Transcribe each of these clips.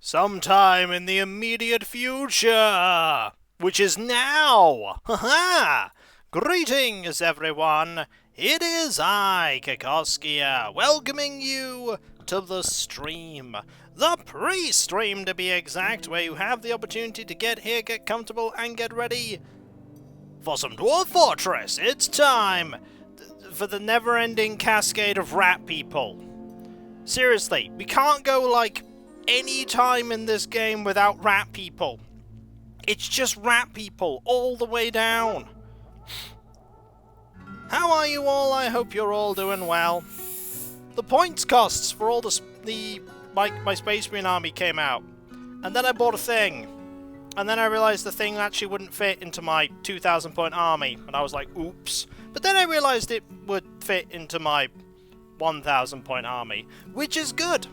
Sometime in the immediate future, which is now. Haha! Greetings, everyone. It is I, Kikoskia, welcoming you to the stream. The pre-stream, to be exact, where you have the opportunity to get here, get comfortable, and get ready for some Dwarf Fortress. It's time for the never-ending cascade of rat people. Seriously, we can't go, like, any time in this game without rat people. It's just rat people all the way down. How are you all? I hope you're all doing well. The points costs for all my Space Marine army came out. And then I bought a thing. And then I realized the thing actually wouldn't fit into my 2,000 point army. And I was like, oops. But then I realized it would fit into my 1,000 point army. Which is good.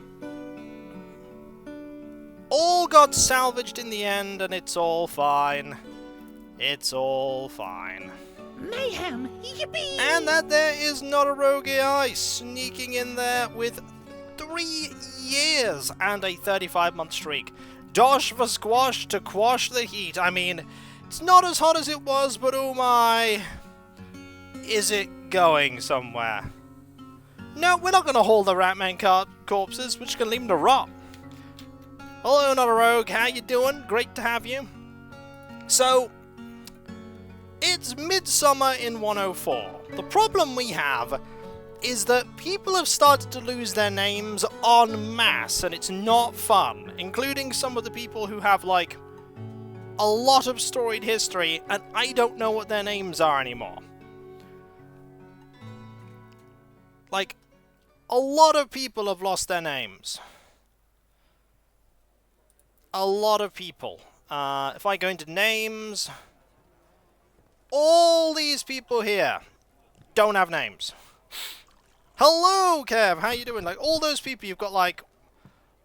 All got salvaged in the end, and it's all fine. It's all fine. Mayhem! Yippee! And that there is not a rogue AI sneaking in there with 3 years and a 35-month streak. Dosh for squash to quash the heat. I mean, it's not as hot as it was, but oh my... Is it going somewhere? No, we're not going to haul the Ratman corpses. We're just going to leave them to rot. Hello, not a rogue. How you doing? Great to have you. So, it's midsummer in 104. The problem we have is that people have started to lose their names en masse, and it's not fun, including some of the people who have, like, a lot of storied history, and I don't know what their names are anymore. Like, a lot of people have lost their names. A lot of people. If I go into names, all these people here don't have names. Hello, Kev. How you doing? Like, all those people, you've got like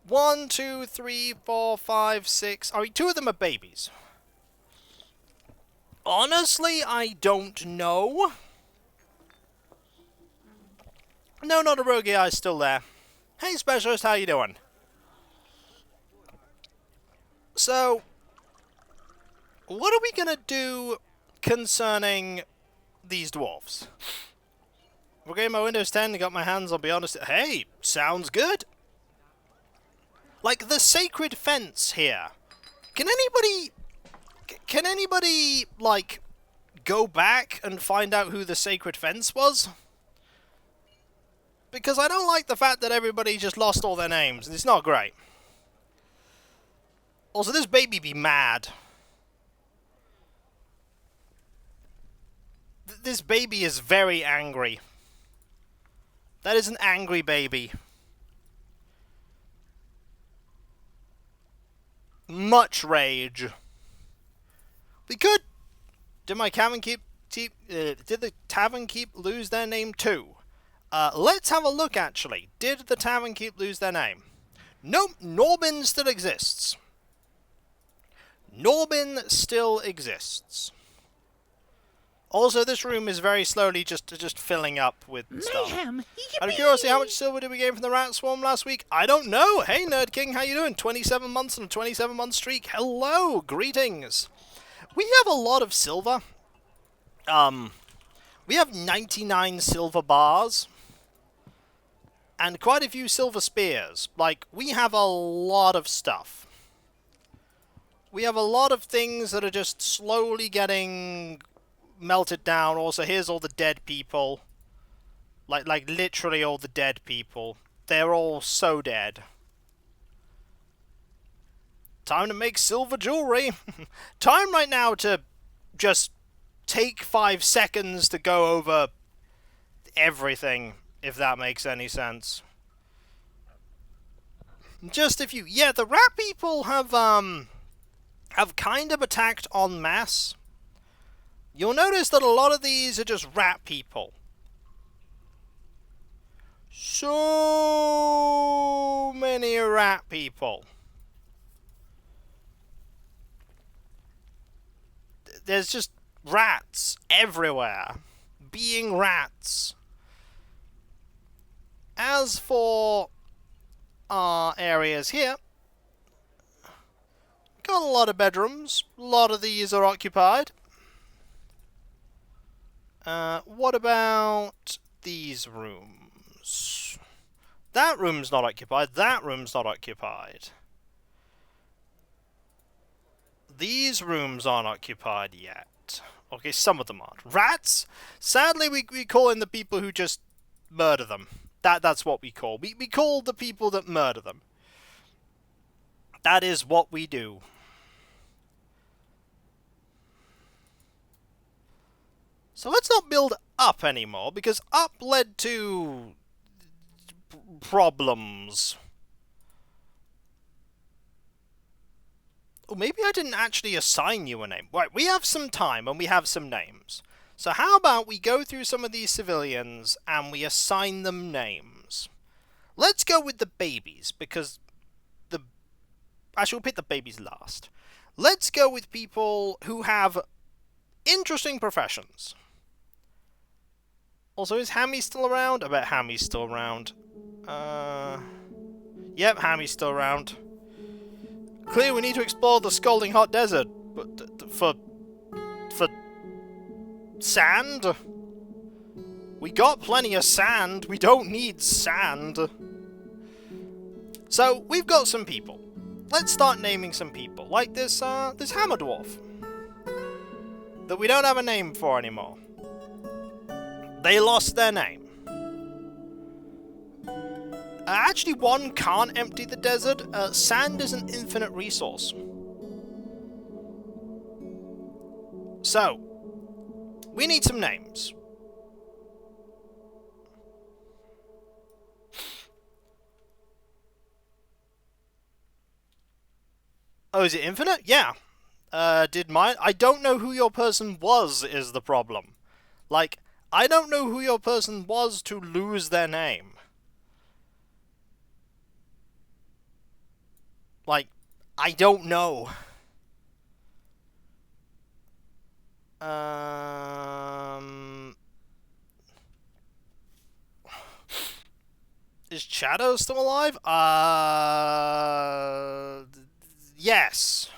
1, 2, 3, 4, 5, 6. I mean, 2 of them are babies. Honestly, I don't know. No, not a rogue AI still there. Hey, Specialist, how you doing? So, what are we going to do concerning these dwarfs? We're getting my Windows 10 and got my hands, I'll be honest. Hey, sounds good. Like, the sacred fence here. Can anybody, like, go back and find out who the sacred fence was? Because I don't like the fact that everybody just lost all their names. It's not great. Also, this baby be mad. This baby is very angry. That is an angry baby. Much rage. We could... Did the Tavern Keep lose their name too? Let's have a look, actually. Did the Tavern Keep lose their name? Nope, Norbin still exists. Norbin still exists. Also, this room is very slowly just filling up with stuff. Mayhem! Out of curiosity, how much silver did we gain from the rat swarm last week? I don't know. Hey, Nerd King, how you doing? 27 months and a 27-month streak. Hello, greetings. We have a lot of silver. We have 99 silver bars. And quite a few silver spears. Like, we have a lot of stuff. We have a lot of things that are just slowly getting melted down. Also, here's all the dead people. Like literally all the dead people. They're all so dead. Time to make silver jewelry. Time right now to just take 5 seconds to go over everything, if that makes any sense. Just a few. Yeah, the rat people have kind of attacked en masse. You'll notice that a lot of these are just rat people. So many rat people. There's just rats everywhere. Being rats. As for our areas here, got a lot of bedrooms. A lot of these are occupied. What about these rooms? That room's not occupied. That room's not occupied. These rooms aren't occupied yet. Okay, some of them aren't. Rats? Sadly, we call in the people who just murder them. That's what we call. We call the people that murder them. That is what we do. So let's not build up anymore, because up led to problems. Oh, maybe I didn't actually assign you a name. Right, we have some time and we have some names. So how about we go through some of these civilians and we assign them names? Let's go with the babies, because actually, we'll pick the babies last. Let's go with people who have interesting professions. Also, is Hammy still around? I bet Hammy's still around. Yep, Hammy's still around. Clearly, we need to explore the scalding hot desert. But for sand? We got plenty of sand. We don't need sand. So, we've got some people. Let's start naming some people. Like this Hammer Dwarf. That we don't have a name for anymore. They lost their name. Actually, one can't empty the desert. Sand is an infinite resource. So, we need some names. Oh, is it infinite? Yeah. Did mine? I don't know who your person was, is the problem. Like, I don't know who your person was to lose their name. Like, I don't know. Is Shadow still alive? Yes.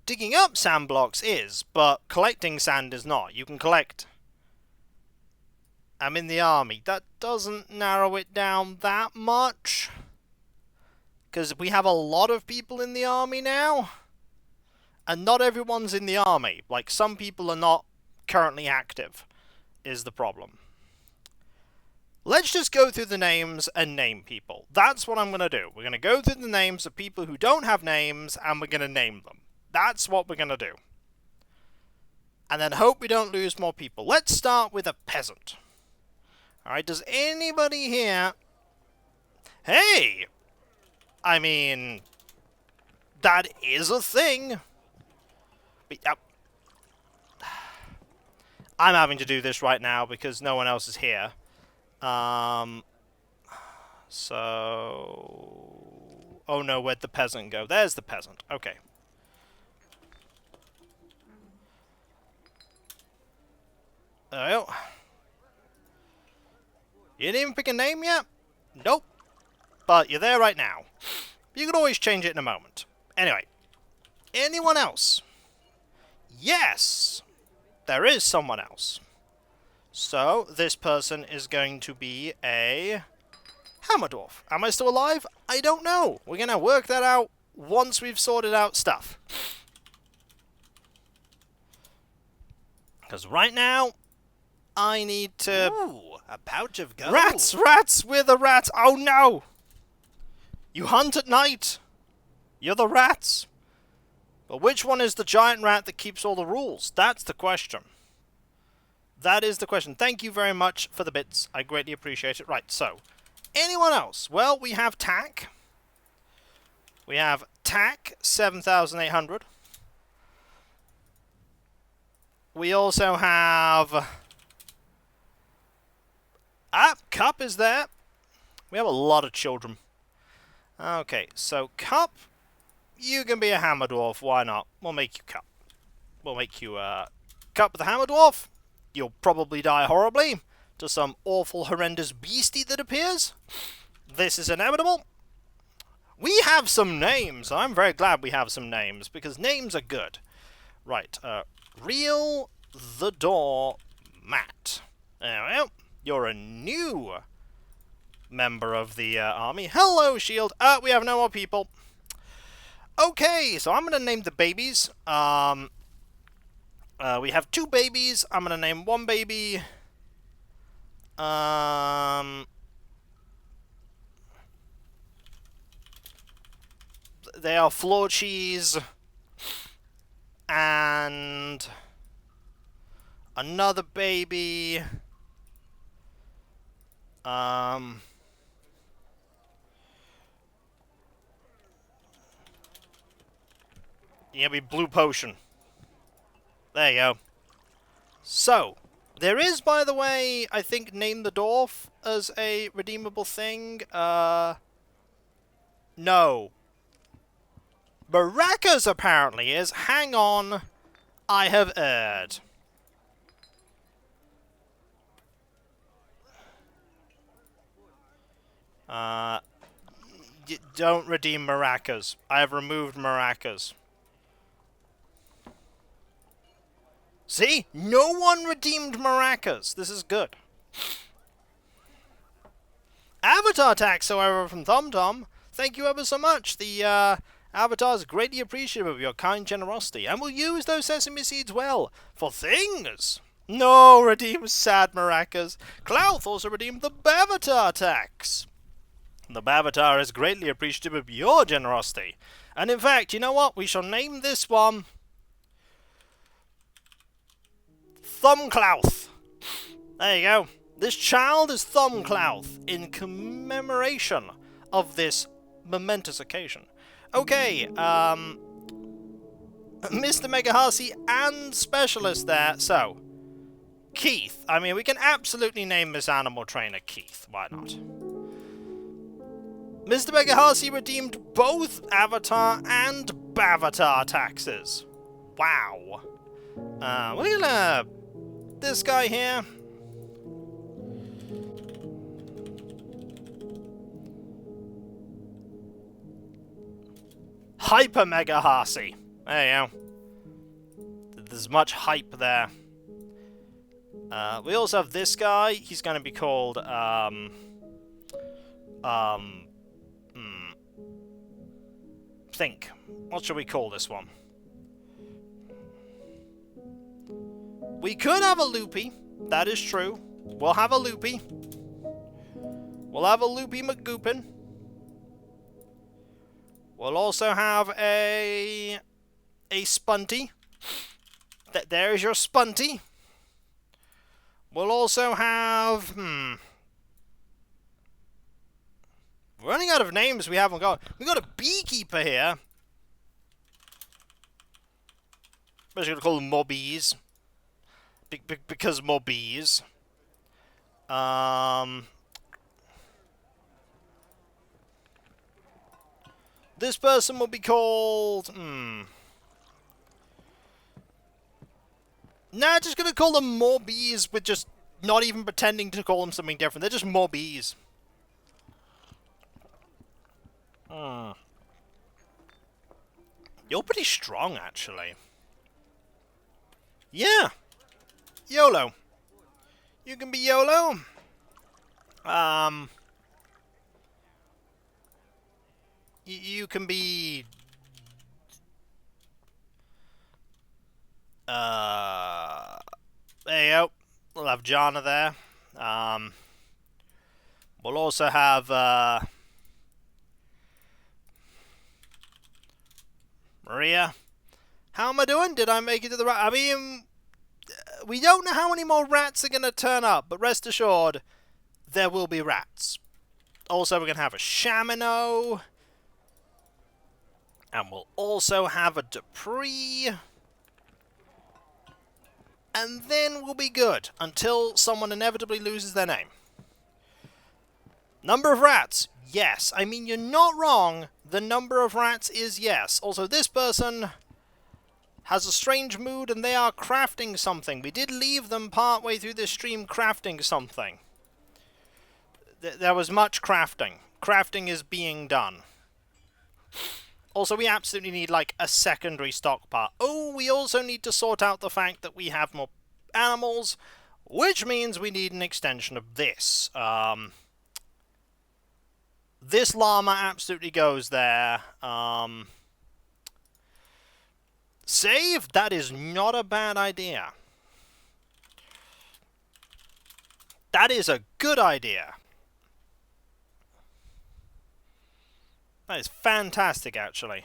Digging up sand blocks is, but collecting sand is not. You can collect... I'm in the army. That doesn't narrow it down that much. Because we have a lot of people in the army now. And not everyone's in the army. Like, some people are not currently active, is the problem. Let's just go through the names and name people. That's what I'm going to do. We're going to go through the names of people who don't have names, and we're going to name them. That's what we're going to do. And then hope we don't lose more people. Let's start with a peasant. Alright, does anybody here... Hey! I mean... That is a thing. But, I'm having to do this right now because no one else is here. So... Oh no, where'd the peasant go? There's the peasant. Okay. There we go. You didn't even pick a name yet? Nope. But you're there right now. You can always change it in a moment. Anyway. Anyone else? Yes! There is someone else. So, this person is going to be a... Hammer Dwarf. Am I still alive? I don't know. We're going to work that out once we've sorted out stuff. Because right now, I need to... Ooh, a pouch of gold. Rats! Rats! We're the rats! Oh no! You hunt at night! You're the rats! But which one is the giant rat that keeps all the rules? That's the question. That is the question. Thank you very much for the bits. I greatly appreciate it. Right, so... Anyone else? Well, we have Tack. We have Tack, 7,800. We also have... Cup is there. We have a lot of children. Okay, so Cup, you can be a Hammer Dwarf. Why not? We'll make you Cup. We'll make you Cup the Hammer Dwarf. You'll probably die horribly to some awful, horrendous beastie that appears. this is inevitable. We have some names. I'm very glad we have some names, because names are good. Right, Real the Door Matt. There we go. You're a new member of the army. Hello, Shield. We have no more people. Okay, so I'm going to name the babies. We have 2 babies. I'm going to name one baby. They are floor cheese. And another baby. Yeah, be blue potion. There you go. So, there is, by the way, I think, name the dwarf as a redeemable thing. No. Baraka's apparently is. Hang on. I have erred. Don't redeem maracas. I have removed maracas. See? No one redeemed maracas. This is good. Avatar tax, however, from TomTom. Thank you ever so much. The avatar is greatly appreciative of your kind generosity, and will use those sesame seeds well for things. No, redeem sad maracas. Clouth also redeemed the Bavatar tax. The Bavatar is greatly appreciative of your generosity. And in fact, you know what? We shall name this one Thumbclouth. There you go. This child is Thumbclouth in commemoration of this momentous occasion. Okay, Mr. Megahasi and Specialist there. So, Keith. I mean, we can absolutely name this animal trainer Keith. Why not? Mr. Megahasi redeemed both Avatar and Bavatar taxes. Wow. We're gonna... This guy here. Hyper Megahasi. There you go. There's much hype there. We also have this guy. He's gonna be called, think. What should we call this one? We could have a loopy. That is true. We'll have a loopy. We'll have a loopy McGoopin. We'll also have a spunty. There's your spunty. We'll also have... We're running out of names we haven't got. We've got a beekeeper here. I'm just going to call them mobbies. Because more bees. This person will be called... Nah, just gonna call them more bees with just not even pretending to call them something different. They're just more bees. You're pretty strong, actually. Yeah. YOLO. You can be YOLO. You can be... there you go. We'll have Jana there. We'll also have, Maria. How am I doing? Did I make it to the rat? I mean... We don't know how many more rats are going to turn up, but rest assured, there will be rats. Also, we're going to have a Shamino. And we'll also have a Dupree. And then we'll be good, until someone inevitably loses their name. Number of rats, yes. I mean, you're not wrong. The number of rats is yes. Also, this person... has a strange mood, and they are crafting something. We did leave them partway through this stream crafting something. There was much crafting. crafting is being done. Also, we absolutely need, like, a secondary stockpile. Oh, we also need to sort out the fact that we have more animals, which means we need an extension of this. This llama absolutely goes there. Save? That is not a bad idea. That is a good idea. That is fantastic, actually.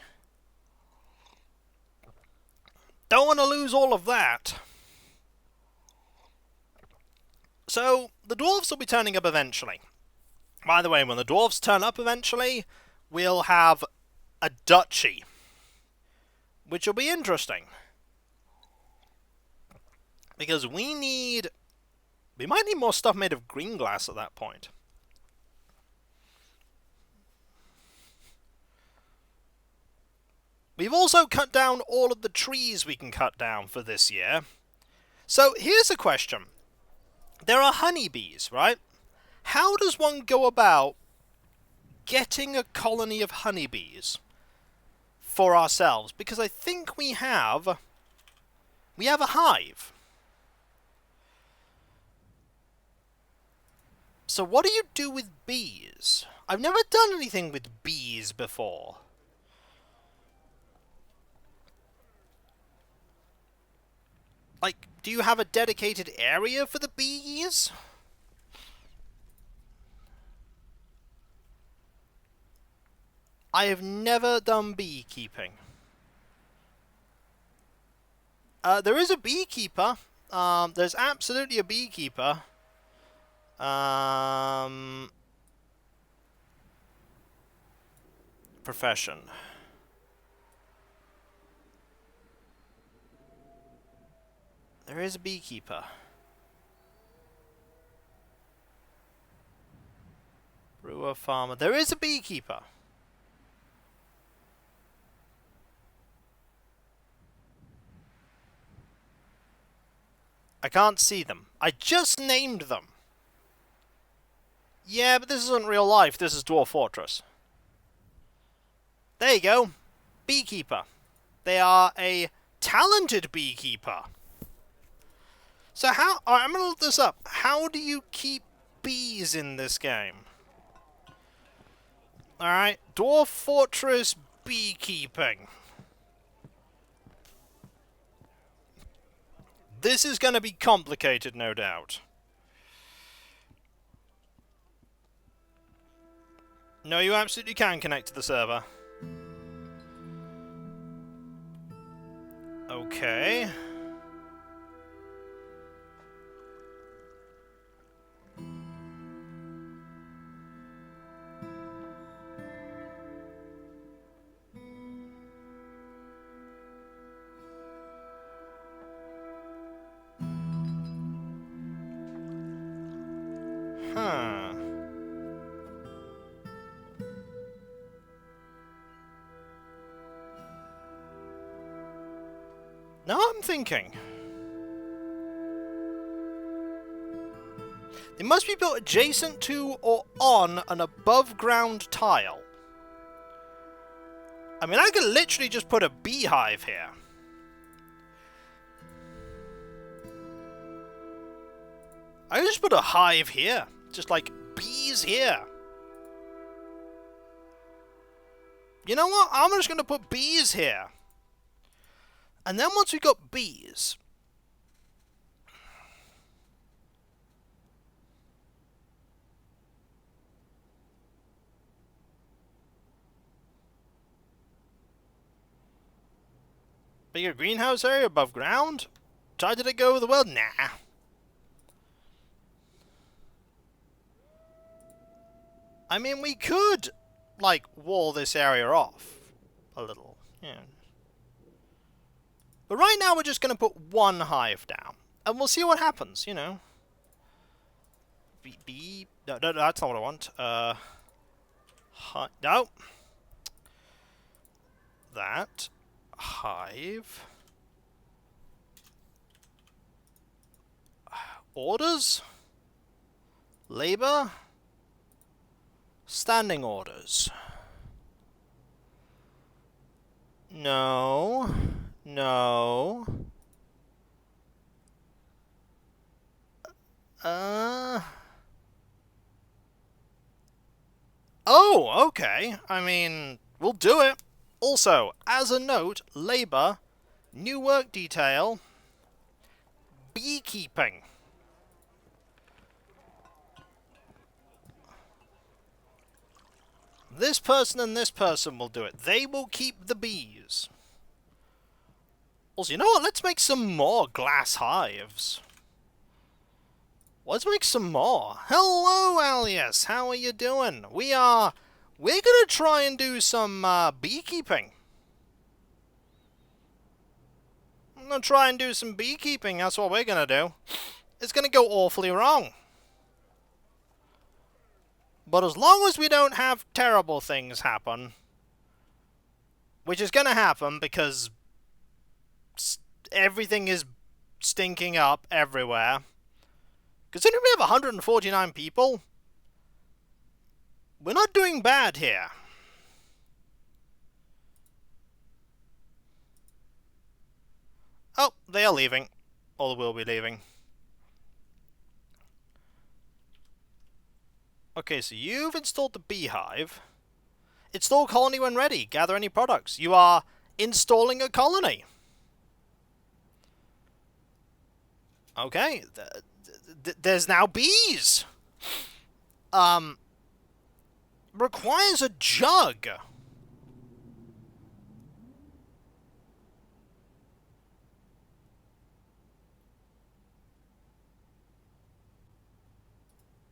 Don't want to lose all of that. So, the dwarves will be turning up eventually. By the way, when the dwarves turn up eventually, we'll have a duchy. Which will be interesting. Because we might need more stuff made of green glass at that point. We've also cut down all of the trees we can cut down for this year. So here's a question. There are honeybees, right? How does one go about getting a colony of honeybees for ourselves? Because I think we have a hive. So what do you do with bees? I've never done anything with bees before. Like, do you have a dedicated area for the bees? I have never done beekeeping. There is a beekeeper. There's absolutely a beekeeper. Profession. There is a beekeeper. Brewer, farmer. There is a beekeeper. I can't see them. I just named them. Yeah, but this isn't real life. This is Dwarf Fortress. There you go. Beekeeper. They are a talented beekeeper. So how... Alright, I'm going to look this up. How do you keep bees in this game? Alright. Dwarf Fortress beekeeping. This is going to be complicated, no doubt. No, you absolutely can connect to the server. Okay. Huh. Now I'm thinking. They must be built adjacent to or on an above-ground tile. I mean, I could literally just put a beehive here. I could just put a hive here. Just like bees here. You know what? I'm just going to put bees here. And then once we've got bees... Bigger greenhouse area above ground? Try to go with the world? Nah. I mean, we could, like, wall this area off a little. Yeah. But right now we're just going to put one hive down. And we'll see what happens, you know. No, that's not what I want. No. That. Hive. Orders. Labor. Standing orders. No. No. Oh, okay. I mean, we'll do it. Also, as a note, labor, new work detail, beekeeping. This person and this person will do it. They will keep the bees. Also, you know what? Let's make some more glass hives. Let's make some more. Hello, Alias. How are you doing? We're gonna try and do some beekeeping. I'm gonna try and do some beekeeping. That's what we're gonna do. It's gonna go awfully wrong. But as long as we don't have terrible things happen, which is gonna happen because everything is stinking up everywhere. Considering we have 149 people, we're not doing bad here. Oh, they are leaving. Or will be leaving. Okay, so you've installed the beehive. Install colony when ready. Gather any products. You are installing a colony. Okay, there's now bees. Requires a jug.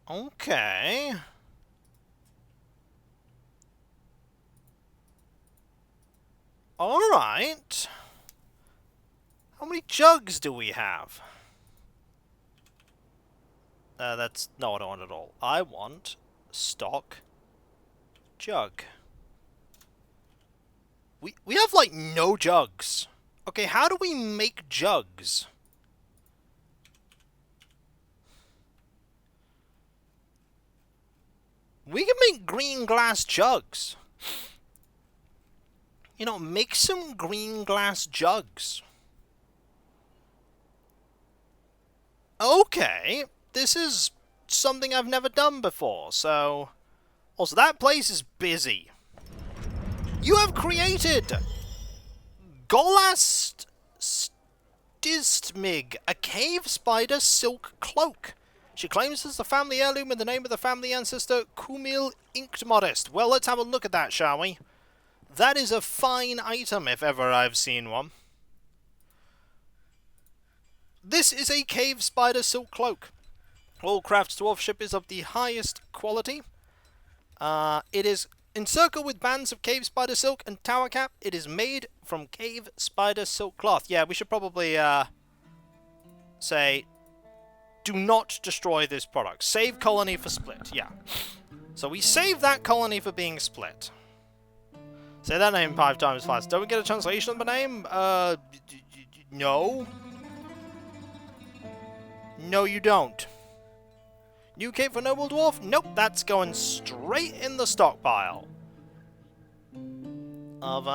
Okay. Alright. How many jugs do we have? That's not what I want at all. I want stock jug. We have, like, no jugs. Okay, how do we make jugs? We can make green glass jugs. You know, make some green glass jugs. Okay, this is something I've never done before, so... Also, that place is busy. You have created Golast Stistmig, a cave spider silk cloak. She claims it's the family heirloom in the name of the family ancestor Kumil Inked Modest. Well, let's have a look at that, shall we? That is a fine item, if ever I've seen one. This is a cave spider silk cloak. All crafts dwarfship is of the highest quality. It is encircled with bands of cave spider silk and tower cap. It is made from cave spider silk cloth. Yeah, we should probably say, do not destroy this product. Save colony for split. Yeah. So we save that colony for being split. Say that name 5 times fast. Don't we get a translation of the name? No. No, you don't. New cape for Noble Dwarf? Nope, that's going straight in the stockpile. Of, where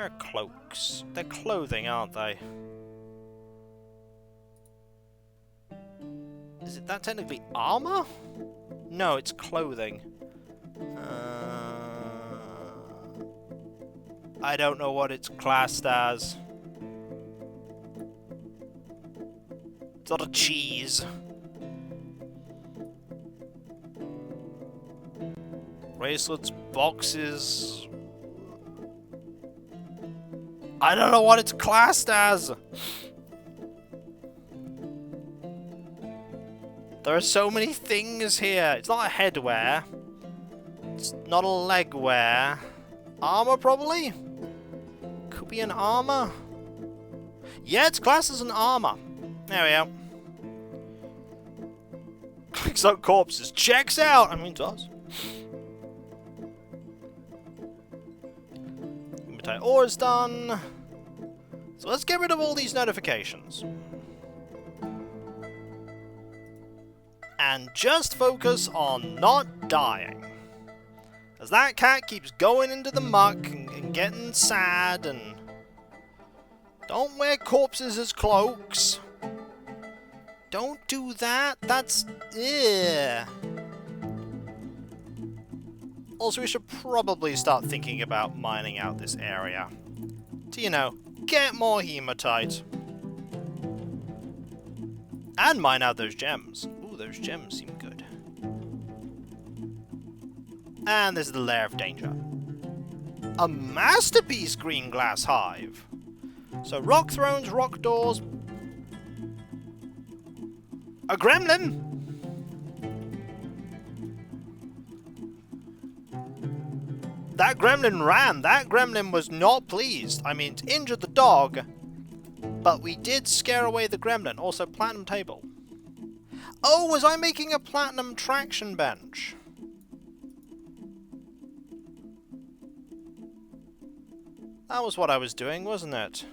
are cloaks? They're clothing, aren't they? Is it that technically armor? No, it's clothing. I don't know what it's classed as. It's not a cheese. Bracelets, boxes. I don't know what it's classed as. There are so many things here. It's not a headwear. It's not a legwear. Armor, probably? Could be an armor. Yeah, it's classed as an armor. There we go. Clicks up corpses. Checks out! I mean, it does. Hematite ore is done. So let's get rid of all these notifications. and just focus on not dying. As that cat keeps going into the muck and getting sad, and don't wear corpses as cloaks. Don't do that. That's... Ugh. Also, we should probably start thinking about mining out this area to, you know, get more hematite. And mine out those gems. Ooh, those gems seem good. And this is the lair of danger. A masterpiece green glass hive. So rock thrones, rock doors. A gremlin! That gremlin ran. That gremlin was not pleased. I mean, it injured the dog, but we did scare away the gremlin. Also, platinum table. Oh, was I making a platinum traction bench? That was what I was doing, wasn't it?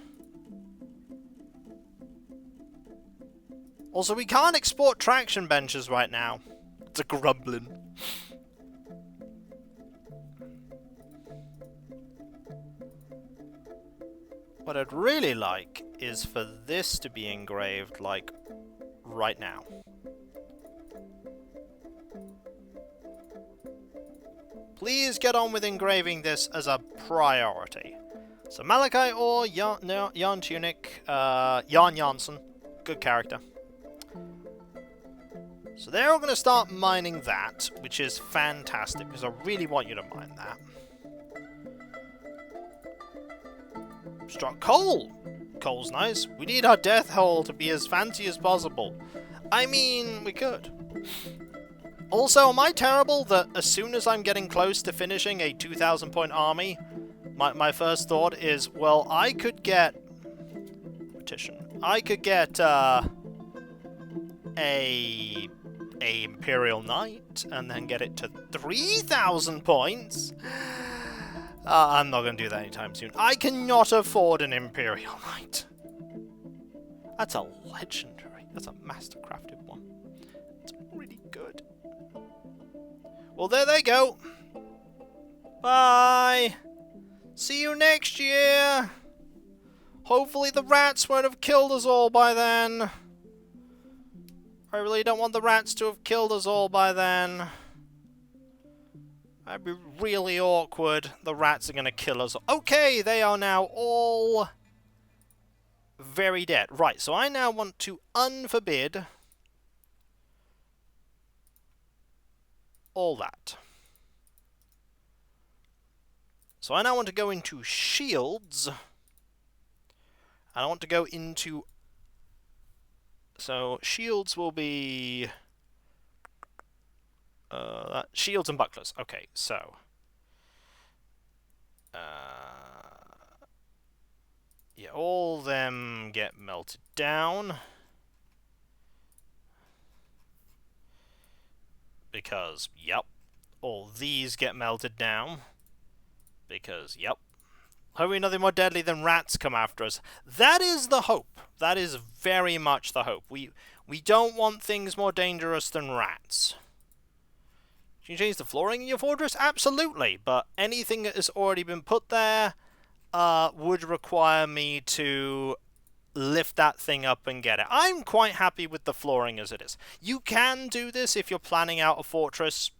Also, we can't export traction benches right now. It's a grumbling. What I'd really like is for this to be engraved, like, right now. Please get on with engraving this as a priority. So Malachite ore, Yarn Tunic, Yarn Janssen, good character. So they're all going to start mining that, which is fantastic, because I really want you to mine that. Struck coal! Coal's nice. We need our death hole to be as fancy as possible. I mean, we could. Also, am I terrible that as soon as I'm getting close to finishing a 2,000 point army, my first thought is, well, I could get... Petition. I could get, a Imperial Knight, and then get it to 3,000 points? I'm not going to do that anytime soon. I cannot afford an Imperial Knight. That's a legendary. That's a mastercrafted one. It's really good. Well, there they go. Bye. See you next year. Hopefully the rats won't have killed us all by then. I really don't want the rats to have killed us all by then. That'd be really awkward. The rats are going to kill us. Okay, they are now all very dead. Right, so I now want to unforbid all that. So I now want to go into shields. And I want to go into... So shields will be... shields and bucklers. Okay, so... yeah, all them get melted down. Because, yep. All these get melted down. Because, yep. Hopefully nothing more deadly than rats come after us. That is the hope. That is very much the hope. We don't want things more dangerous than rats. Can you change the flooring in your fortress? Absolutely, but anything that has already been put there would require me to lift that thing up and get it. I'm quite happy with the flooring as it is. You can do this if you're planning out a fortress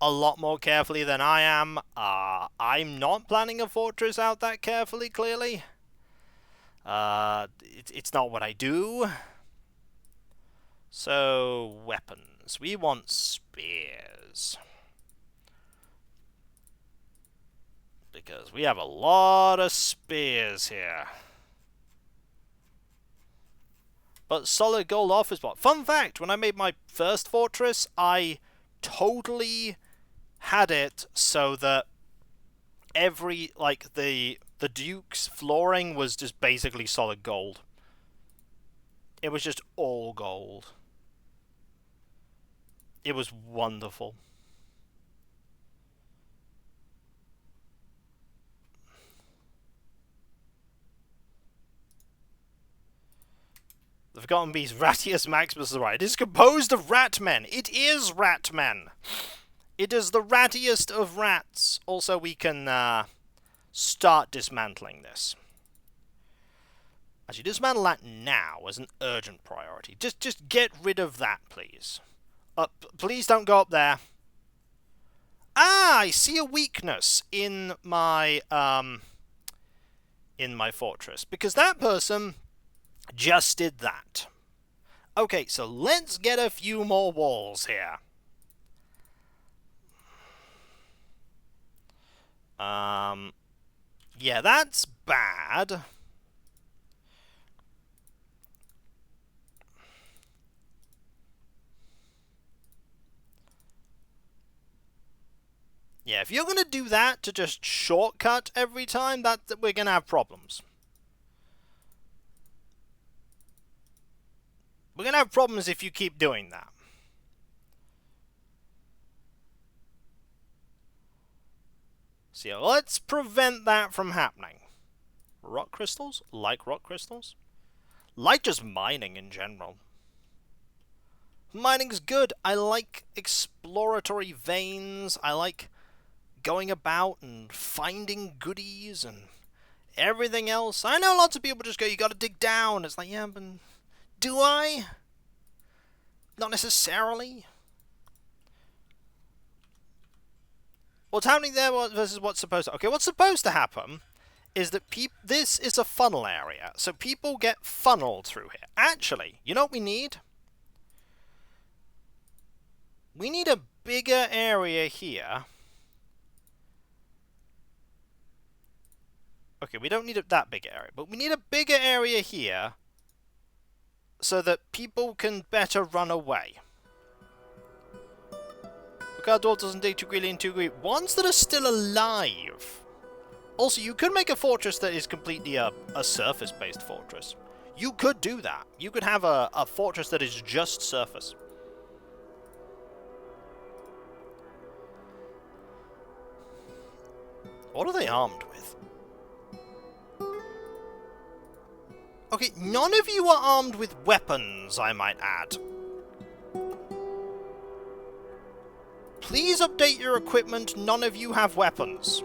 a lot more carefully than I am. I'm not planning a fortress out that carefully, clearly. It's not what I do. So, weapons. We want spears. Because we have a lot of spears here. But solid gold offers what? Fun fact, when I made my first fortress, I totally had it so that every, like, the Duke's flooring was just basically solid gold. It was just all gold. It was wonderful. The Forgotten Beast, Ratius Maximus is right. It is composed of rat men. It is rat men. It is the rattiest of rats. Also, we can start dismantling this. Actually, dismantle that now as an urgent priority. Just get rid of that, please. Please don't go up there. Ah, I see a weakness in my fortress, because that person just did that. Okay, so let's get a few more walls here. Yeah, that's bad. Yeah, if you're going to do that to just shortcut every time, that we're going to have problems. We're going to have problems if you keep doing that. So yeah, let's prevent that from happening. Rock crystals? Like rock crystals? Like just mining in general. Mining's good. I like exploratory veins. I like going about and finding goodies and everything else. I know lots of people just go, you gotta dig down. It's like, yeah, but do I? Not necessarily. What's happening there versus what's supposed to... Okay, what's supposed to happen is that this is a funnel area, so people get funneled through here. Actually, you know what we need? We need a bigger area here. Okay, we don't need that big area, but we need a bigger area here so that people can better run away. Look how Dwarf doesn't dig too greedily and too greedy. Ones that are still alive. Also, you could make a fortress that is completely a surface-based fortress. You could do that. You could have a fortress that is just surface. What are they armed with? Okay, none of you are armed with weapons, I might add. Please update your equipment. None of you have weapons.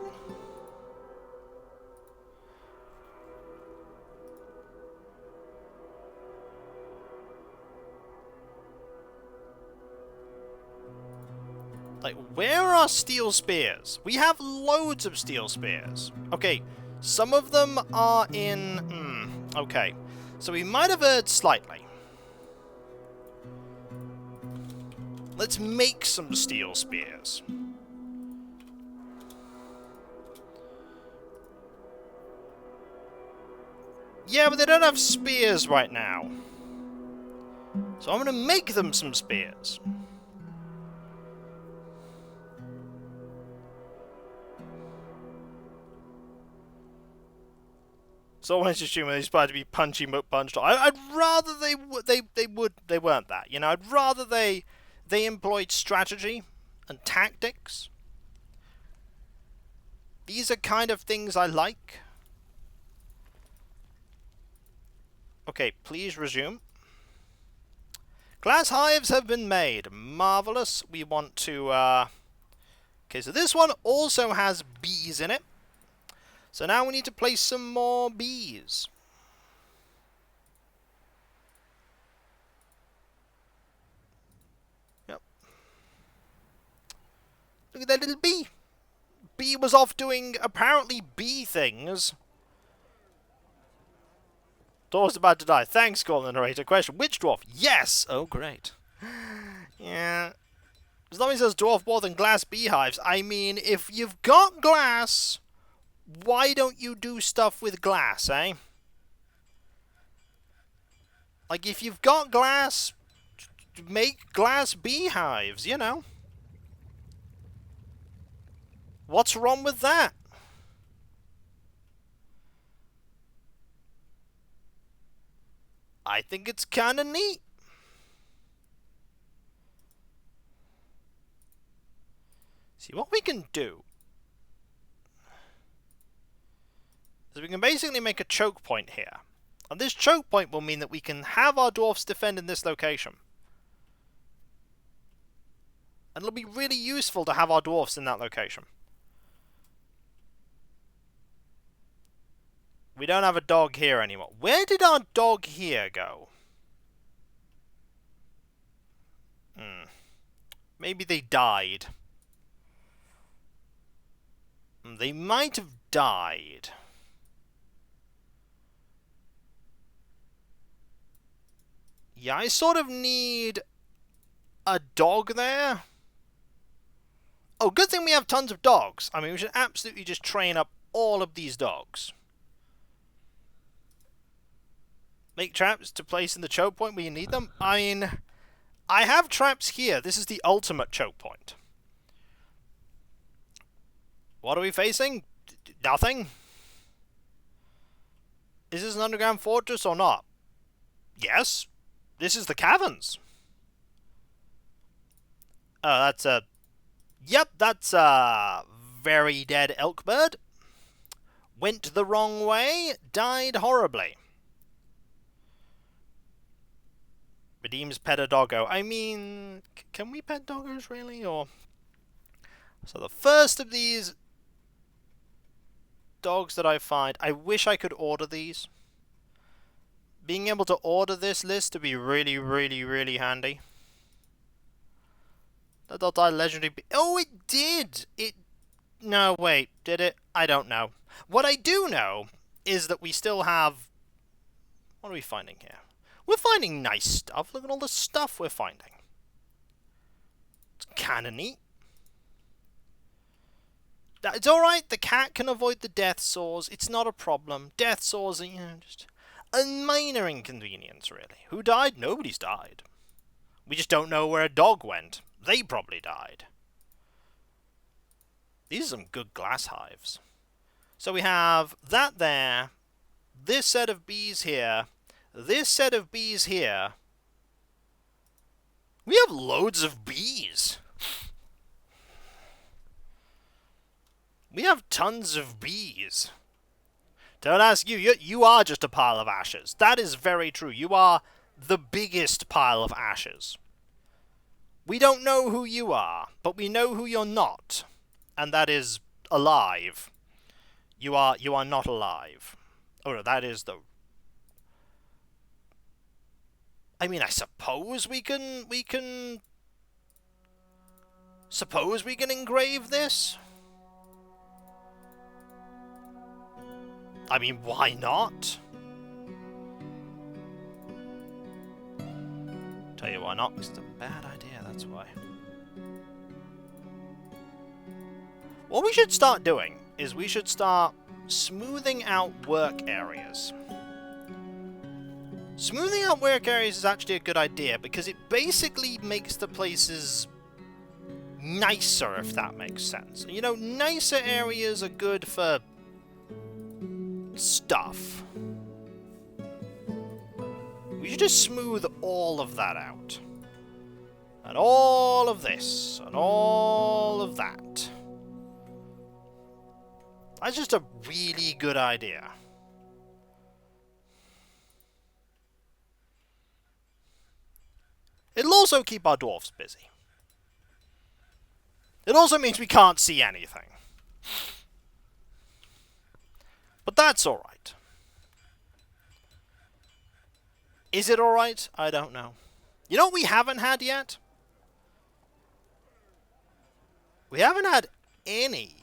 Like, where are steel spears? We have loads of steel spears. Okay, some of them are in... okay, so we might have erred slightly. Let's make some steel spears. Yeah, but they don't have spears right now. So I'm going to make them some spears. So I wanted to assume they aspired to be punchy but punched. I'd rather they weren't that. You know, I'd rather they employed strategy and tactics. These are kind of things I like. Okay, please resume. Glass hives have been made. Marvelous. We want to... Okay, so this one also has bees in it. So now we need to place some more bees. Yep. Look at that little bee. Bee was off doing apparently bee things. Dwarf's about to die. Thanks, call the narrator. Question, which dwarf? Yes! Oh, great. Yeah. As long as there's dwarf more than glass beehives. I mean, if you've got glass... why don't you do stuff with glass, eh? Like, if you've got glass, make glass beehives, you know? What's wrong with that? I think it's kind of neat. See, what we can do is we can basically make a choke point here. And this choke point will mean that we can have our dwarfs defend in this location. And it'll be really useful to have our dwarfs in that location. We don't have a dog here anymore. Where did our dog here go? Maybe they died. They might have died. Yeah, I sort of need a dog there. Oh, good thing we have tons of dogs. I mean, we should absolutely just train up all of these dogs. Make traps to place in the choke point where you need them. I mean, I have traps here. This is the ultimate choke point. What are we facing? Nothing. Is this an underground fortress or not? Yes. This is the caverns. Oh, that's a... Yep, that's a very dead elk bird. Went the wrong way, died horribly. Redeems pet a doggo. I mean, can we pet doggos really? Or so the first of these dogs that I find, I wish I could order these. Being able to order this list to be really, really, really handy. That don't die legendary. Oh, it did! No, wait, did it? I don't know. What I do know is that we still have... What are we finding here? We're finding nice stuff. Look at all the stuff we're finding. It's kind of neat. It's alright, the cat can avoid the death sores. It's not a problem. Death sores are, you know, just a minor inconvenience, really. Who died? Nobody's died. We just don't know where a dog went. They probably died. These are some good glass hives. So we have that there, this set of bees here, this set of bees here. We have loads of bees. We have tons of bees. Don't ask you. You are just a pile of ashes. That is very true. You are the biggest pile of ashes. We don't know who you are, but we know who you're not. And that is alive. You are not alive. Oh no, that is the... I mean, I suppose we can... Suppose we can engrave this? I mean, why not? Tell you why not, because it's a bad idea, that's why. What we should start doing is we should start smoothing out work areas. Smoothing out work areas is actually a good idea, because it basically makes the places nicer, if that makes sense. You know, nicer areas are good for stuff. We should just smooth all of that out. And all of this. And all of that. That's just a really good idea. It'll also keep our dwarves busy. It also means we can't see anything. But that's alright. Is it alright? I don't know. You know what we haven't had yet? We haven't had any.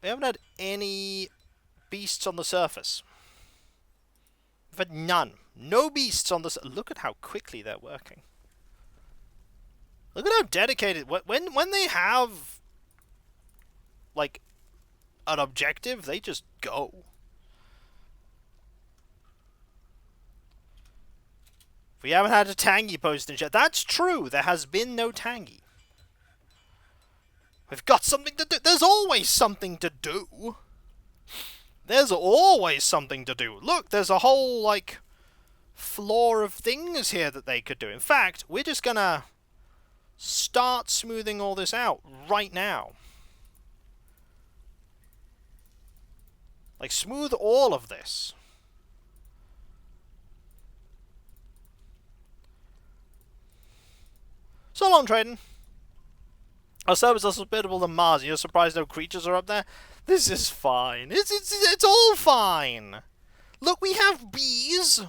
We haven't had any beasts on the surface. We've had none. No beasts on the surface. Look at how quickly they're working. Look at how dedicated... When they have... like... an objective, they just go. We haven't had a tangy posted yet. That's true. There has been no tangy. We've got something to do. There's always something to do. There's always something to do. Look, there's a whole, like, floor of things here that they could do. In fact, we're just gonna start smoothing all this out right now. Like, smooth all of this. So long, trading. Our servers are hospitable than Mars. You're surprised no creatures are up there? This is fine. It's all fine. Look, we have bees.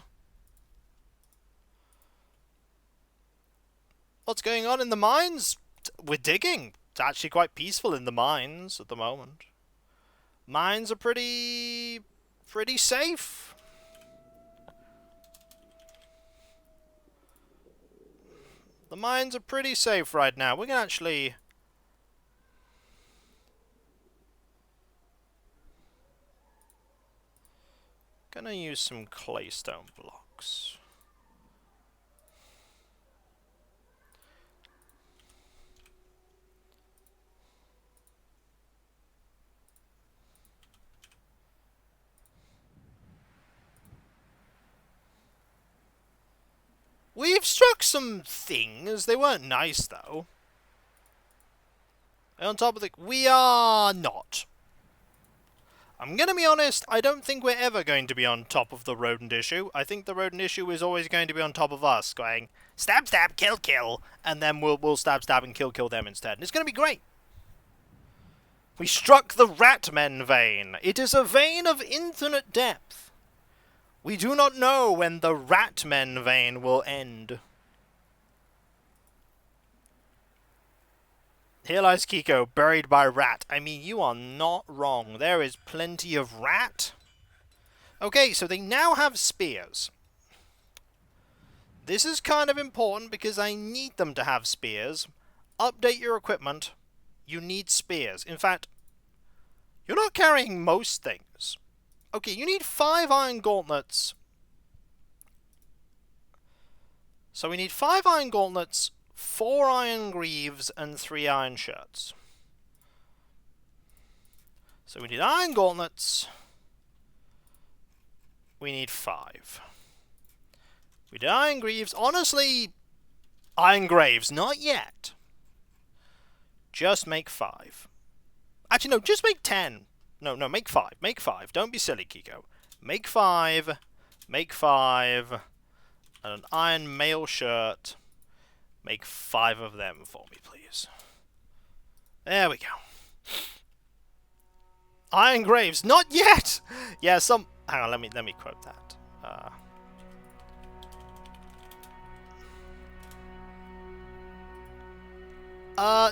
What's going on in the mines? We're digging. It's actually quite peaceful in the mines at the moment. Mines are pretty safe. The mines are pretty safe right now. We can actually... Gonna use some claystone blocks. We've struck some things. They weren't nice, though. On top of the... We are not. I'm going to be honest, I don't think we're ever going to be on top of the rodent issue. I think the rodent issue is always going to be on top of us, going, stab, stab, kill, kill, and then we'll stab, stab, and kill, kill them instead. And it's going to be great. We struck the Ratmen vein. It is a vein of infinite depth. We do not know when the Ratmen vein will end. Here lies Kiko, buried by rat. I mean, you are not wrong. There is plenty of rat. Okay, so they now have spears. This is kind of important because I need them to have spears. Update your equipment. You need spears. In fact, you're not carrying most things. Okay, you need 5 iron gauntlets. So we need 5 iron gauntlets, 4 iron greaves, and 3 iron shirts. So we need iron gauntlets. We need 5. We need iron greaves. Honestly, iron graves, not yet. Just make 5. Actually, no, just make 10. No, make 5. Make 5. Don't be silly, Kiko. Make 5. Make 5. And an iron mail shirt. Make 5 of them for me, please. There we go. Iron graves, not yet! Yeah, some... Hang on, let me quote that.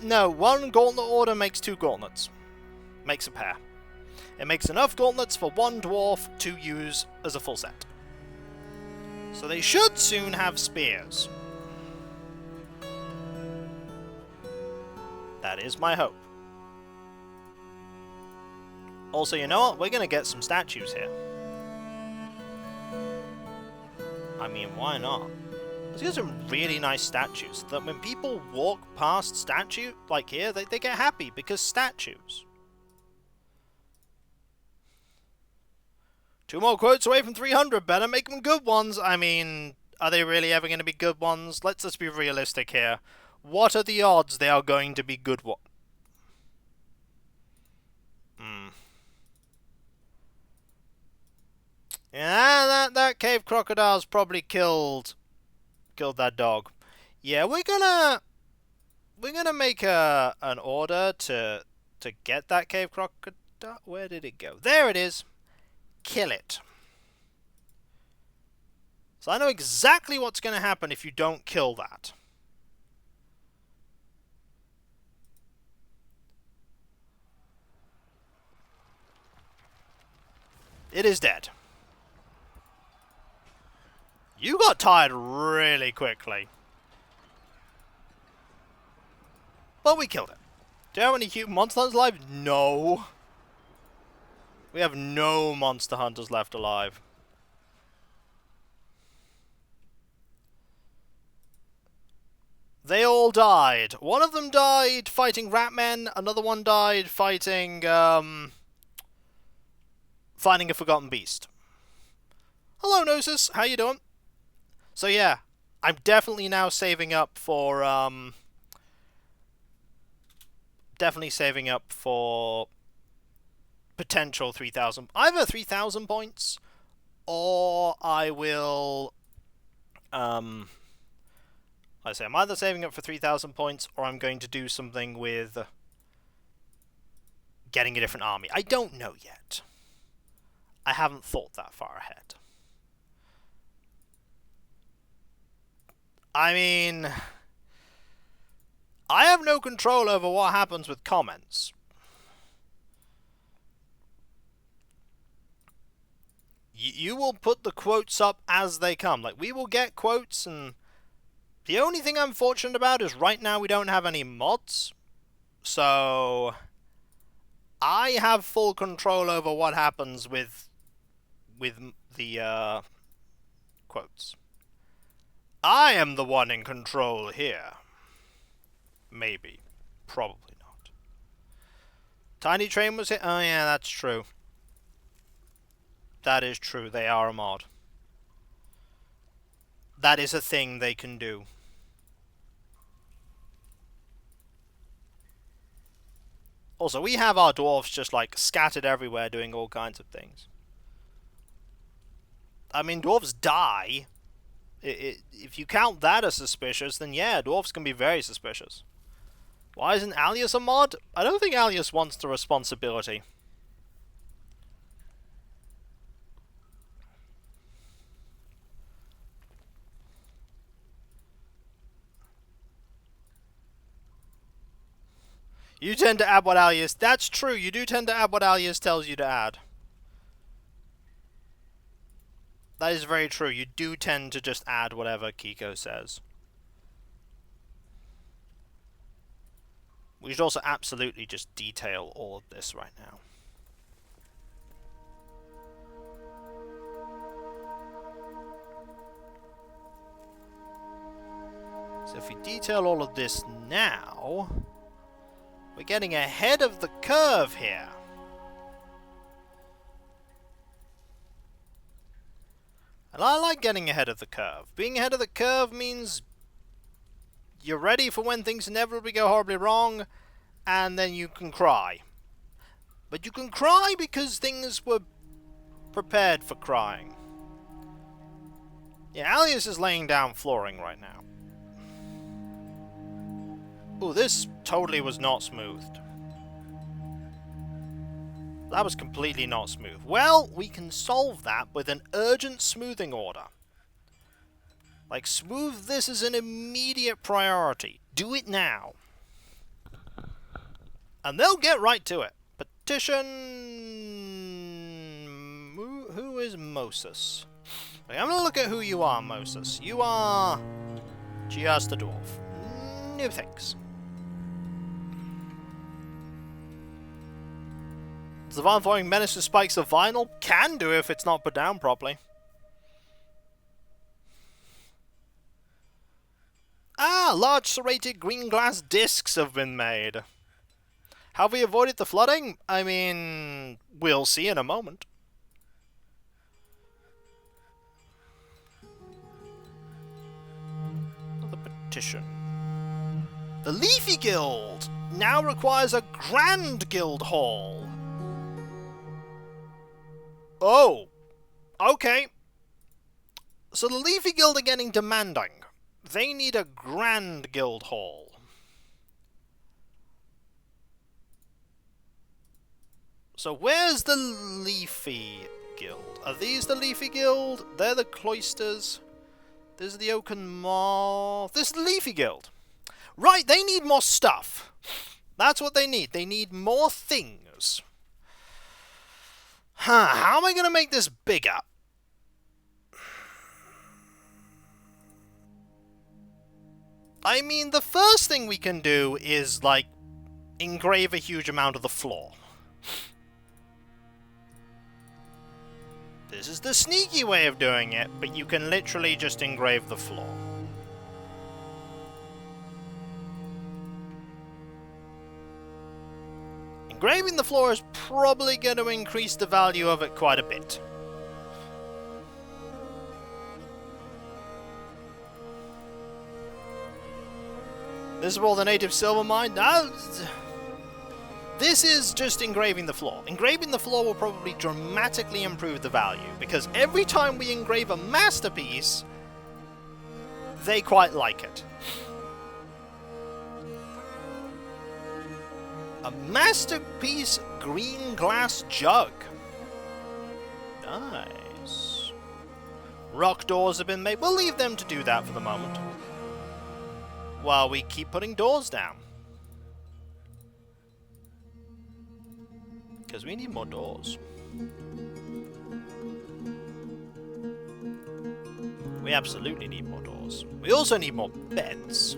No, 1 gauntlet order makes 2 gauntlets. Makes a pair. It makes enough gauntlets for 1 dwarf to use as a full set. So they should soon have spears. That is my hope. Also, you know what? We're gonna get some statues here. I mean, why not? These are some really nice statues that when people walk past statue, like here, they get happy because statues. 2 more quotes away from 300. Better make them good ones. I mean, are they really ever going to be good ones? Let's just be realistic here. What are the odds they are going to be good ones? Yeah, that cave crocodile's probably killed that dog. Yeah, we're gonna make an order to get that cave crocodile. Where did it go? There it is. Kill it. So I know exactly what's going to happen if you don't kill that. It is dead. You got tired really quickly. But we killed it. Do you have any human monster hunters alive? No. We have no monster hunters left alive. They all died. One of them died fighting Ratmen. Another one died fighting finding a forgotten beast. Hello, Gnosis. How you doing? So yeah, I'm definitely now saving up for potential 3,000. Either 3,000 points, or I will I say I'm either saving up for 3,000 points or I'm going to do something with getting a different army. I don't know yet. I haven't thought that far ahead. I mean, I have no control over what happens with comments. You will put the quotes up as they come. Like, we will get quotes, and the only thing I'm fortunate about is right now we don't have any mods. So I have full control over what happens with the quotes. I am the one in control here. Maybe. Probably not. Tiny Train was hit. Oh yeah, that's true. That is true. They are a mod. That is a thing they can do. Also, we have our dwarves just, like, scattered everywhere doing all kinds of things. I mean, dwarves die. If you count that as suspicious, then yeah, dwarves can be very suspicious. Why isn't Alias a mod? I don't think Alias wants the responsibility. You tend to add what Alias... That's true, you do tend to add what Alias tells you to add. That is very true, you do tend to just add whatever Kiko says. We should also absolutely just detail all of this right now. So if we detail all of this now... We're getting ahead of the curve here. And I like getting ahead of the curve. Being ahead of the curve means you're ready for when things inevitably go horribly wrong, and then you can cry. But you can cry because things were prepared for crying. Yeah, Alias is laying down flooring right now. Ooh, this totally was not smoothed. That was completely not smooth. Well, we can solve that with an urgent smoothing order. Like, smooth this as an immediate priority. Do it now. And they'll get right to it. Petition... Who is Moses? Okay, I'm going to look at who you are, Moses. You are... just a dwarf. No thanks. Does the vinyl throwing menace with spikes of vinyl? Can do if it's not put down properly. Ah, large serrated green glass discs have been made. Have we avoided the flooding? I mean, we'll see in a moment. Another petition. The Leafy Guild now requires a Grand Guild Hall. Oh, okay. So the Leafy Guild are getting demanding. They need a Grand Guild Hall. So where's the Leafy Guild? Are these the Leafy Guild? They're the Cloisters. This is the Oaken Mall. This is the Leafy Guild. Right, they need more stuff. That's what they need. They need more things. Huh, how am I going to make this bigger? I mean, the first thing we can do is, like, engrave a huge amount of the floor. This is the sneaky way of doing it, but you can literally just engrave the floor. Engraving the floor is probably going to increase the value of it quite a bit. This is all the native silver mine. Now, this is just engraving the floor. Engraving the floor will probably dramatically improve the value, because every time we engrave a masterpiece, they quite like it. A masterpiece green glass jug. Nice. Rock doors have been made. We'll leave them to do that for the moment, while we keep putting doors down. Because we need more doors. We absolutely need more doors. We also need more beds.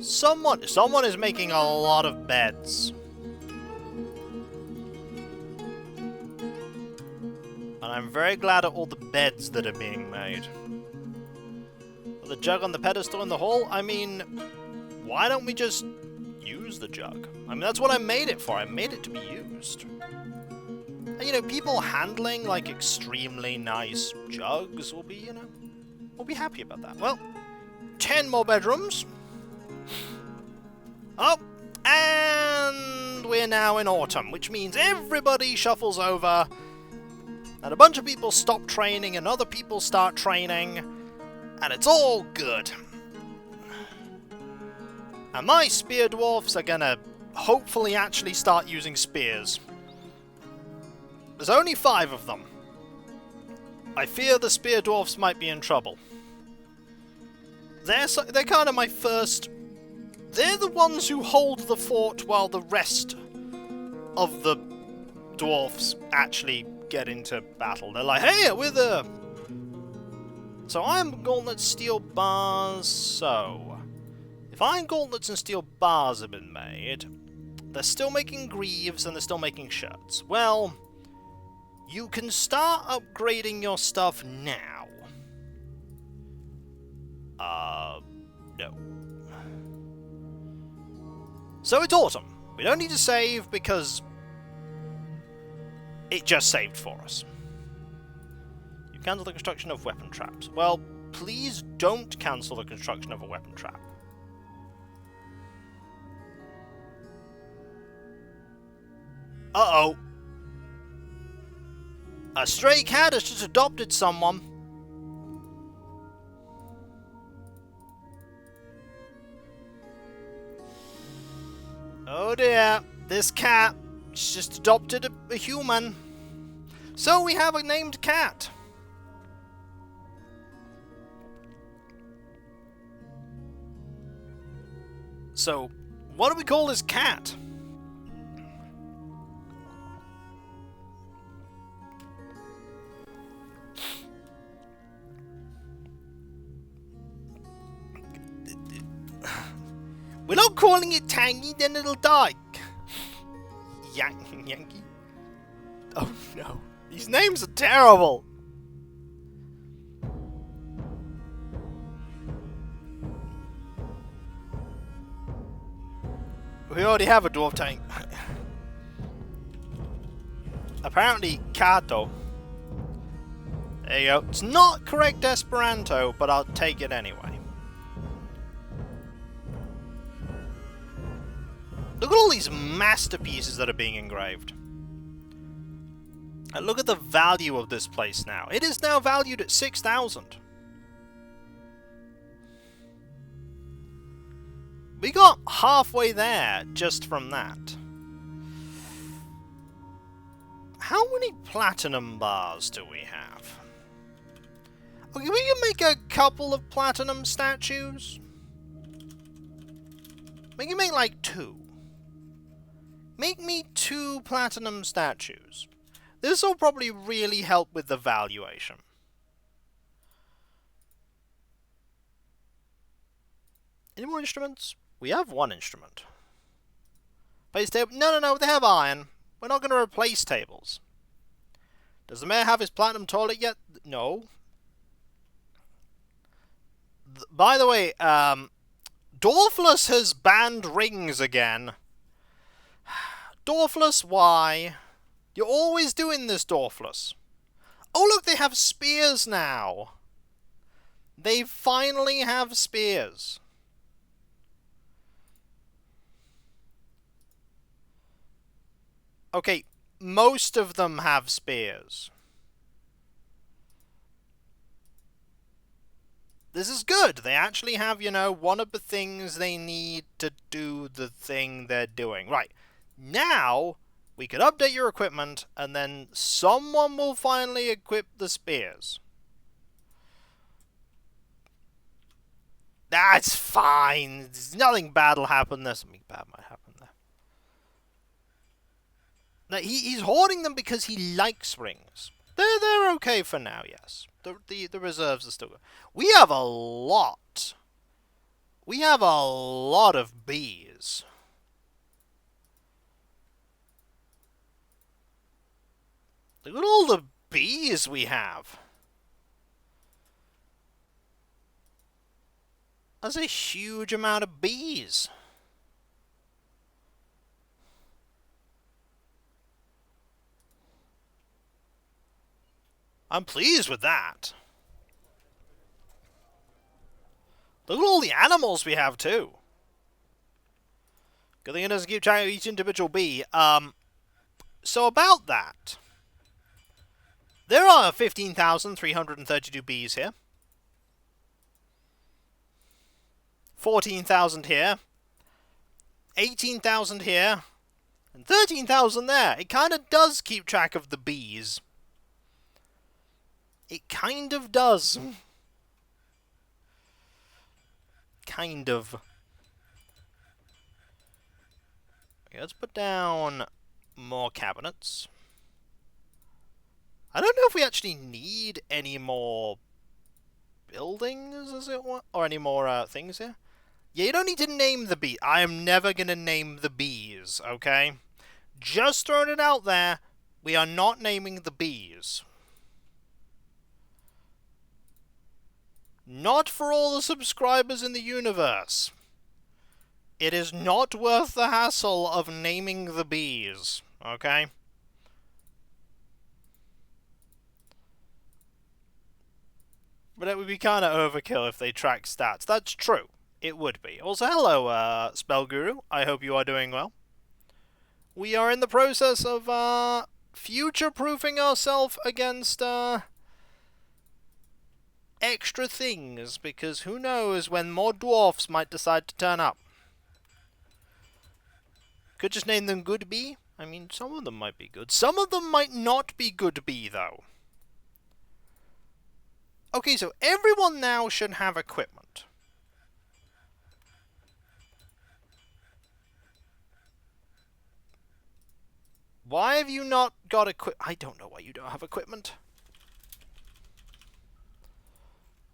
Someone is making a lot of beds. And I'm very glad at all the beds that are being made. The jug on the pedestal in the hall, I mean, why don't we just use the jug? I mean, that's what I made it for. I made it to be used. And, you know, people handling, like, extremely nice jugs will be, you know, will be happy about that. Well, 10 more bedrooms. Oh, and we're now in autumn, which means everybody shuffles over, and a bunch of people stop training, and other people start training, and it's all good. And my spear dwarfs are gonna hopefully actually start using spears. There's only 5 of them. I fear the spear dwarfs might be in trouble. They're kind of my first... They're the ones who hold the fort while the rest of the dwarfs actually get into battle. They're like, hey, we're the... So iron gauntlets, steel bars, so... If iron gauntlets and steel bars have been made, they're still making greaves and they're still making shirts. Well, you can start upgrading your stuff now. No. So it's autumn. We don't need to save because it just saved for us. You cancel the construction of weapon traps. Well, please don't cancel the construction of a weapon trap. Uh-oh. A stray cat has just adopted someone. Oh dear, this cat just adopted a human. So we have a named cat. So, what do we call this cat? We're not calling it Tangy, then it'll die. Yankee. Oh no. These names are terrible. We already have a dwarf tank. Apparently, Kato. There you go. It's not correct Esperanto, but I'll take it anyway. Look at all these masterpieces that are being engraved. And look at the value of this place now. It is now valued at 6,000. We got halfway there just from that. How many platinum bars do we have? Okay, we can make a couple of platinum statues. We can make like 2. Make me 2 platinum statues. This will probably really help with the valuation. Any more instruments? We have 1 instrument. Place table? No, they have iron. We're not going to replace tables. Does the mayor have his platinum toilet yet? No. By the way, Dwarfless has banned rings again. Dwarfless, why? You're always doing this, Dwarfless. Oh, look, they have spears now. They finally have spears. Okay, most of them have spears. This is good. They actually have, you know, one of the things they need to do the thing they're doing. Right. Now, we could update your equipment, and then someone will finally equip the spears. That's fine. Nothing bad will happen there. Something bad might happen there. Now, he's hoarding them because he likes rings. They're okay for now, yes. The reserves are still good. We have a lot. We have a lot of bees. Look at all the bees we have. That's a huge amount of bees. I'm pleased with that. Look at all the animals we have, too. Good thing it doesn't keep track of each individual bee. So about that. There are 15,332 bees here. 14,000 here. 18,000 here. And 13,000 there. It kind of does keep track of the bees. It kind of does. Kind of. Okay, let's put down more cabinets. I don't know if we actually need any more buildings, as it were, or any more things here. Yeah, you don't need to name the bee. I am never going to name the bees, okay? Just throwing it out there, we are not naming the bees. Not for all the subscribers in the universe. It is not worth the hassle of naming the bees, okay? But it would be kind of overkill if they track stats. That's true. It would be. Also, hello, Spell Guru. I hope you are doing well. We are in the process of, future-proofing ourselves against, extra things, because who knows when more dwarfs might decide to turn up. Could just name them Good Bee. I mean, some of them might be good. Some of them might not be Good Bee, though. Okay, so everyone now should have equipment. Why have you not got I don't know why you don't have equipment.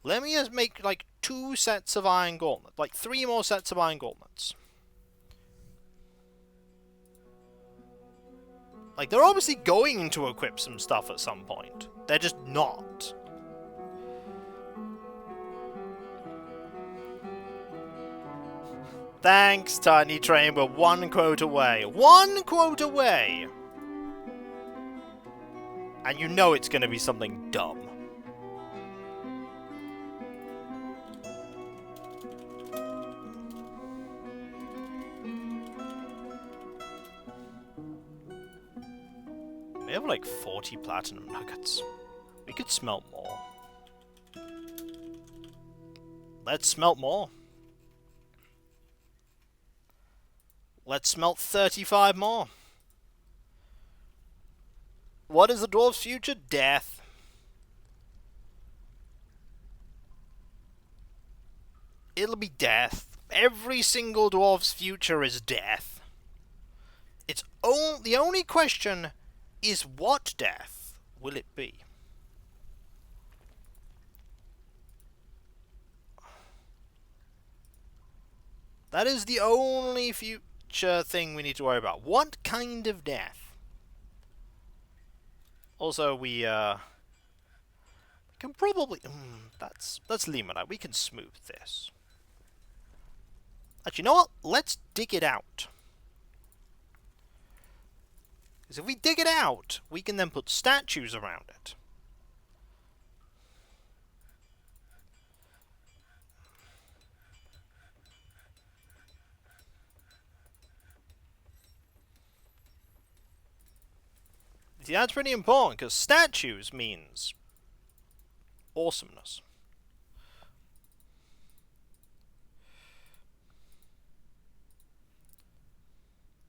Let me just make, like, 2 sets of iron gauntlets. Like, 3 more sets of iron gauntlets. Like, they're obviously going to equip some stuff at some point. They're just not. Thanks, Tiny Train. We're 1 quote away. 1 quote away! And you know it's going to be something dumb. We have like 40 platinum nuggets. We could smelt more. Let's smelt more. Let's smelt 35 more. What is the dwarf's future? Death. It'll be death. Every single dwarf's future is death. It's the only question is what death will it be? That is the only future thing we need to worry about. What kind of death? Also, we can probably... that's limonite. We can smooth this. Actually, you know what? Let's dig it out. Because if we dig it out, we can then put statues around it. See, that's pretty important, because statues means awesomeness.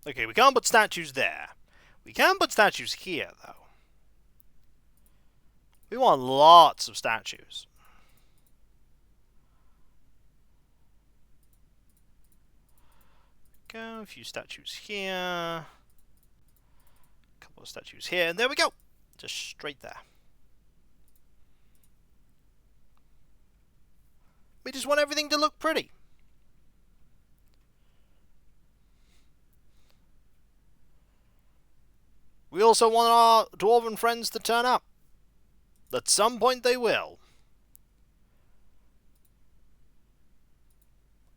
Okay, we can't put statues there. We can put statues here, though. We want lots of statues. Go, a few statues here. A couple of statues here, and there we go! Just straight there. We just want everything to look pretty. We also want our dwarven friends to turn up. At some point they will.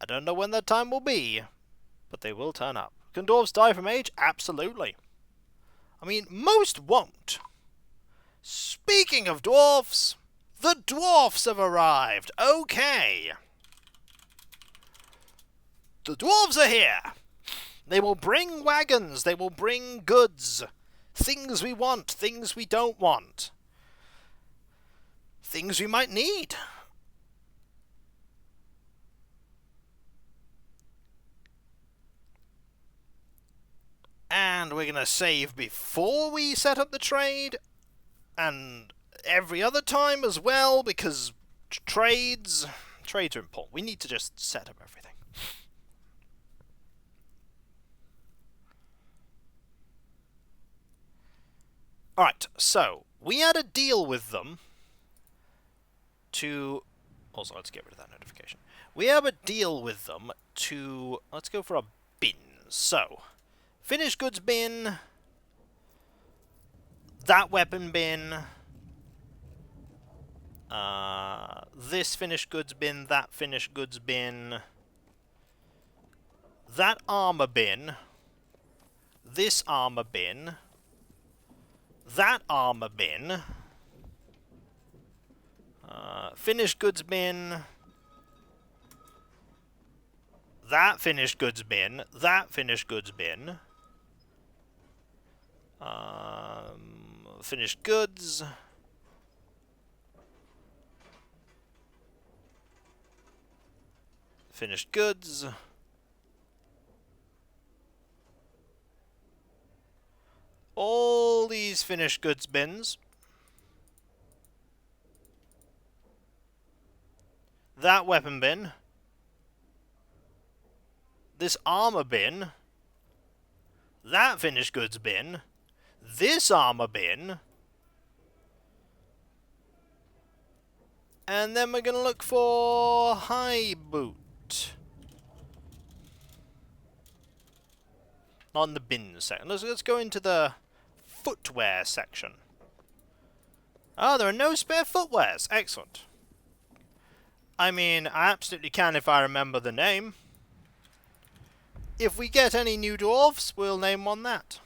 I don't know when that time will be, but they will turn up. Can dwarves die from age? Absolutely. I mean, most won't. Speaking of dwarfs, the dwarfs have arrived. Okay. The dwarves are here. They will bring wagons. They will bring goods. Things we want, things we don't want. Things we might need. And we're going to save before we set up the trade. And every other time as well, because trades are important. We need to just set up everything. Alright, so we had a deal with them to... Also, let's get rid of that notification. We have a deal with them to... Let's go for a bin. So, finished goods bin. That weapon bin. This finished goods bin. That finished goods bin. That armor bin. This armor bin. That armor bin. Finished goods bin. That finished goods bin. That finished goods bin. Finished goods. Finished goods. All these finished goods bins. That weapon bin. This armor bin. That finished goods bin. This armor bin. And then we're going to look for high boot. Not in the bin section. Let's go into the footwear section. Oh, there are no spare footwears. Excellent. I mean, I absolutely can if I remember the name. If we get any new dwarves, we'll name one that.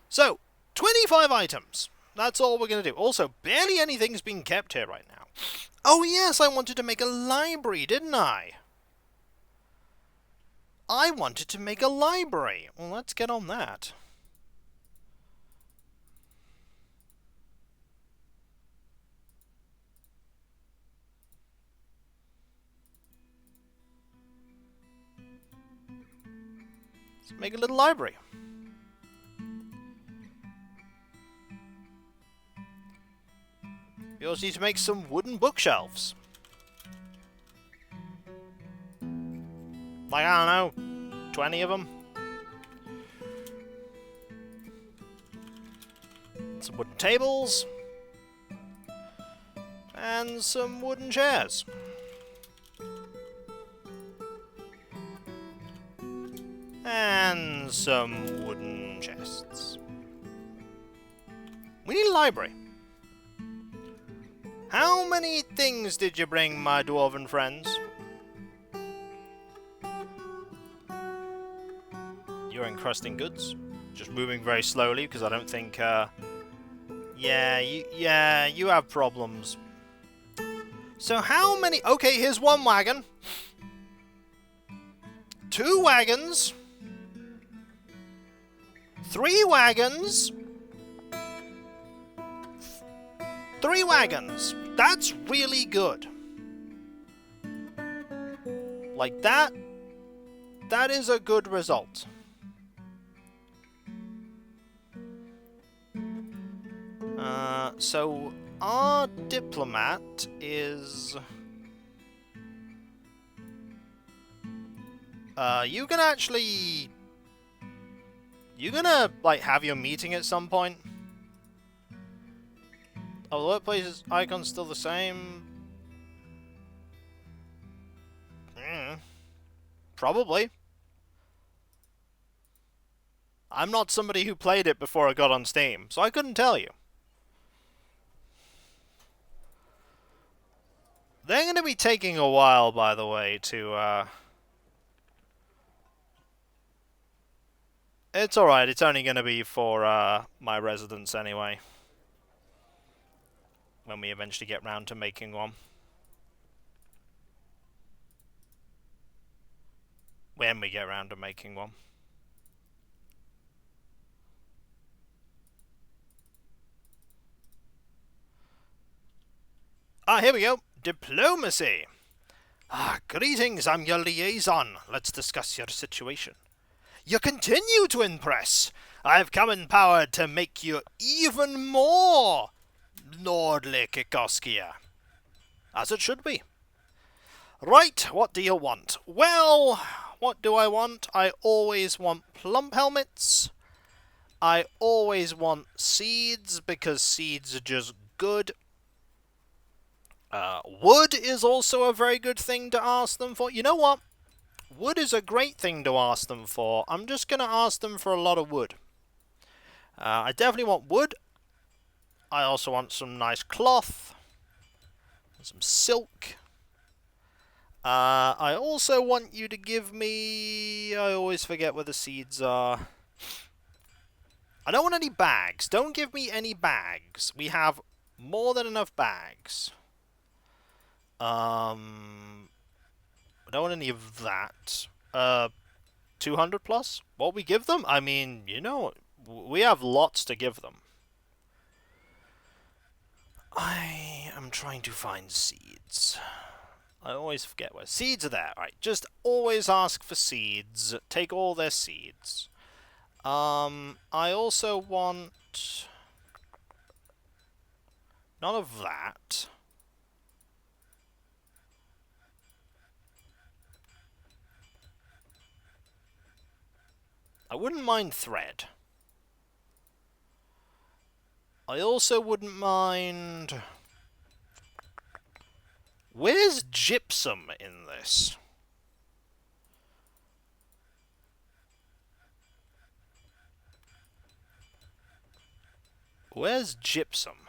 So, 25 items. That's all we're going to do. Also, barely anything's being kept here right now. Oh yes, I wanted to make a library, didn't I? I wanted to make a library. Well, let's get on that. Let's make a little library. We also need to make some wooden bookshelves. Like, I don't know, 20 of them. Some wooden tables. And some wooden chairs. And some wooden chests. We need a library. How many things did you bring, my dwarven friends? You're encrusting goods. Just moving very slowly, because I don't think, Yeah, you have problems. So how many... Okay, here's one wagon. 2 wagons. 3 wagons. 3 wagons. That's really good. Like that. That is a good result. So our diplomat is... you can actually... You gonna, like, have your meeting at some point? Oh, the workplace icon's still the same? Probably. I'm not somebody who played it before I got on Steam, so I couldn't tell you. They're going to be taking a while, by the way, to, It's alright, it's only going to be for, my residents anyway. When we eventually get round to making one. When we get round to making one. Ah, here we go. Diplomacy. Ah, greetings, I'm your liaison. Let's discuss your situation. You continue to impress. I've come empowered to make you even more lordly Kikoskia. As it should be. Right, what do you want? Well, what do I want? I always want plump helmets. I always want seeds, because seeds are just good. Wood is also a very good thing to ask them for. You know what? Wood is a great thing to ask them for. I'm just going to ask them for a lot of wood. I definitely want wood. I also want some nice cloth. Some silk. I also want you to give me... I always forget where the seeds are. I don't want any bags. Don't give me any bags. We have more than enough bags. I don't want any of that. 200 plus? What we give them? I mean, you know, we have lots to give them. I am trying to find seeds. I always forget where seeds are there. Right, just always ask for seeds. Take all their seeds. I also want none of that. I wouldn't mind thread. I also wouldn't mind... Where's gypsum in this? Where's gypsum?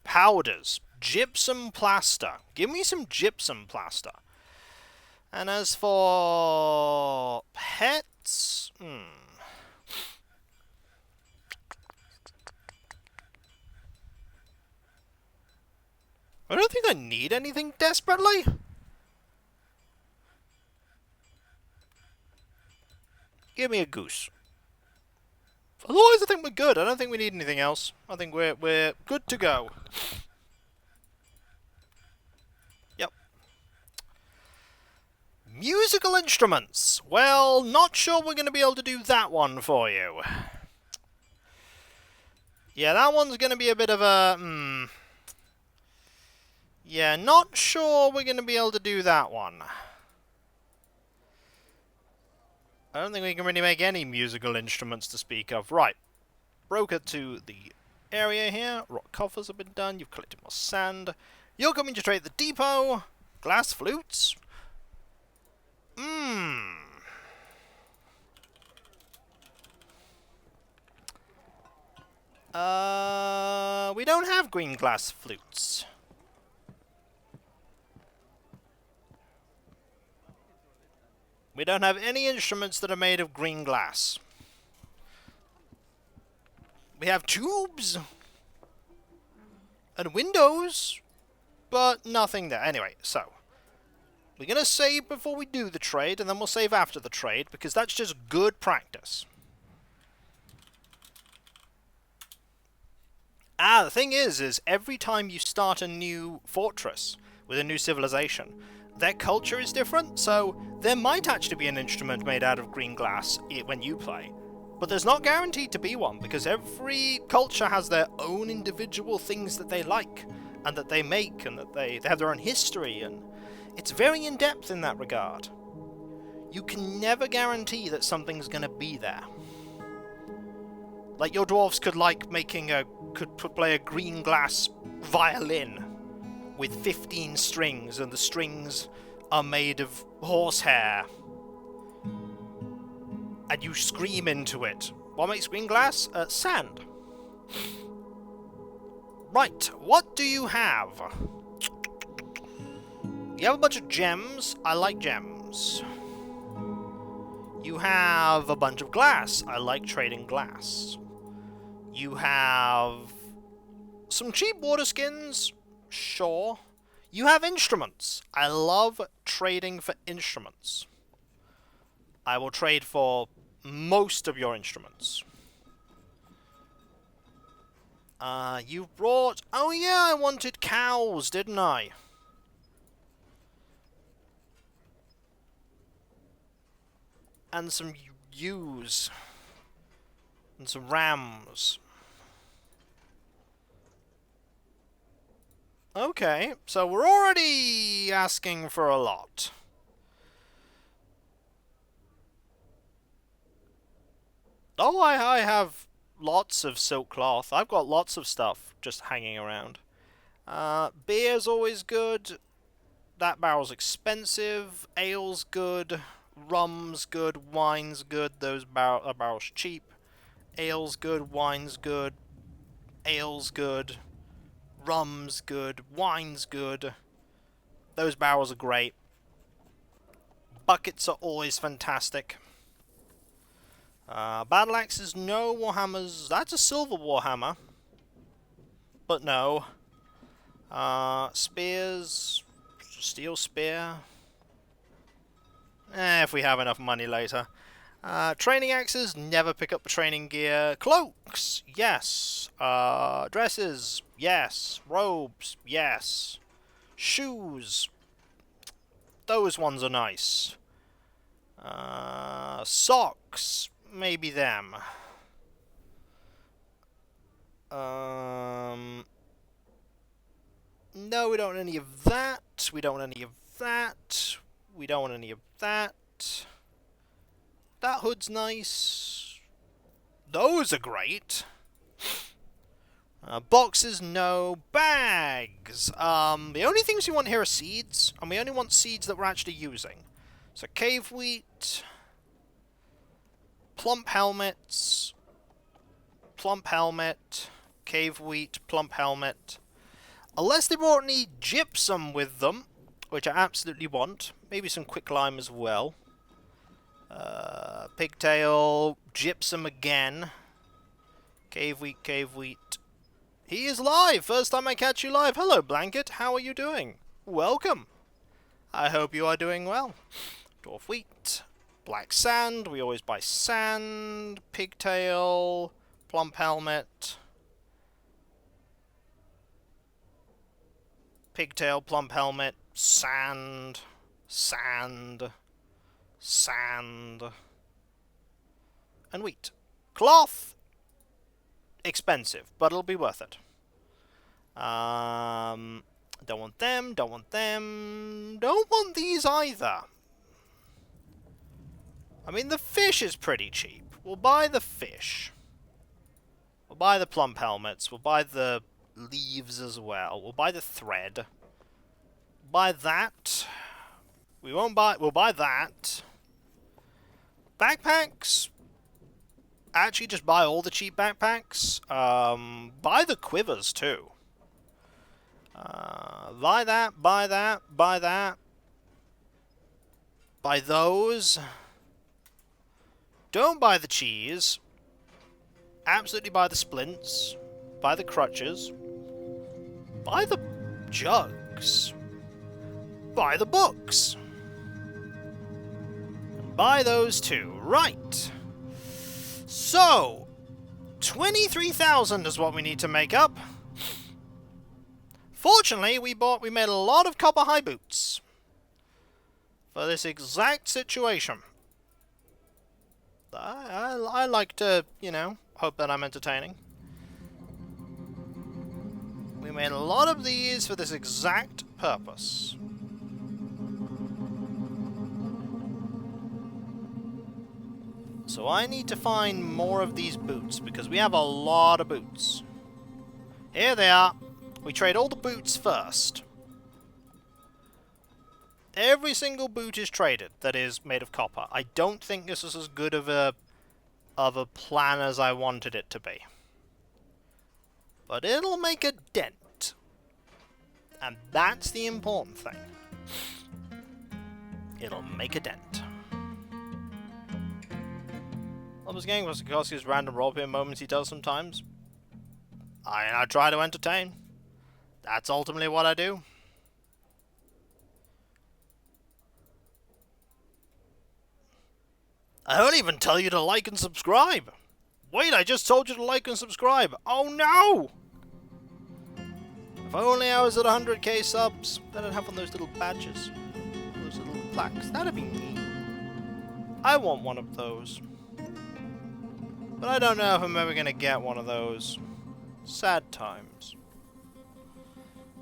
Powders. Gypsum plaster. Give me some gypsum plaster. And as for pets... I don't think I need anything desperately. Give me a goose. Otherwise, I think we're good. I don't think we need anything else. I think we're good to go. Yep. Musical instruments. Well, not sure we're going to be able to do that one for you. Yeah, that one's going to be a bit of a... Yeah, not sure we're going to be able to do that one. I don't think we can really make any musical instruments to speak of. Right. Broker to the area here. Rock coffers have been done. You've collected more sand. You're coming to trade at the depot. Glass flutes. We don't have green glass flutes. We don't have any instruments that are made of green glass. We have tubes and windows, but nothing there. Anyway, so we're going to save before we do the trade, and then we'll save after the trade, because that's just good practice. The thing is every time you start a new fortress with a new civilization, their culture is different, so there might actually be an instrument made out of green glass when you play. But there's not guaranteed to be one, because every culture has their own individual things that they like, and that they make, and that they have their own history, and it's very in-depth in that regard. You can never guarantee that something's gonna be there. Like, your dwarves could play a green glass violin with 15 strings, and the strings are made of horsehair. And you scream into it. What makes green glass? Sand. Right, what do you have? You have a bunch of gems. I like gems. You have a bunch of glass. I like trading glass. You have some cheap water skins. Sure. You have instruments. I love trading for instruments. I will trade for most of your instruments. You brought... Oh yeah, I wanted cows, didn't I? And some ewes. And some rams. Okay, so we're already asking for a lot. Oh, I have lots of silk cloth. I've got lots of stuff just hanging around. Beer's always good. That barrel's expensive. Ale's good. Rum's good. Wine's good. Those barrels cheap. Ale's good. Wine's good. Ale's good. Rum's good. Wine's good. Those barrels are great. Buckets are always fantastic. Battle axes, no. Warhammers, that's a silver warhammer. But no. Spears, steel spear. If we have enough money later. Training axes, never pick up the training gear. Cloaks, yes. Dresses, yes. Robes, yes. Shoes, those ones are nice. Socks, maybe them. No, we don't want any of that. We don't want any of that. We don't want any of that. That hood's nice. Those are great. Boxes, no. Bags. The only things we want here are seeds, and we only want seeds that we're actually using. So cave wheat, plump helmets, plump helmet, cave wheat, plump helmet. Unless they brought any gypsum with them, which I absolutely want. Maybe some quicklime as well. Pigtail, gypsum again. Cave wheat, cave wheat. He is live! First time I catch you live. Hello, Blanket. How are you doing? Welcome. I hope you are doing well. Dwarf wheat. Black sand. We always buy sand. Pigtail. Plump helmet. Pigtail, plump helmet. Sand. Sand. Sand. And wheat. Cloth. Expensive, but it'll be worth it. Don't want them, don't want them. Don't want these either. I mean, the fish is pretty cheap. We'll buy the fish. We'll buy the plump helmets. We'll buy the leaves as well. We'll buy the thread. Buy that. We won't buy... We'll buy that. Backpacks. Actually, just buy all the cheap backpacks. Buy the quivers, too. Buy that, buy that, buy that. Buy those. Don't buy the cheese. Absolutely buy the splints. Buy the crutches. Buy the jugs. Buy the books. Buy those too. Right. So, 23,000 is what we need to make up. Fortunately, we made a lot of copper high boots for this exact situation. I like to, you know, hope that I'm entertaining. We made a lot of these for this exact purpose. So I need to find more of these boots, because we have a lot of boots. Here they are. We trade all the boots first. Every single boot is traded that is made of copper. I don't think this is as good of a plan as I wanted it to be. But it'll make a dent. And that's the important thing. It'll make a dent. I was getting was Kikoskia's random roleplay moments he does sometimes. I try to entertain. That's ultimately what I do. I don't even tell you to like and subscribe. Wait, I just told you to like and subscribe. Oh no! If only I was at 100k subs, then I'd have one of those little badges. Those little plaques. That'd be neat. I want one of those. But I don't know if I'm ever going to get one of those. Sad times.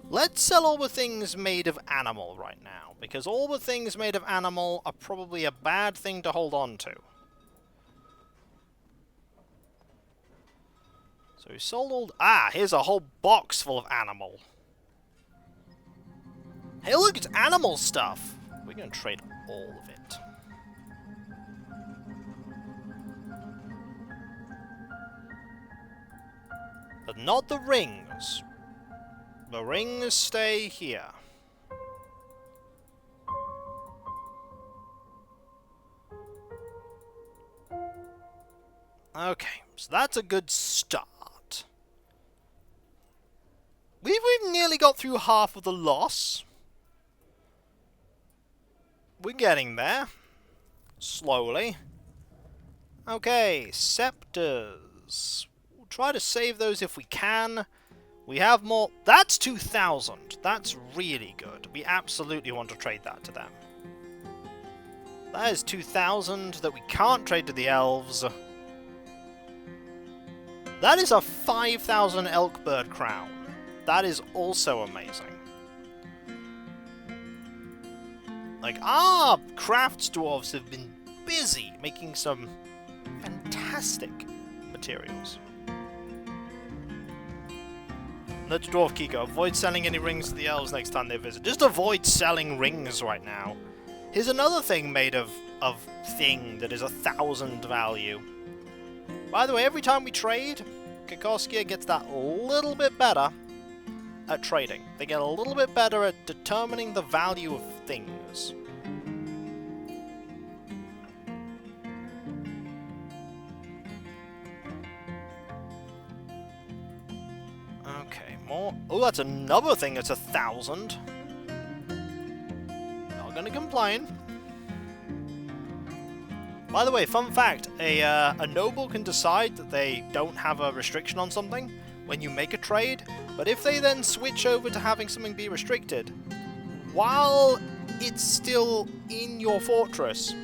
Let's sell all the things made of animal right now, because all the things made of animal are probably a bad thing to hold on to. So we sold all... Ah, here's a whole box full of animal. Hey look, it's animal stuff! We're going to trade all of it. But not the rings. The rings stay here. Okay, so that's a good start. We've nearly got through half of the loss. We're getting there. Slowly. Okay, scepters. We'll try to save those if we can. We have more... That's 2,000. That's really good. We absolutely want to trade that to them. That is 2,000 that we can't trade to the elves. That is a 5,000 elk bird crown. That is also amazing. Like, our crafts dwarves have been busy making some fantastic materials. Let's Dwarf Kiko. Avoid selling any rings to the elves next time they visit. Just avoid selling rings right now. Here's another thing made of thing that is 1,000 value. By the way, every time we trade, Kikoskia gets that little bit better at trading. They get a little bit better at determining the value of things. Okay, more. Oh, that's another thing that's 1,000. Not gonna complain. By the way, fun fact, a noble can decide that they don't have a restriction on something when you make a trade, but if they then switch over to having something be restricted, while it's still in your fortress,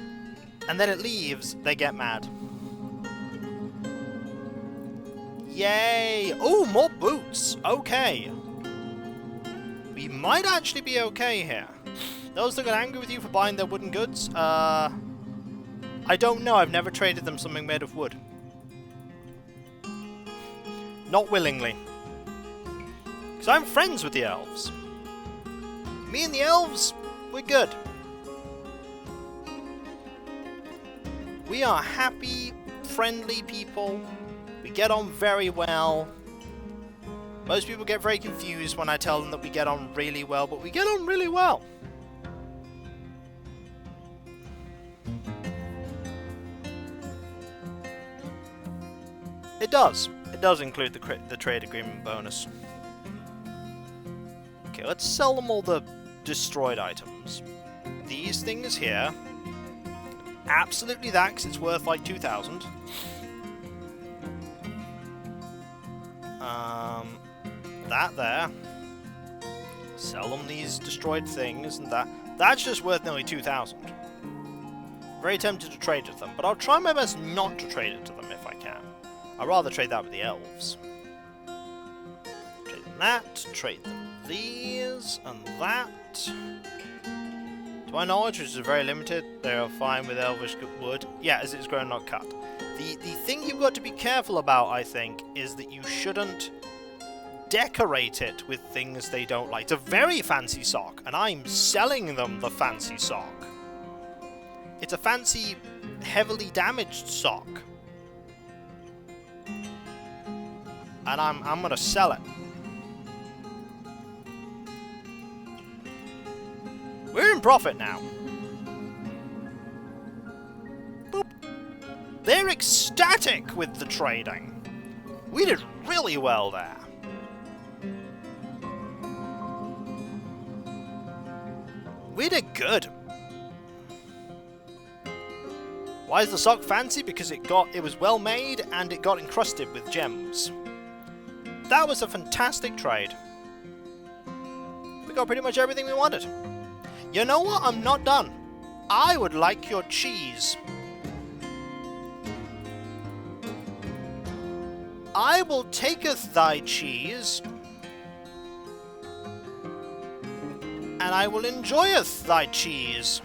and then it leaves, they get mad. Yay! Oh, more boots! Okay. We might actually be okay here. Those that got angry with you for buying their wooden goods, I don't know, I've never traded them something made of wood. Not willingly. Because I'm friends with the elves. Me and the elves, we're good. We are happy, friendly people. We get on very well. Most people get very confused when I tell them that we get on really well, but we get on really well. It does. It does include the trade agreement bonus. Okay, let's sell them all the destroyed items. These things here. Absolutely that, because it's worth like 2,000. That there. Sell them these destroyed things, and that. That's just worth nearly 2,000. Very tempted to trade with them, but I'll try my best not to trade it to them if I can. I'd rather trade that with the elves. Trade them that, trade them these, and that. To my knowledge, which is very limited, they are fine with elvish wood. Yeah, as it's grown, not cut. The thing you've got to be careful about, I think, is that you shouldn't decorate it with things they don't like. It's a very fancy sock, and I'm selling them the fancy sock. It's a fancy, heavily damaged sock. And I'm gonna sell it. We're in profit now. Boop. They're ecstatic with the trading. We did really well there. We did good. Why is the sock fancy? Because it was well made and it got encrusted with gems. That was a fantastic trade. We got pretty much everything we wanted. You know what? I'm not done. I would like your cheese. I will taketh thy cheese, and I will enjoyeth thy cheese.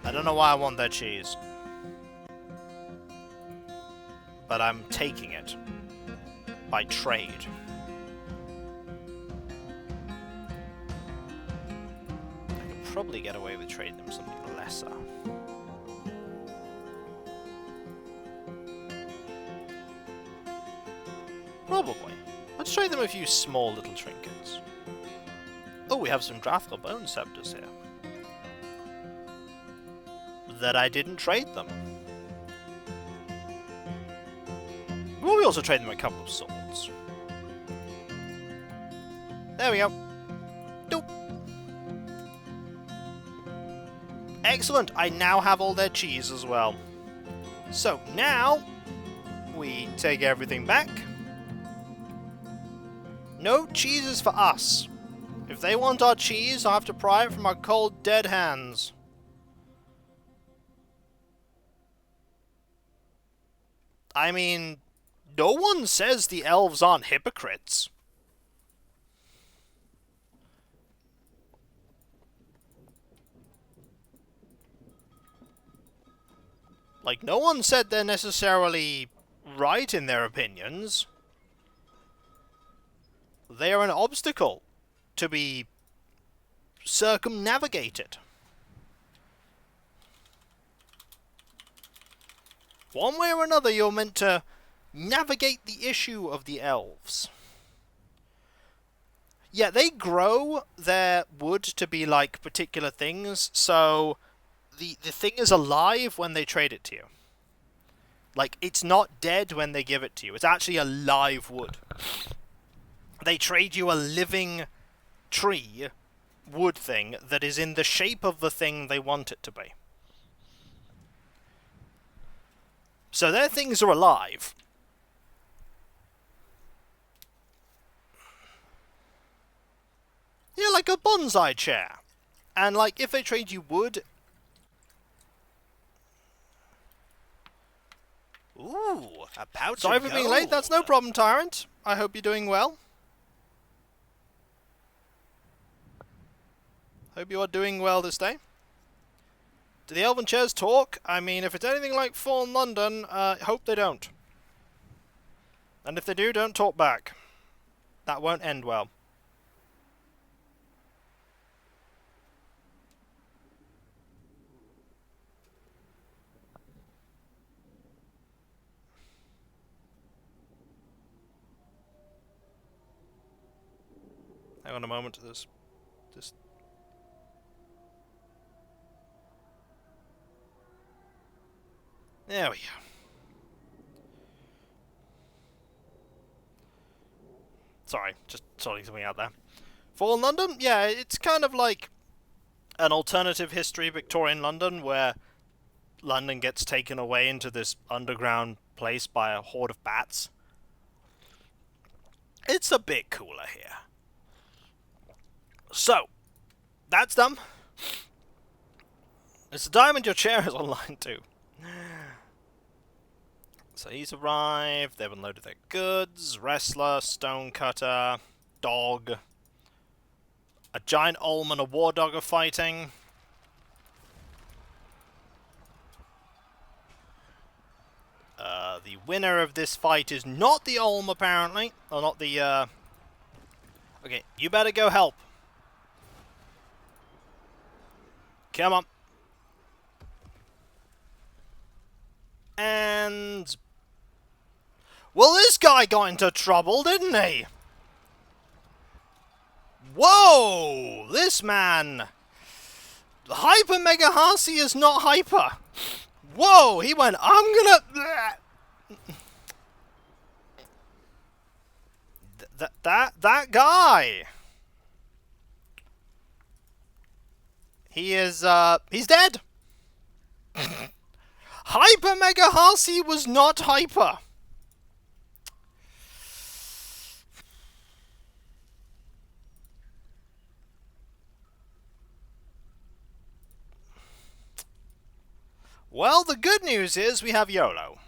I don't know why I want that cheese, but I'm taking it by trade. I could probably get away with trading them something lesser. Probably. Let's trade them a few small little trinkets. Oh, we have some Drathal bone scepters here. That I didn't trade them. Well, we also trade them a couple of swords. There we go. Doop. Excellent! I now have all their cheese as well. So now we take everything back. No cheeses for us. If they want our cheese, I'll have to pry it from our cold, dead hands. I mean, no one says the elves aren't hypocrites. Like, no one said they're necessarily right in their opinions. They are an obstacle to be circumnavigated. One way or another, you're meant to navigate the issue of the elves. Yeah, they grow their wood to be like particular things, so the thing is alive when they trade it to you. Like, it's not dead when they give it to you. It's actually a live wood. They trade you a living tree wood thing that is in the shape of the thing they want it to be. So their things are alive. Yeah, like a bonsai chair. And like, if they trade you wood... Ooh, a pouch Sorry of for being gold. late, that's no problem, Tyrant. I hope you're doing well. Hope you are doing well this day. Do the elven chairs talk? I mean, if it's anything like Fallen London, hope they don't. And if they do, don't talk back. That won't end well. Hang on a moment to this. Just... There we go. Sorry, just sorting something out there. Fallen London? Yeah, it's kind of like an alternative history Victorian London where London gets taken away into this underground place by a horde of bats. It's a bit cooler here. So, that's done. It's a diamond your chair is online too. So he's arrived, they've unloaded their goods, wrestler, stonecutter, dog. A giant olm and a war dog are fighting. The winner of this fight is not the olm, apparently. Or not the, Okay, you better go help. Come on. And... well, this guy got into trouble, didn't he? Whoa! This man... Hyper Mega Hasi is not hyper. Whoa! He went, I'm gonna... That guy... he is, he's dead! Hyper Mega Hasi was not hyper. Well, the good news is we have YOLO.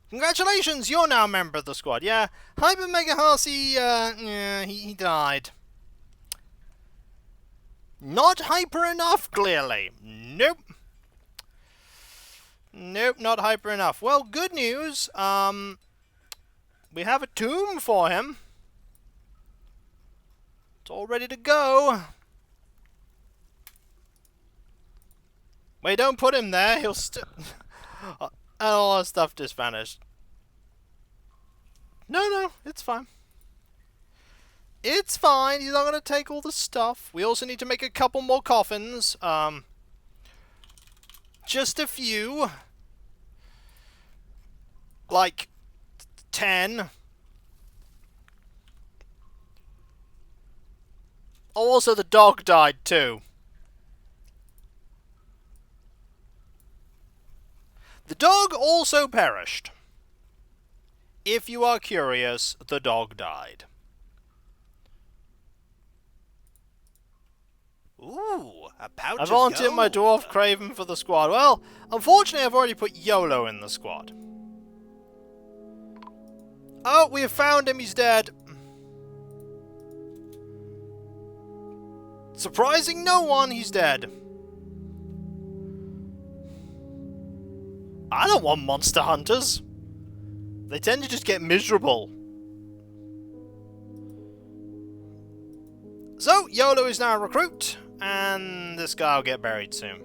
Congratulations, you're now a member of the squad. Yeah, Hyper Mega Hasi, yeah, he died. Not hyper enough, clearly. Nope. Nope, not hyper enough. Well, good news. We have a tomb for him. It's all ready to go. Wait, don't put him there. He'll and all our stuff just vanished. No, it's fine. It's fine. He's not going to take all the stuff. We also need to make a couple more coffins. Just a few. Like 10. Also, the dog died too. The dog also perished. If you are curious, the dog died. Ooh, a pouch I of volunteered my gold. Dwarf Craven for the squad. Well, unfortunately I've already put YOLO in the squad. Oh, we have found him, he's dead. Surprising no one, he's dead. I don't want monster hunters. They tend to just get miserable. So, YOLO is now a recruit, and this guy will get buried soon.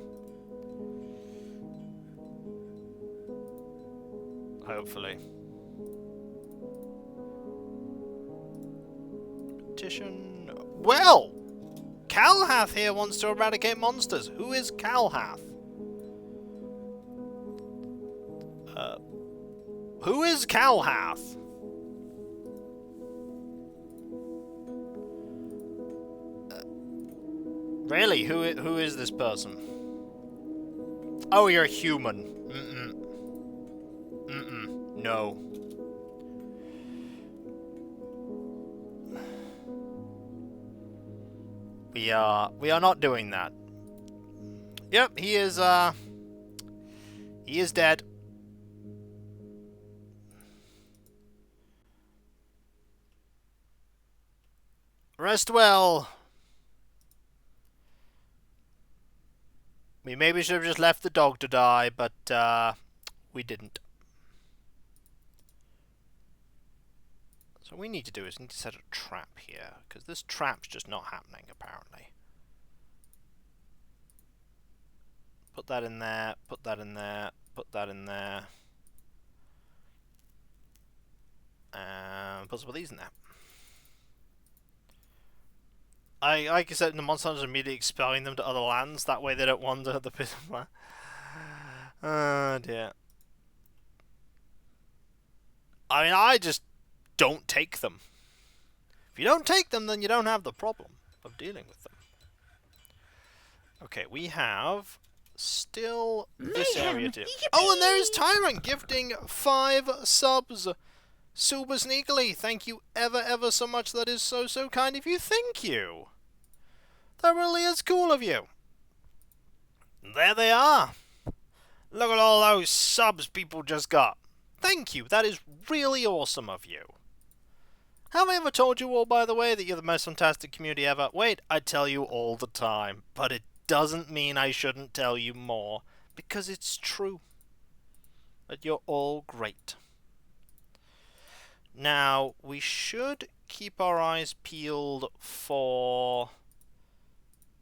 Hopefully. Petition. Well! Calhath here wants to eradicate monsters. Who is Calhath? Who is Calhath? Really? Who is this person? Oh, you're a human. No. We are not doing that. Yep, he is dead. Rest well. We maybe should have just left the dog to die, but we didn't. So what we need to do is need to set a trap here, because this trap's just not happening, apparently. Put that in there, put that in there, put that in there. And put some of these in there. Like I said, the monster hunters are immediately expelling them to other lands. That way they don't wander the pit of land. Oh dear. I mean, I just don't take them. If you don't take them, then you don't have the problem of dealing with them. Okay, we have still this area to... Oh, and there is Tyrant gifting 5 subs. Super sneakily. Thank you ever so much. That is so kind of you. Thank you. That really is cool of you. There they are. Look at all those subs people just got. Thank you, that is really awesome of you. Have I ever told you all, by the way, that you're the most fantastic community ever? Wait, I tell you all the time, but it doesn't mean I shouldn't tell you more, because it's true. But you're all great. Now, we should keep our eyes peeled for...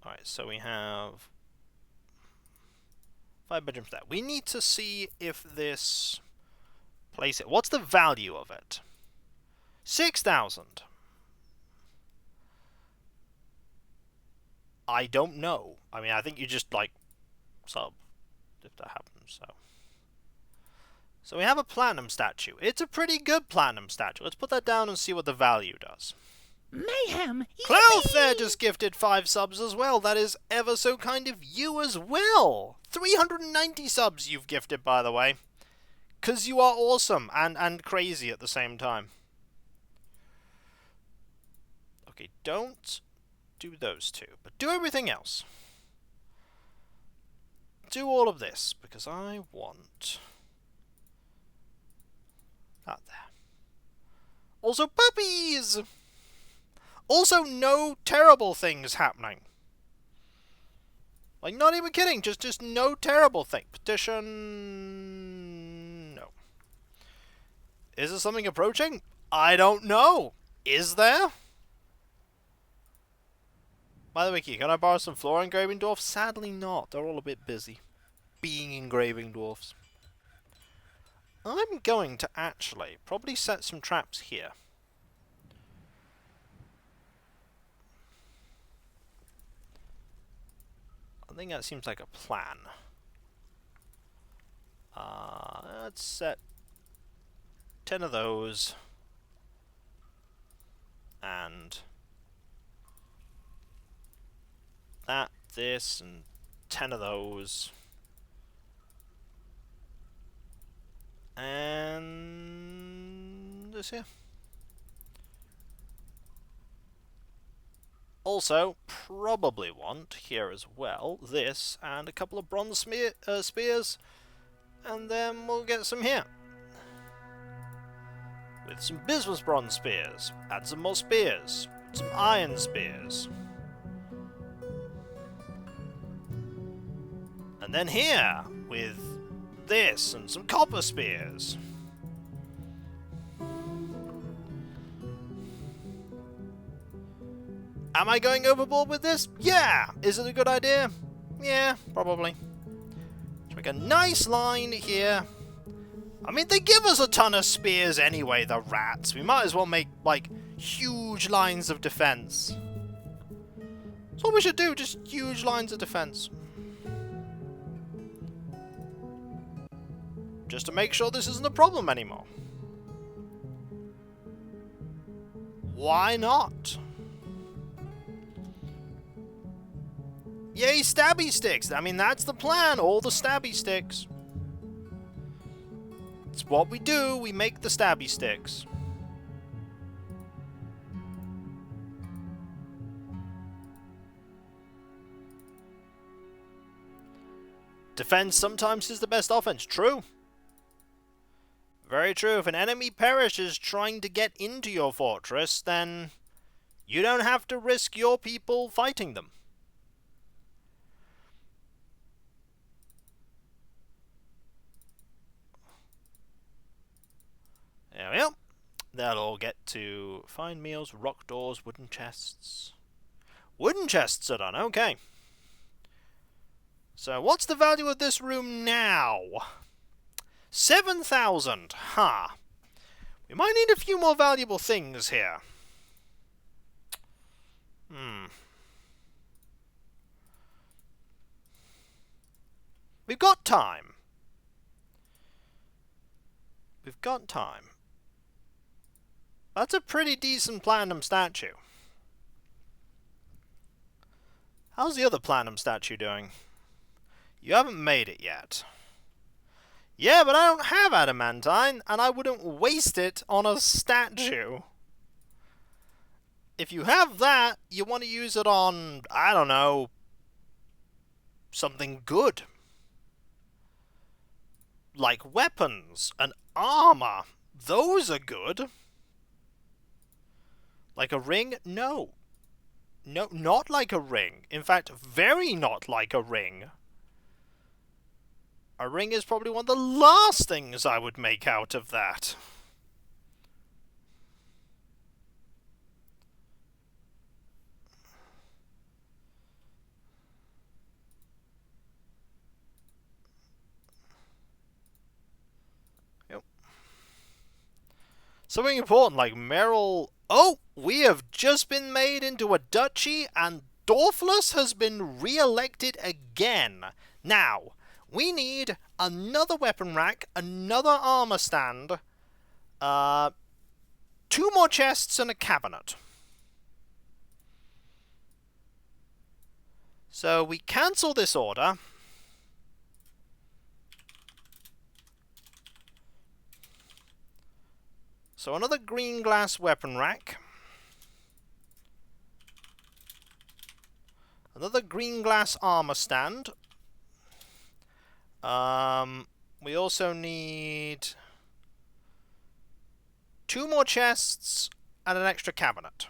Alright, so we have 5 bedrooms there. We need to see if this place... What's the value of it? 6,000. I don't know. I mean, I think you just, like, sub if that happens, so... So we have a platinum statue. It's a pretty good platinum statue. Let's put that down and see what the value does. Mayhem! Clouth there just gifted 5 subs as well. That is ever so kind of you as well. 390 subs you've gifted, by the way. Because you are awesome and crazy at the same time. Okay, don't do those two, but do everything else. Do all of this, because I want... that there. Also, puppies! Also, no terrible things happening. Like, not even kidding, just no terrible thing. Petition... no. Is there something approaching? I don't know. Is there? By the way, can I borrow some floor engraving dwarfs? Sadly not. They're all a bit busy being engraving dwarfs. I'm going to actually probably set some traps here. I think that seems like a plan. Let's set 10 of those. And that, this, and 10 of those. And this here. Also, probably want here as well this and a couple of bronze spears, and then we'll get some here. With some bismuth bronze spears, add some more spears, some iron spears. And then here, with this and some copper spears. Am I going overboard with this? Yeah! Is it a good idea? Yeah, probably. Let's make a nice line here. I mean, they give us a ton of spears anyway, the rats. We might as well make, like, huge lines of defense. That's what we should do, just huge lines of defense. Just to make sure this isn't a problem anymore. Why not? Yay, stabby sticks! I mean, that's the plan, all the stabby sticks. It's what we do, we make the stabby sticks. Defense sometimes is the best offense, true. Very true. If an enemy perishes trying to get into your fortress, then you don't have to risk your people fighting them. There we go. That'll all get to fine meals, rock doors, wooden chests. Wooden chests are done, okay. So what's the value of this room now? 7,000. Huh. We might need a few more valuable things here. We've got time. We've got time. That's a pretty decent platinum statue. How's the other platinum statue doing? You haven't made it yet. Yeah, but I don't have adamantine, and I wouldn't waste it on a statue. if you have that, you want to use it on, I don't know, something good. Like weapons and armor. Those are good. Like a ring? No. No, not like a ring. In fact, very not like a ring. A ring is probably one of the last things I would make out of that. Yep. Something important like Merrill... Oh! We have just been made into a duchy, and Dorfless has been re-elected again. Now, we need another weapon rack, another armor stand, 2 more chests, and a cabinet. So we cancel this order. So another green glass weapon rack. Another green glass armor stand. We also need 2 more chests and an extra cabinet.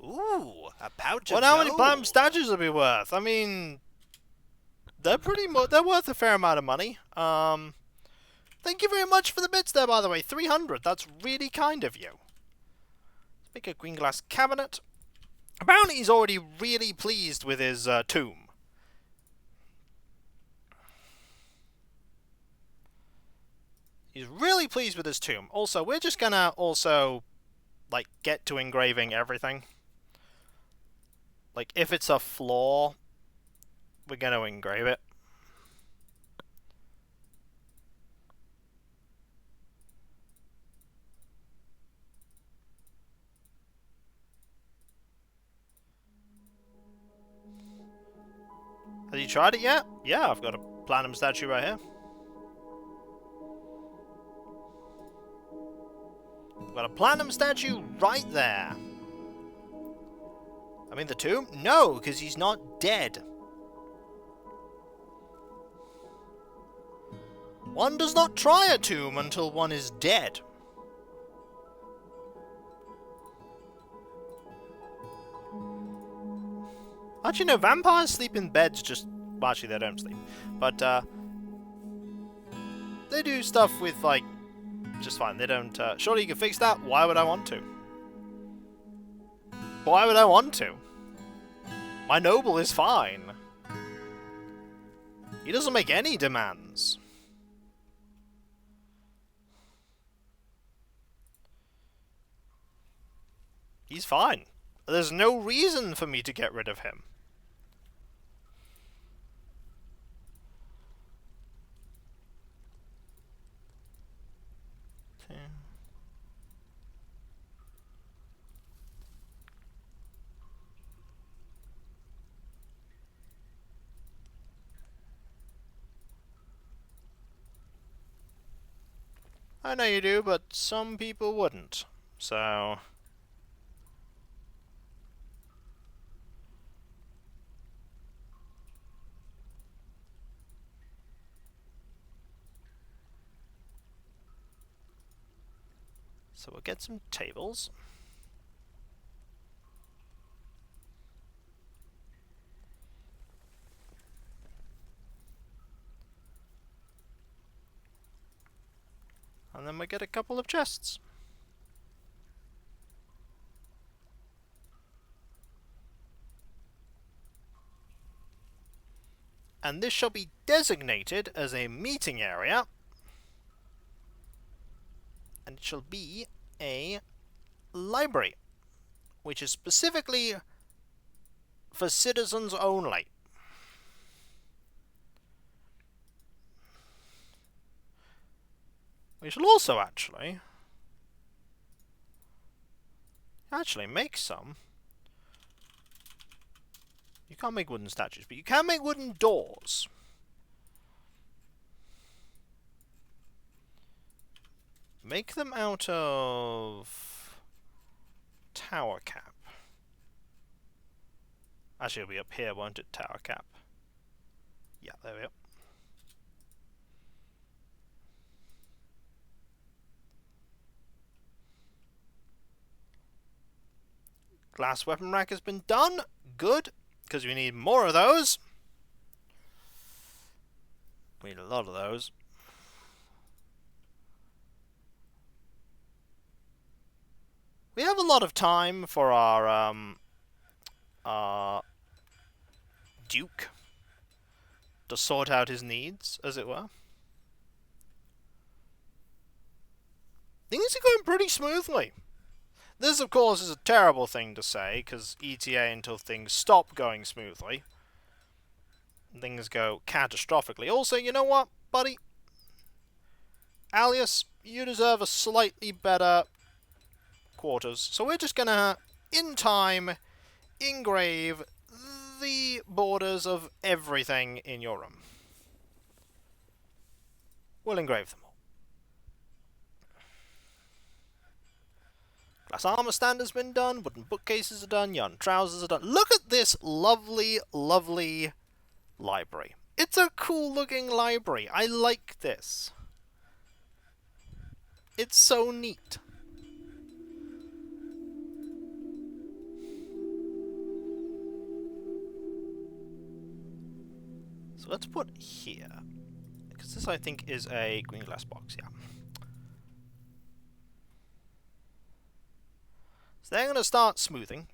Ooh, a pouch of Well, how many gold. platinum statues will be worth? I mean, they're they're worth a fair amount of money. Thank you very much for the bits there, by the way. 300. That's really kind of you. Let's make a green glass cabinet. Apparently, he's already really pleased with his tomb. He's really pleased with his tomb. Also, we're just gonna like, get to engraving everything. Like, if it's a floor, we're gonna engrave it. Have you tried it yet? Yeah, I've got a platinum statue right here. I've got a platinum statue right there. I mean, the tomb? No, because he's not dead. One does not try a tomb until one is dead. Actually, no, vampires sleep in beds just... Well, actually, they don't sleep. But, they do stuff with, like, just fine. They don't, surely you can fix that? Why would I want to? Why would I want to? My noble is fine. He doesn't make any demands. He's fine. There's no reason for me to get rid of him. Okay. I know you do, but some people wouldn't. So... So we'll get some tables. And then we get a couple of chests. And this shall be designated as a meeting area. And it shall be a library, which is specifically for citizens only. We shall also actually make some You can't make wooden statues, but you can make wooden doors. Make them out of tower cap. Actually, it'll be up here, won't it? Tower cap. Yeah, there we go. Glass weapon rack has been done. Good, because we need more of those. We need a lot of those. We have a lot of time for our Duke to sort out his needs, as it were. Things are going pretty smoothly. This, of course, is a terrible thing to say, because ETA until things stop going smoothly. Things go catastrophically. Also, you know what, buddy? Alias, you deserve a slightly better quarters. So we're just gonna, in time, engrave the borders of everything in your room. We'll engrave them all. Glass armor stand has been done, wooden bookcases are done, yarn trousers are done. Look at this lovely, lovely library. It's a cool looking library. I like this. It's so neat. So let's put here, because this I think is a green glass box, yeah. So they're going to start smoothing.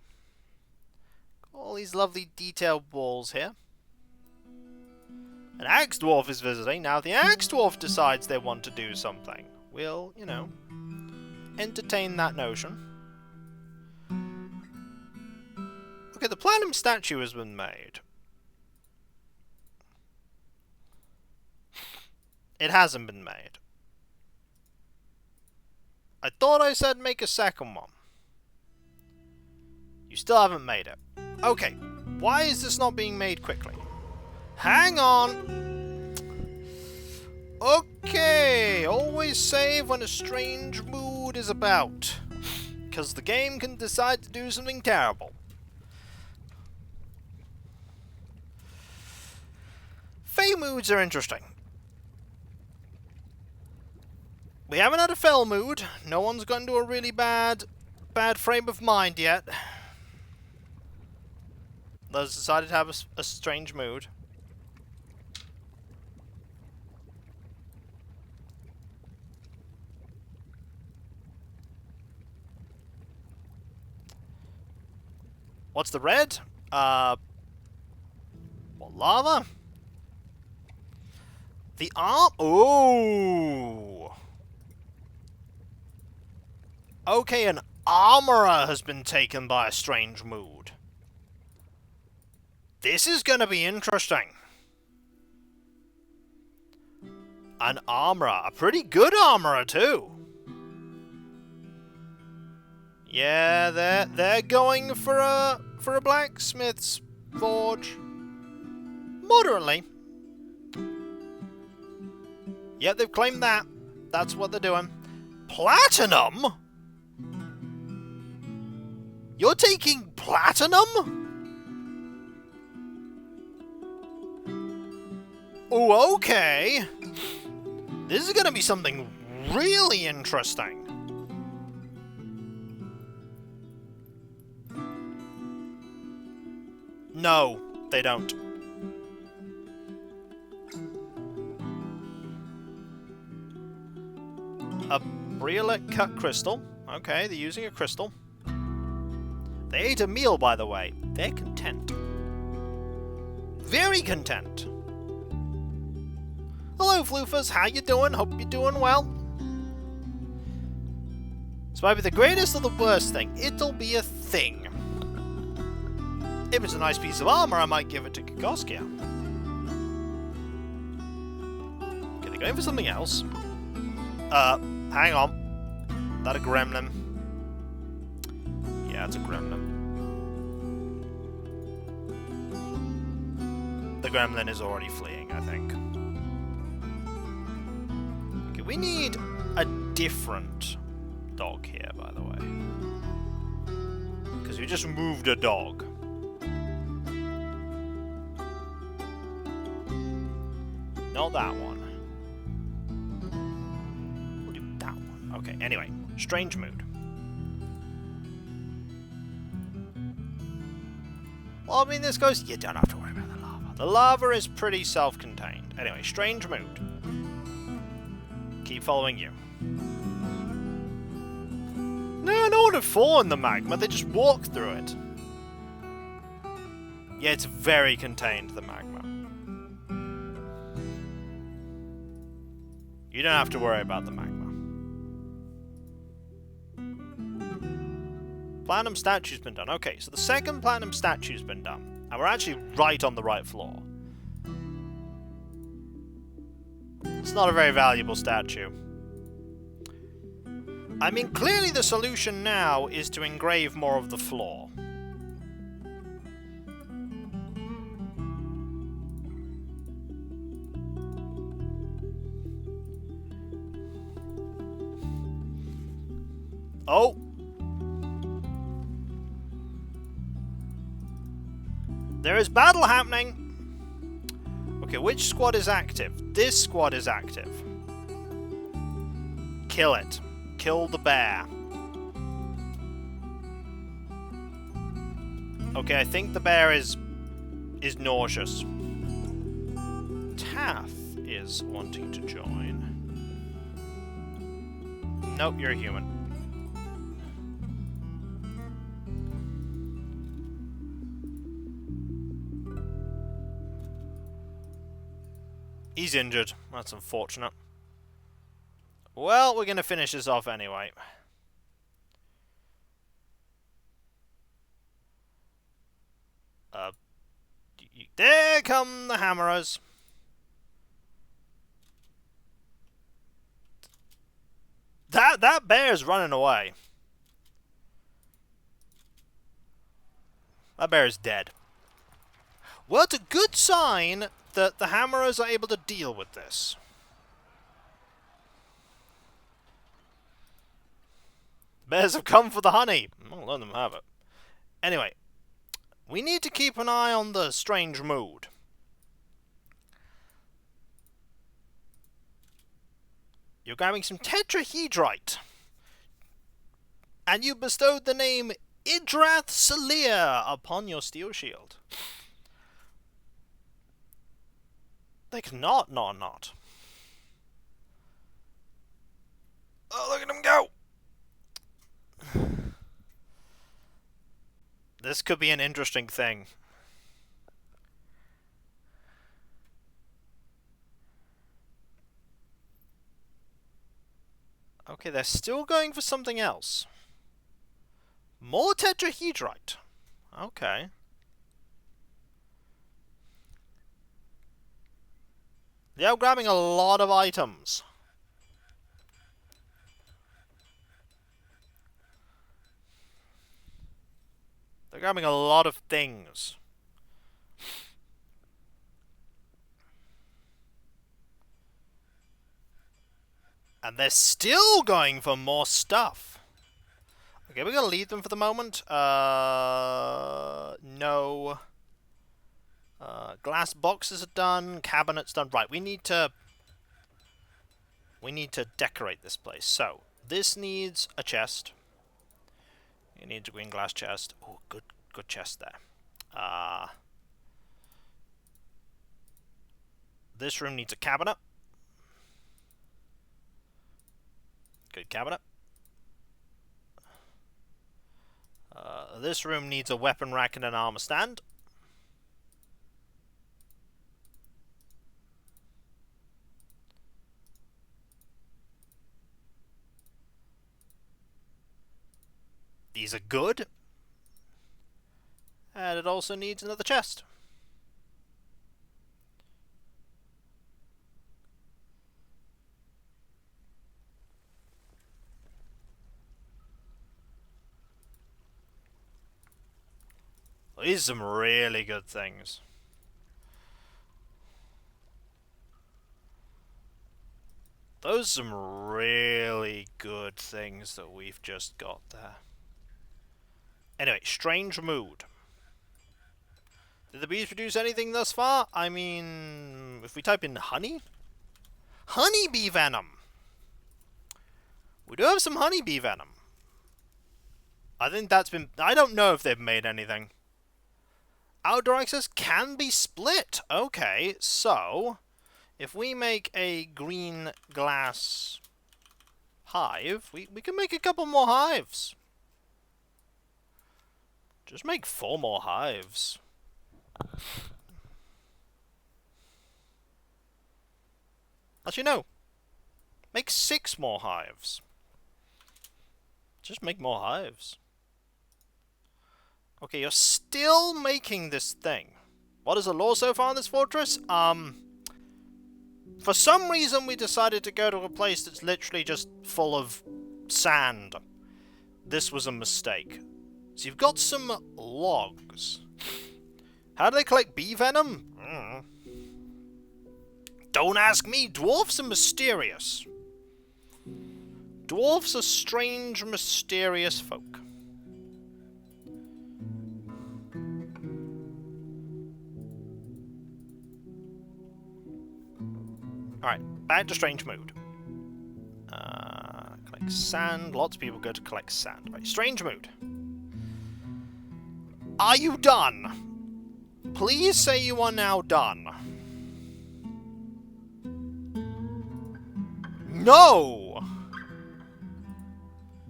All these lovely detailed walls here. An axe dwarf is visiting. Now if the axe dwarf decides they want to do something, we'll, you know, entertain that notion. Okay, the platinum statue has been made. It hasn't been made. I thought I said make a second one. You still haven't made it. Okay, why is this not being made quickly? Hang on! Okay, always save when a strange mood is about. Because the game can decide to do something terrible. Fey moods are interesting. We haven't had a fell mood. No one's gone to a really bad frame of mind yet. Those decided to have a strange mood. What's the red? What, lava? The arm? Oh! Okay, an armorer has been taken by a strange mood. This is gonna be interesting. An armorer. A pretty good armorer, too. Yeah, they're going for a blacksmith's forge. Moderately. Yep, they've claimed that. That's what they're doing. Platinum? You're taking platinum? Oh, okay. This is gonna be something really interesting. No, they don't. A Briolette cut crystal. Okay, they're using a crystal. They ate a meal, by the way. They're content. Very content. Hello, Floofers. How you doing? Hope you're doing well. This might be the greatest or the worst thing. It'll be a thing. If it's a nice piece of armor, I might give it to Kikoskia. Okay, they're going for something else. Hang on. Is that a gremlin? Yeah, it's a gremlin. gremlin is already fleeing, I think. Okay, we need a different dog here, by the way. Because we just moved a dog. Not that one. We'll do that one. Okay, anyway. Strange mood. Well, I mean, this goes... You don't have to worry about the lava. The lava is pretty self-contained. Anyway, strange mood. Keep following you. No one would fall in the magma. They just walk through it. Yeah, it's very contained, the magma. You don't have to worry about the magma. Platinum statue's been done. Okay, so the second platinum statue's been done. And we're actually right on the right floor. It's not a very valuable statue. I mean, clearly the solution now is to engrave more of the floor. Oh! There is battle happening! Okay, which squad is active? This squad is active. Kill it. Kill the bear. Okay, I think the bear is nauseous. Taff is wanting to join. Nope, you're a human. He's injured. That's unfortunate. Well, we're going to finish this off anyway. There come the hammerers. That bear's running away. That bear is dead. Well, it's a good sign that the hammerers are able to deal with this. Bears have come for the honey. I'll let them have it. Anyway, we need to keep an eye on the strange mood. You're grabbing some tetrahedrite. And you bestowed the name Idrath Salir upon your steel shield. They cannot not. Oh, look at him go! This could be an interesting thing. Okay, they're still going for something else. More tetrahedrite. Okay. They're grabbing a lot of items. They're grabbing a lot of things. And they're still going for more stuff. Okay, we're going to leave them for the moment. No. Glass boxes are done. Cabinets done. Right, we need to decorate this place. So, this needs a chest. It needs a green glass chest. Oh, good chest there. This room needs a cabinet. Good cabinet. This room needs a weapon rack and an armor stand. These are good. And it also needs another chest. Well, these are some really good things. Those are some really good things that we've just got there. Anyway, strange mood. Did the bees produce anything thus far? I mean, if we type in honey? Honeybee venom! We do have some honeybee venom. I think that's been... I don't know if they've made anything. Outdoor access can be split. Okay, so... if we make a green glass hive, we can make a couple more hives. Just make 4 more hives. Actually, no. Make 6 more hives. Just make more hives. Okay, you're still making this thing. What is the lore so far in this fortress? For some reason we decided to go to a place that's literally just full of sand. This was a mistake. So you've got some logs. How do they collect bee venom? Don't ask me. Dwarfs are mysterious. Dwarfs are strange, mysterious folk. Alright, back to strange mood. Collect sand. Lots of people go to collect sand. Right, strange mood. Are you done? Please say you are now done. No!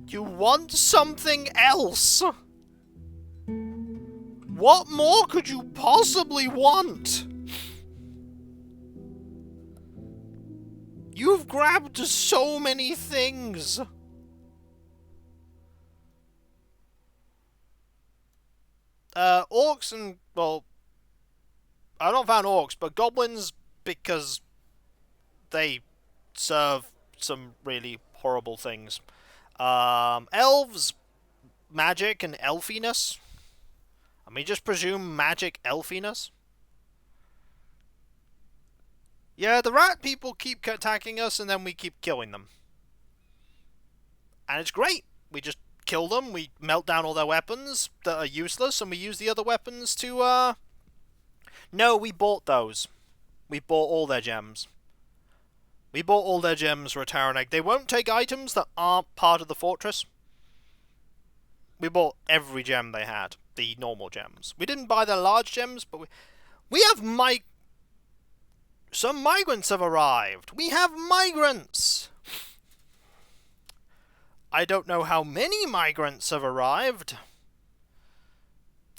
You want something else? What more could you possibly want? You've grabbed so many things. Orcs and, well, I don't found orcs, but goblins, because they serve some really horrible things. Elves, magic and elfiness. I mean, just presume magic elfiness. Yeah, the rat people keep attacking us, and then we keep killing them. And it's great. We just kill them, we melt down all their weapons that are useless, and we use the other weapons to, No, we bought those. We bought all their gems. We bought all their gems for a Terran egg. They won't take items that aren't part of the fortress. We bought every gem they had. The normal gems. We didn't buy the large gems, but we have some migrants have arrived. We have migrants. I don't know how many migrants have arrived.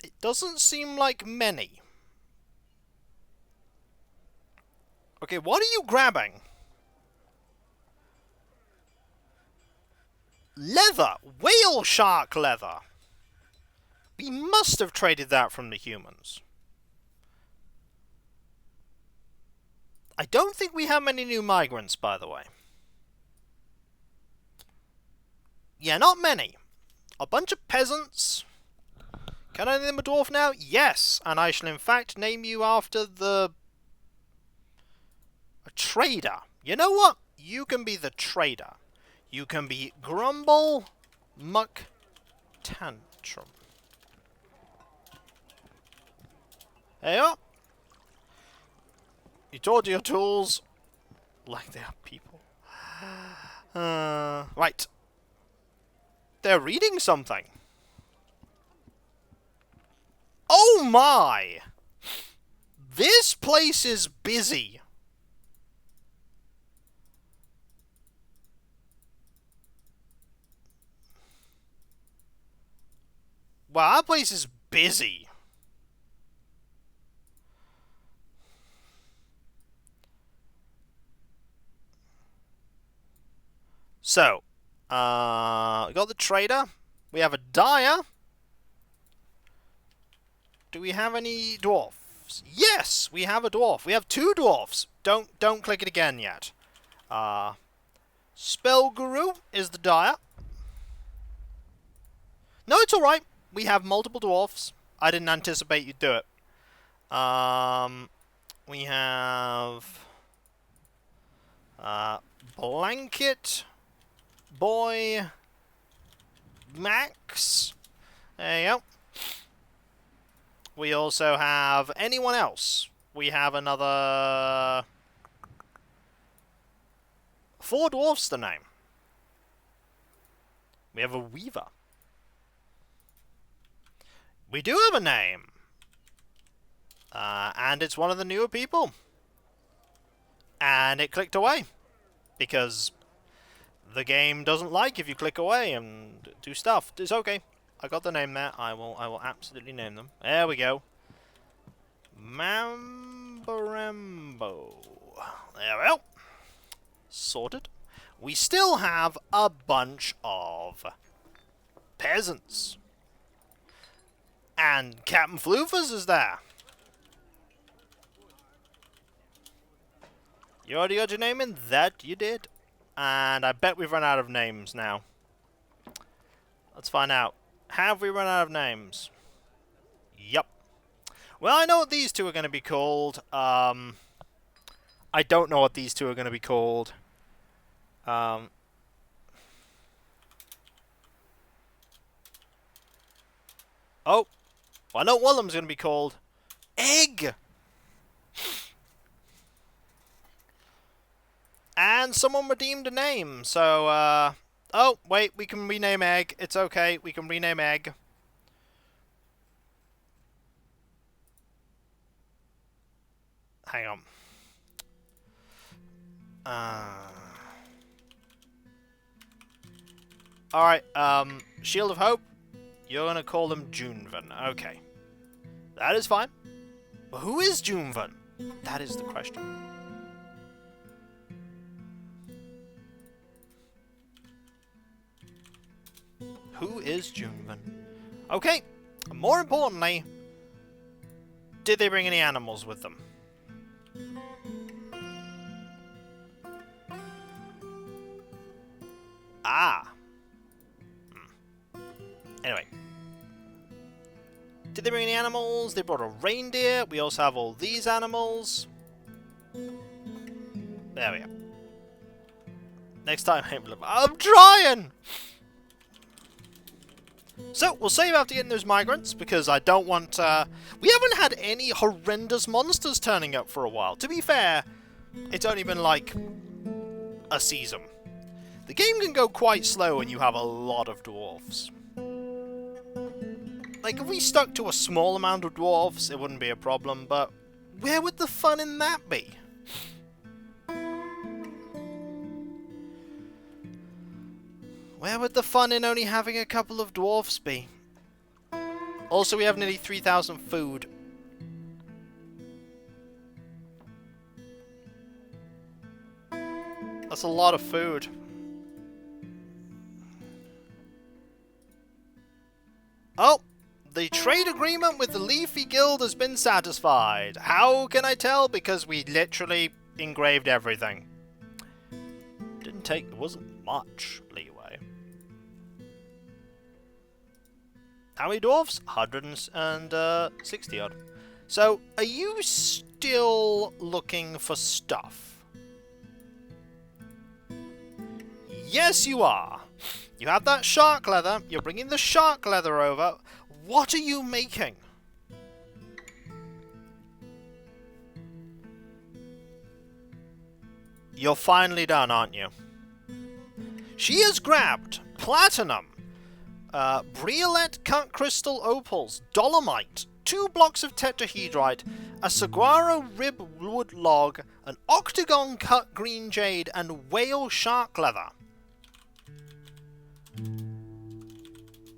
It doesn't seem like many. Okay, what are you grabbing? Leather! Whale shark leather! We must have traded that from the humans. I don't think we have many new migrants, by the way. Yeah, not many. A bunch of peasants. Can I name them a dwarf now? Yes, and I shall in fact name you after a trader. You know what? You can be the trader. You can be Grumble Muck Tantrum. There you are. You taught your tools like they are people. Right. They're reading something. Oh my! This place is busy. Wow, that place is busy. So, we got the trader. We have a dyer. Do we have any dwarfs? Yes, we have a dwarf. We have 2 dwarfs. Don't click it again yet. Spell Guru is the dyer. No, it's alright. We have multiple dwarfs. I didn't anticipate you'd do it. We have Blanket Boy Max. There you go. We also have anyone else. We have another 4 dwarfs to name. We have a weaver. We do have a name. And it's one of the newer people. And it clicked away. Because the game doesn't like if you click away and do stuff. It's okay. I got the name there. I will absolutely name them. There we go. Mambarambo. There we go. Sorted. We still have a bunch of peasants. And Captain Floofers is there. You already got your name in? That you did. And I bet we've run out of names now. Let's find out. Have we run out of names? Yup. Well, I know what these two are going to be called. I don't know what these two are going to be called. Oh, well, I know one of them's going to be called Egg. And someone redeemed a name, so, oh, wait, we can rename Egg. It's okay, we can rename Egg. Hang on. Alright, Shield of Hope, you're gonna call him Junvan. Okay. That is fine. But who is Junvan? That is the question. Who is Junvan? Okay, more importantly, did they bring any animals with them? Ah. Anyway. Did they bring any animals? They brought a reindeer. We also have all these animals. There we go. Next time, I'm trying! So, we'll save after getting those migrants, because I don't want, we haven't had any horrendous monsters turning up for a while. To be fair, it's only been, like, a season. The game can go quite slow when you have a lot of dwarves. Like, if we stuck to a small amount of dwarves, it wouldn't be a problem, but where would the fun in that be? Where would the fun in only having a couple of dwarfs be? Also, we have nearly 3,000 food. That's a lot of food. Oh! The trade agreement with the Leafy Guild has been satisfied. How can I tell? Because we literally engraved everything. Didn't take... It wasn't much leeway. How many dwarfs? 160 odd. So, are you still looking for stuff? Yes, you are. You have that shark leather. You're bringing the shark leather over. What are you making? You're finally done, aren't you? She has grabbed platinum, briolette cut crystal opals, dolomite, 2 blocks of tetrahedrite, a saguaro rib wood log, an octagon cut green jade, and whale shark leather.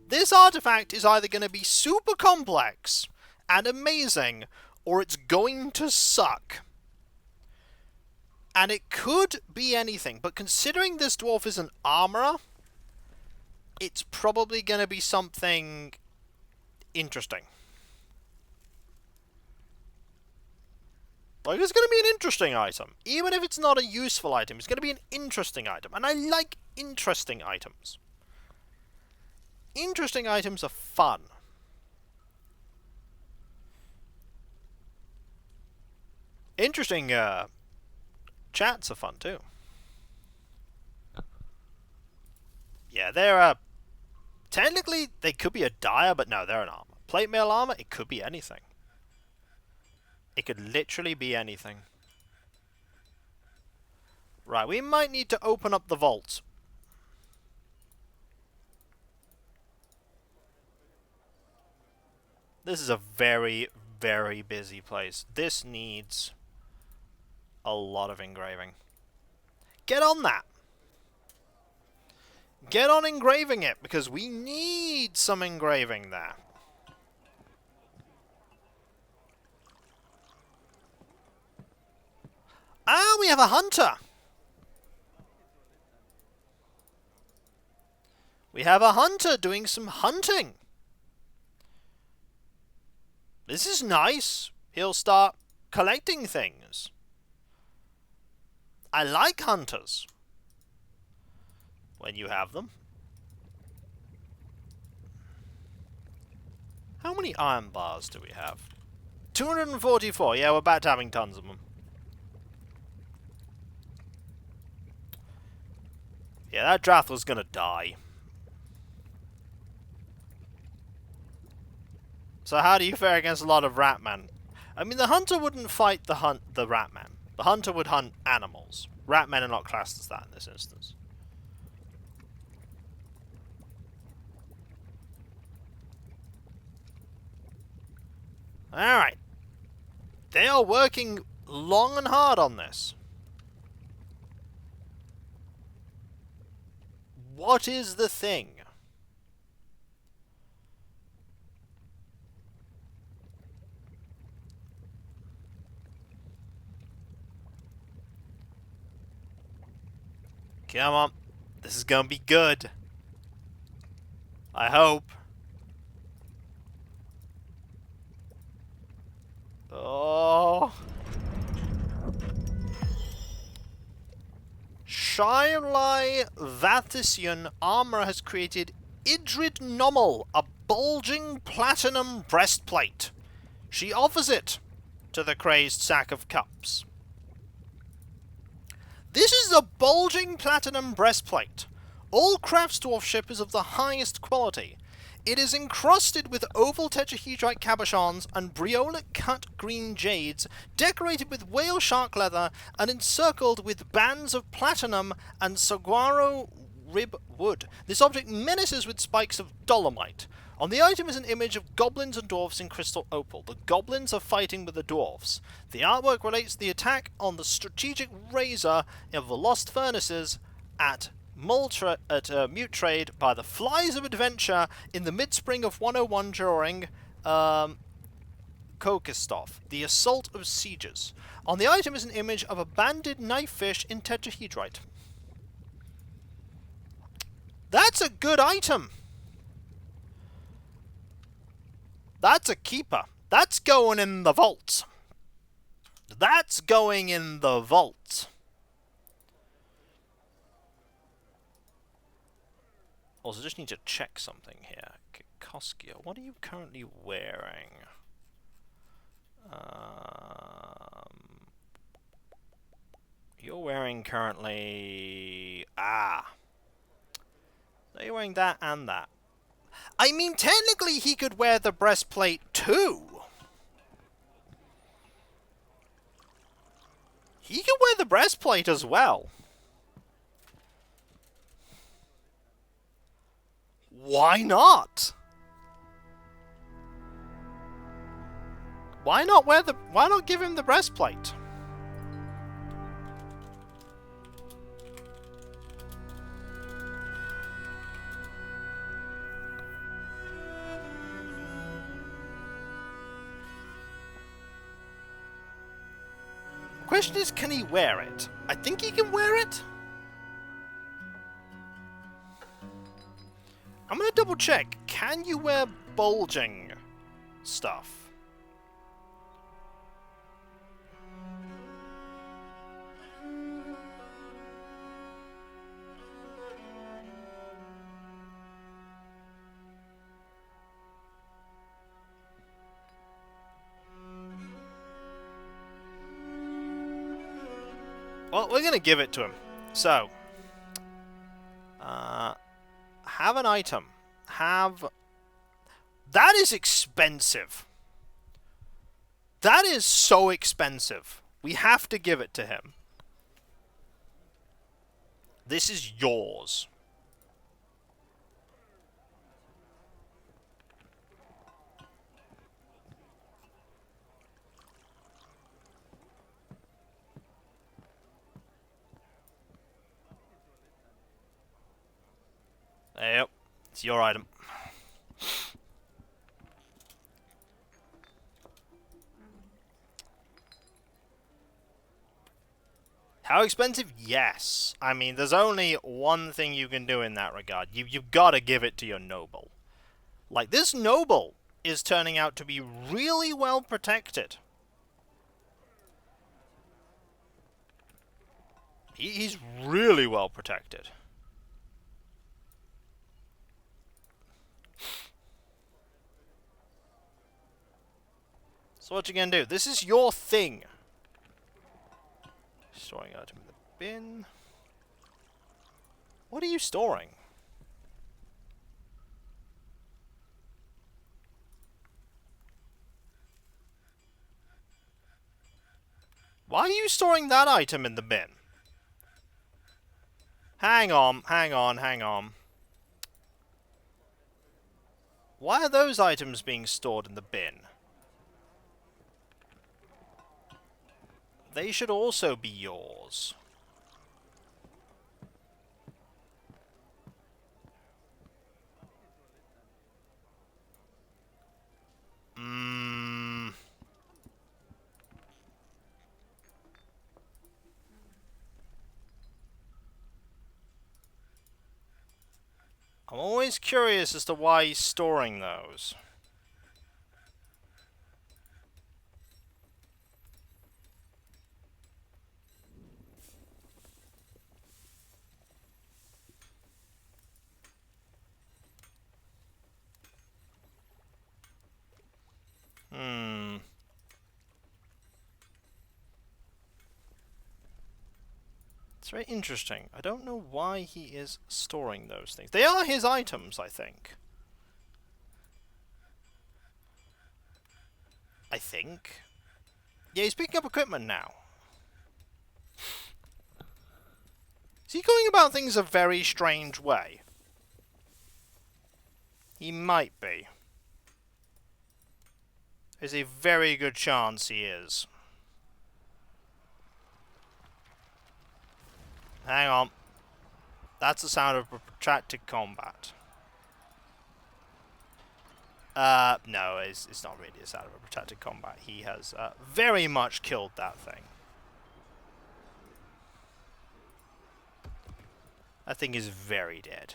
This artifact is either going to be super complex and amazing, or it's going to suck. And it could be anything, but considering this dwarf is an armorer, it's probably going to be something interesting. Like, it's going to be an interesting item. Even if it's not a useful item, it's going to be an interesting item. And I like interesting items. Interesting items are fun. Interesting chats are fun too. Yeah, they're technically they could be a dyer, but no, they're an armor. Plate mail armor, it could be anything. It could literally be anything. Right, we might need to open up the vault. This is a very, very busy place. This needs a lot of engraving. Get on that! Get on engraving it, because we need some engraving there. Ah, we have a hunter! We have a hunter doing some hunting. This is nice. He'll start collecting things. I like hunters. When you have them. How many iron bars do we have? 244. Yeah, we're back to having tons of them. Yeah, that draft was gonna die. So how do you fare against a lot of Ratman? I mean, the hunter wouldn't fight the Ratman. The hunter would hunt animals. Ratmen are not classed as that in this instance. Alright. They are working long and hard on this. What is the thing? Come on. This is gonna be good. I hope. Oh. Shylai Vathisian armor has created Idrid Nommel, a bulging platinum breastplate. She offers it to the crazed sack of cups. This is a bulging platinum breastplate. All crafts dwarfship is of the highest quality. It is encrusted with oval tetrahedrite cabochons and briolic cut green jades, decorated with whale shark leather and encircled with bands of platinum and saguaro rib wood. This object menaces with spikes of dolomite. On the item is an image of goblins and dwarfs in crystal opal. The goblins are fighting with the dwarfs. The artwork relates to the attack on the strategic razor of the Lost Furnaces at Mute Trade by the Flies of Adventure in the mid-spring of 101 during Kokistov, the Assault of Sieges. On the item is an image of a banded knife fish in tetrahedrite. That's a good item! That's a keeper. That's going in the vault. That's going in the vault. Also, just need to check something here. Kikoskia, what are you currently wearing? You're wearing currently... Ah. So you're wearing that and that. I mean, technically he could wear the breastplate too. He could wear the breastplate as well. Why not? Why not give him the breastplate? Question is, can he wear it? I think he can wear it. I'm gonna double check. Can you wear bulging stuff? Well, we're gonna give it to him. So, Have an item. Have... That is expensive. That is so expensive. We have to give it to him. This is yours. Yep, it's your item. How expensive? Yes. I mean, there's only one thing you can do in that regard. You've got to give it to your noble. Like, this noble is turning out to be really well protected. He's really well protected. So what you gonna do? This is your thing. Storing item in the bin. What are you storing? Why are you storing that item in the bin? Hang on, hang on, hang on. Why are those items being stored in the bin? They should also be yours. I'm always curious as to why he's storing those. It's very interesting. I don't know why he is storing those things. They are his items, I think. Yeah, he's picking up equipment now. Is he going about things a very strange way? He might be. There's a very good chance he is. Hang on. That's the sound of protracted combat. No, it's not really the sound of a protracted combat. He has very much killed that thing. That thing is very dead.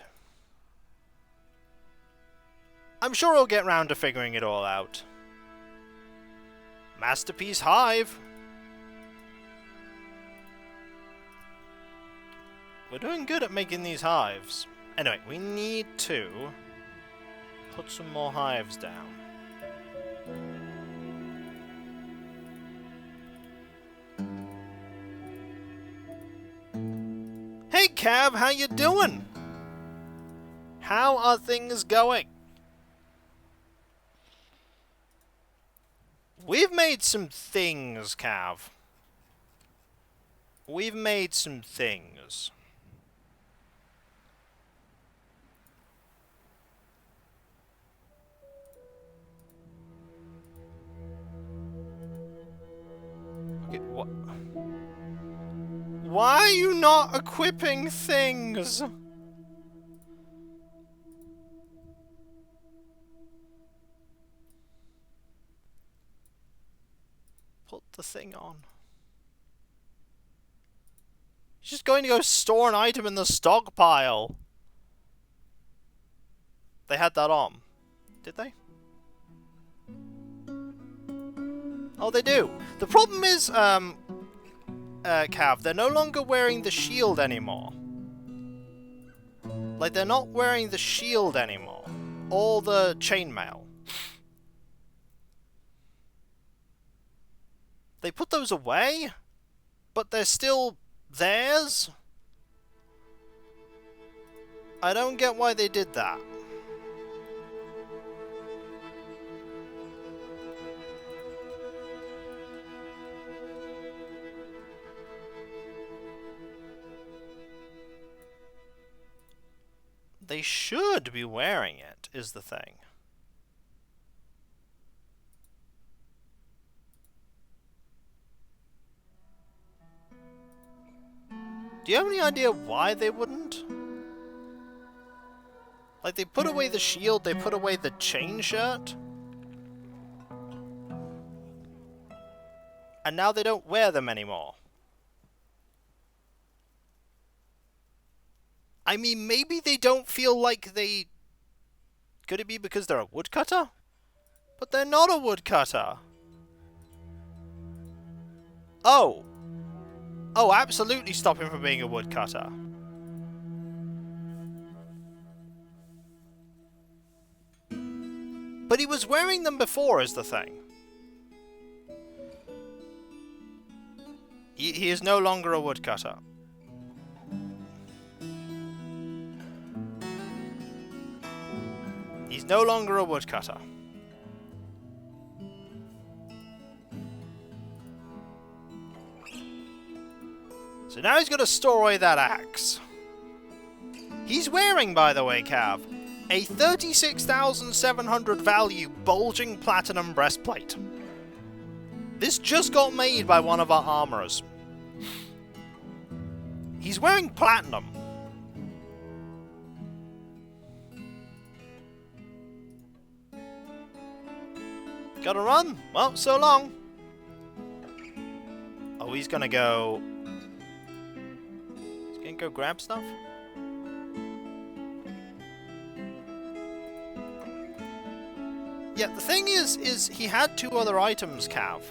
I'm sure he'll get round to figuring it all out. Masterpiece Hive! We're doing good at making these hives. Anyway, we need to put some more hives down. Hey Cav, how you doing? How are things going? We've made some things, Cav. We've made some things. Okay, what? Why are you not equipping things? Put the thing on. He's just going to go store an item in the stockpile. They had that on. Did they? Oh, they do. The problem is, Cav, they're no longer wearing the shield anymore. Like, they're not wearing the shield anymore. Or the chainmail. They put those away, but they're still theirs. I don't get why they did that. They should be wearing it, is the thing. Do you have any idea why they wouldn't? Like, they put away the shield, they put away the chain shirt. And now they don't wear them anymore. I mean, maybe they don't feel like they... Could it be because they're a woodcutter? But they're not a woodcutter. Oh. Oh, absolutely stop him from being a woodcutter. But he was wearing them before, is the thing. He is no longer a woodcutter. He's no longer a woodcutter. So now he's going to store away that axe. He's wearing, by the way, Cav, a 36,700 value bulging platinum breastplate. This just got made by one of our armorers. He's wearing platinum. Gotta run? Well, so long. Oh, he's gonna go... He's gonna go grab stuff? Yeah, the thing is he had two other items, Cav.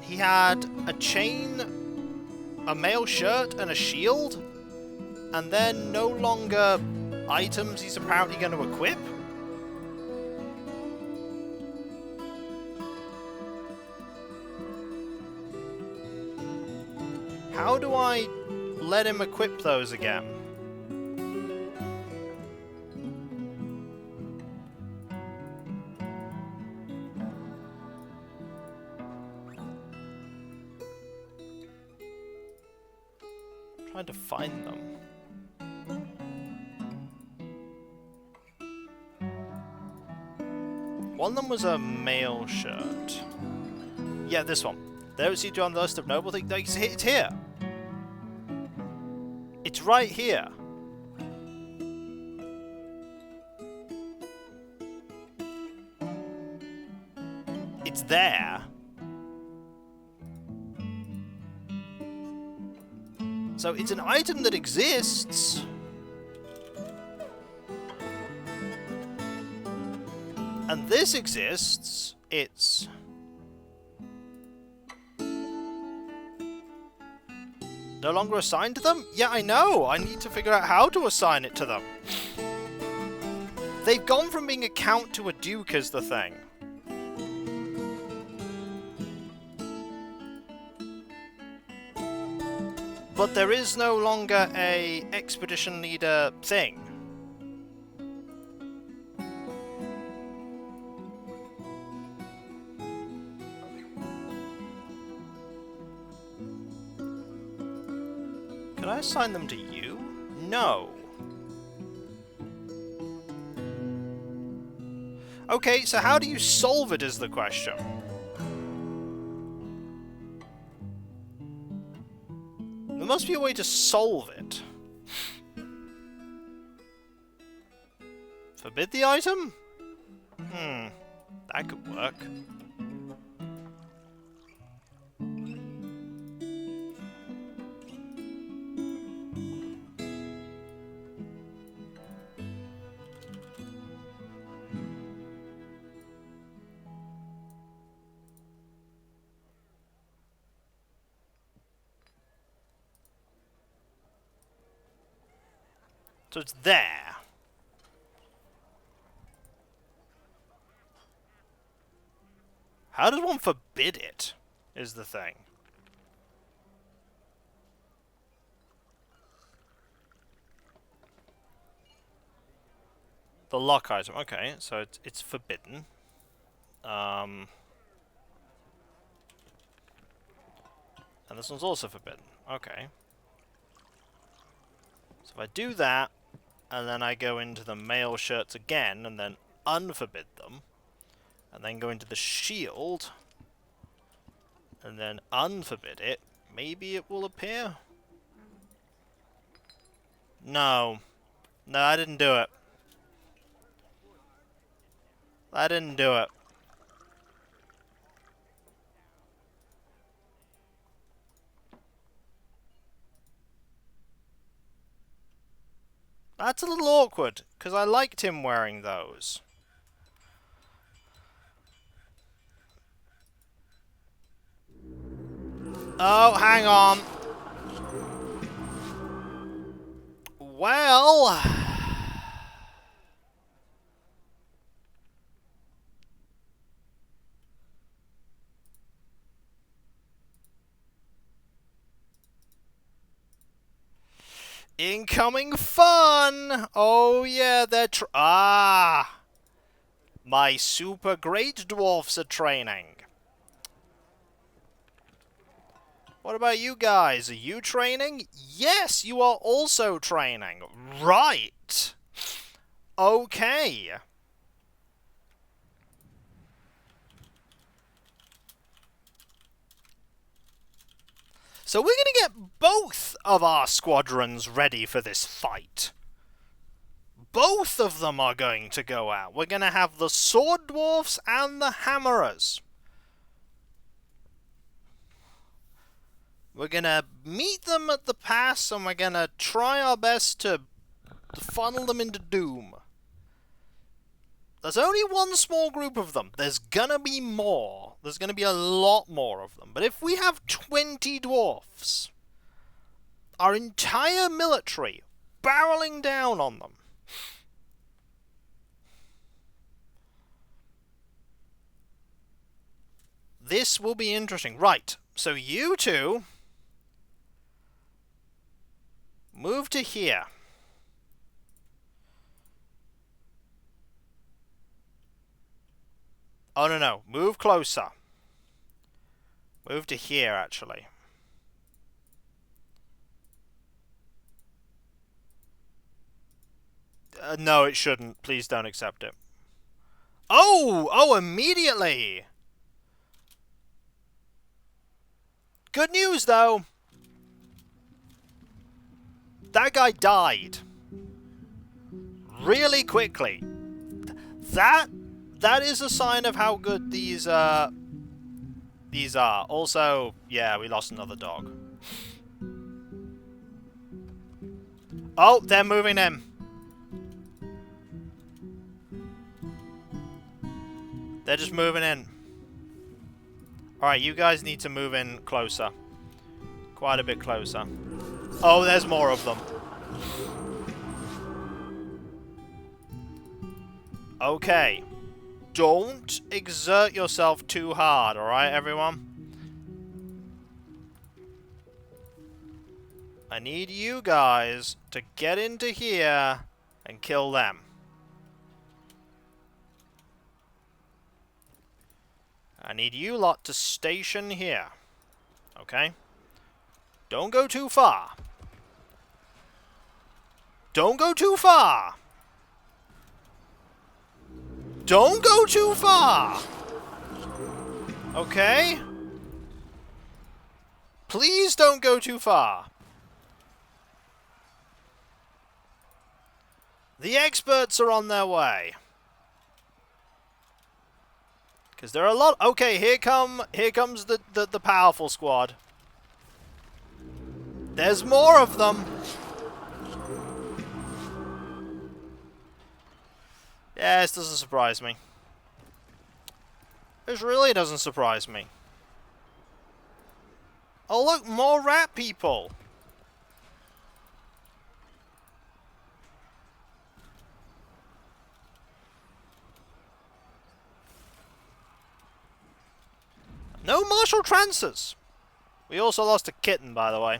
He had a chain, a mail shirt, and a shield. And then no longer items he's apparently going to equip. How do I let him equip those again? Trying to find them. One of them was a mail shirt. Yeah, this one. There, see on the list of noble things. It's here. It's right here. It's there. So it's an item that exists. And this exists. It's... no longer assigned to them? Yeah, I know. I need to figure out how to assign it to them. They've gone from being a count to a duke is the thing. But there is no longer a expedition leader thing. Can I assign them to you? No. Okay, so how do you solve it is the question. There must be a way to solve it. Forbid the item? That could work. So it's there. How does one forbid it, is the thing. The lock item. Okay, so it's forbidden. And this one's also forbidden. Okay. So if I do that, and then I go into the mail shirts again, and then unforbid them, and then go into the shield, and then unforbid it, maybe it will appear? No. No, I didn't do it. I didn't do it. That's a little awkward, because I liked him wearing those. Oh, hang on. Well... incoming fun! Oh yeah, they're my super great dwarfs are training. What about you guys? Are you training? Yes, you are also training. Right. Okay. So we're going to get both of our squadrons ready for this fight. Both of them are going to go out. We're going to have the sword dwarfs and the hammerers. We're going to meet them at the pass, and we're going to try our best to funnel them into doom. There's only one small group of them. There's going to be more. There's going to be a lot more of them. But if we have 20 dwarfs, our entire military barreling down on them, this will be interesting. Right, so you two move to here. Oh, no. Move closer. Move to here, actually. No, it shouldn't. Please don't accept it. Oh! Oh, immediately! Good news, though. That guy died. Really quickly. That is a sign of how good these are. Also, yeah, we lost another dog. Oh, they're moving in. They're just moving in. Alright, you guys need to move in closer. Quite a bit closer. Oh, there's more of them. Okay. Don't exert yourself too hard, alright, everyone? I need you guys to get into here and kill them. I need you lot to station here. Okay? Don't go too far. Don't go too far! Don't go too far! Okay? Please don't go too far. The experts are on their way. Because there are a lot... Okay, here comes the powerful squad. There's more of them. Yeah, this doesn't surprise me. This really doesn't surprise me. Oh look, more rat people! No martial trances! We also lost a kitten, by the way.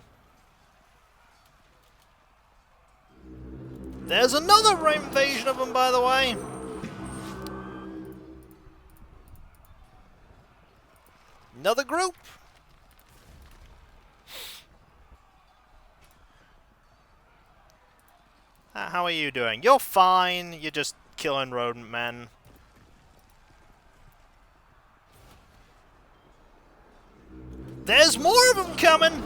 There's another invasion of them, by the way. Another group. How are you doing? You're fine. You're just killing rodent men. There's more of them coming!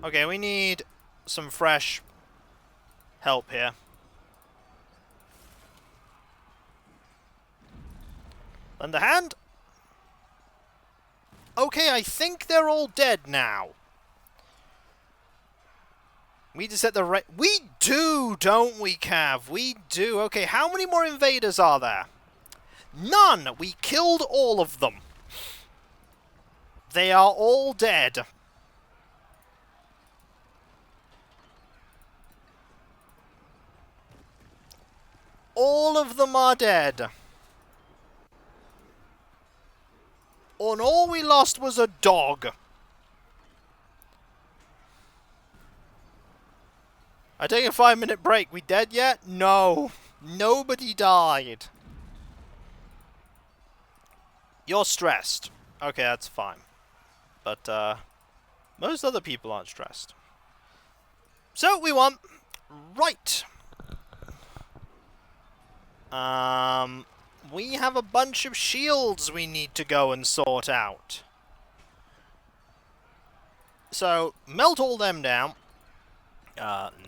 Okay, we need some fresh help here. Lend a hand. Okay, I think they're all dead now. We just set the right... We do, don't we, Cav? We do. Okay, how many more invaders are there? None! We killed all of them. They are all dead. All of them are dead. And all we lost was a dog. I take a 5-minute break. We dead yet? No. Nobody died. You're stressed. Okay, that's fine. But, most other people aren't stressed. So, we won. Right. We have a bunch of shields we need to go and sort out. So, melt all them down.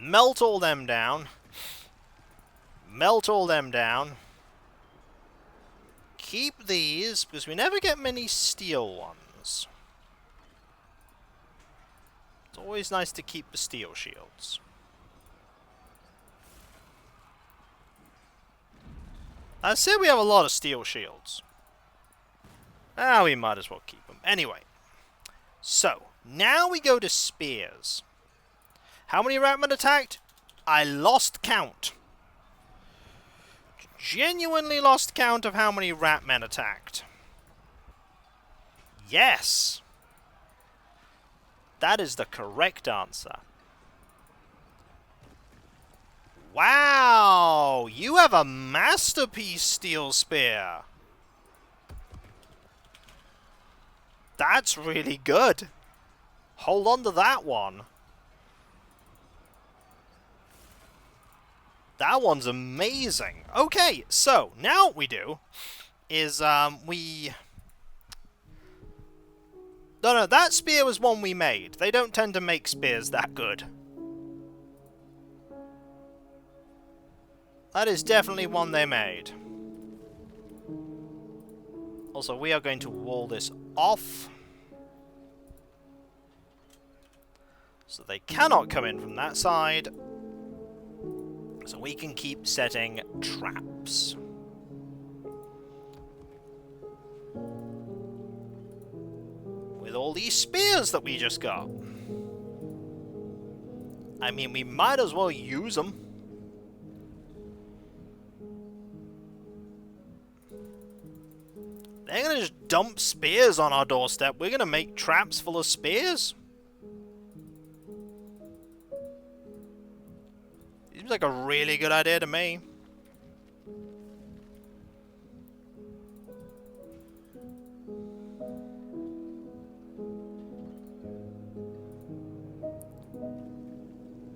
Melt all them down. Melt all them down. Keep these, because we never get many steel ones. It's always nice to keep the steel shields. I say we have a lot of steel shields. Ah, we might as well keep them. Anyway. So, now we go to spears. How many ratmen attacked? I lost count. Genuinely lost count of how many ratmen attacked. Yes! That is the correct answer. Wow! You have a masterpiece steel spear. That's really good. Hold on to that one. That one's amazing. Okay, so now what we do is No, that spear was one we made. They don't tend to make spears that good. That is definitely one they made. Also, we are going to wall this off. So they cannot come in from that side. So we can keep setting traps. With all these spears that we just got. I mean, we might as well use them. They're gonna just dump spears on our doorstep. We're gonna make traps full of spears? Seems like a really good idea to me.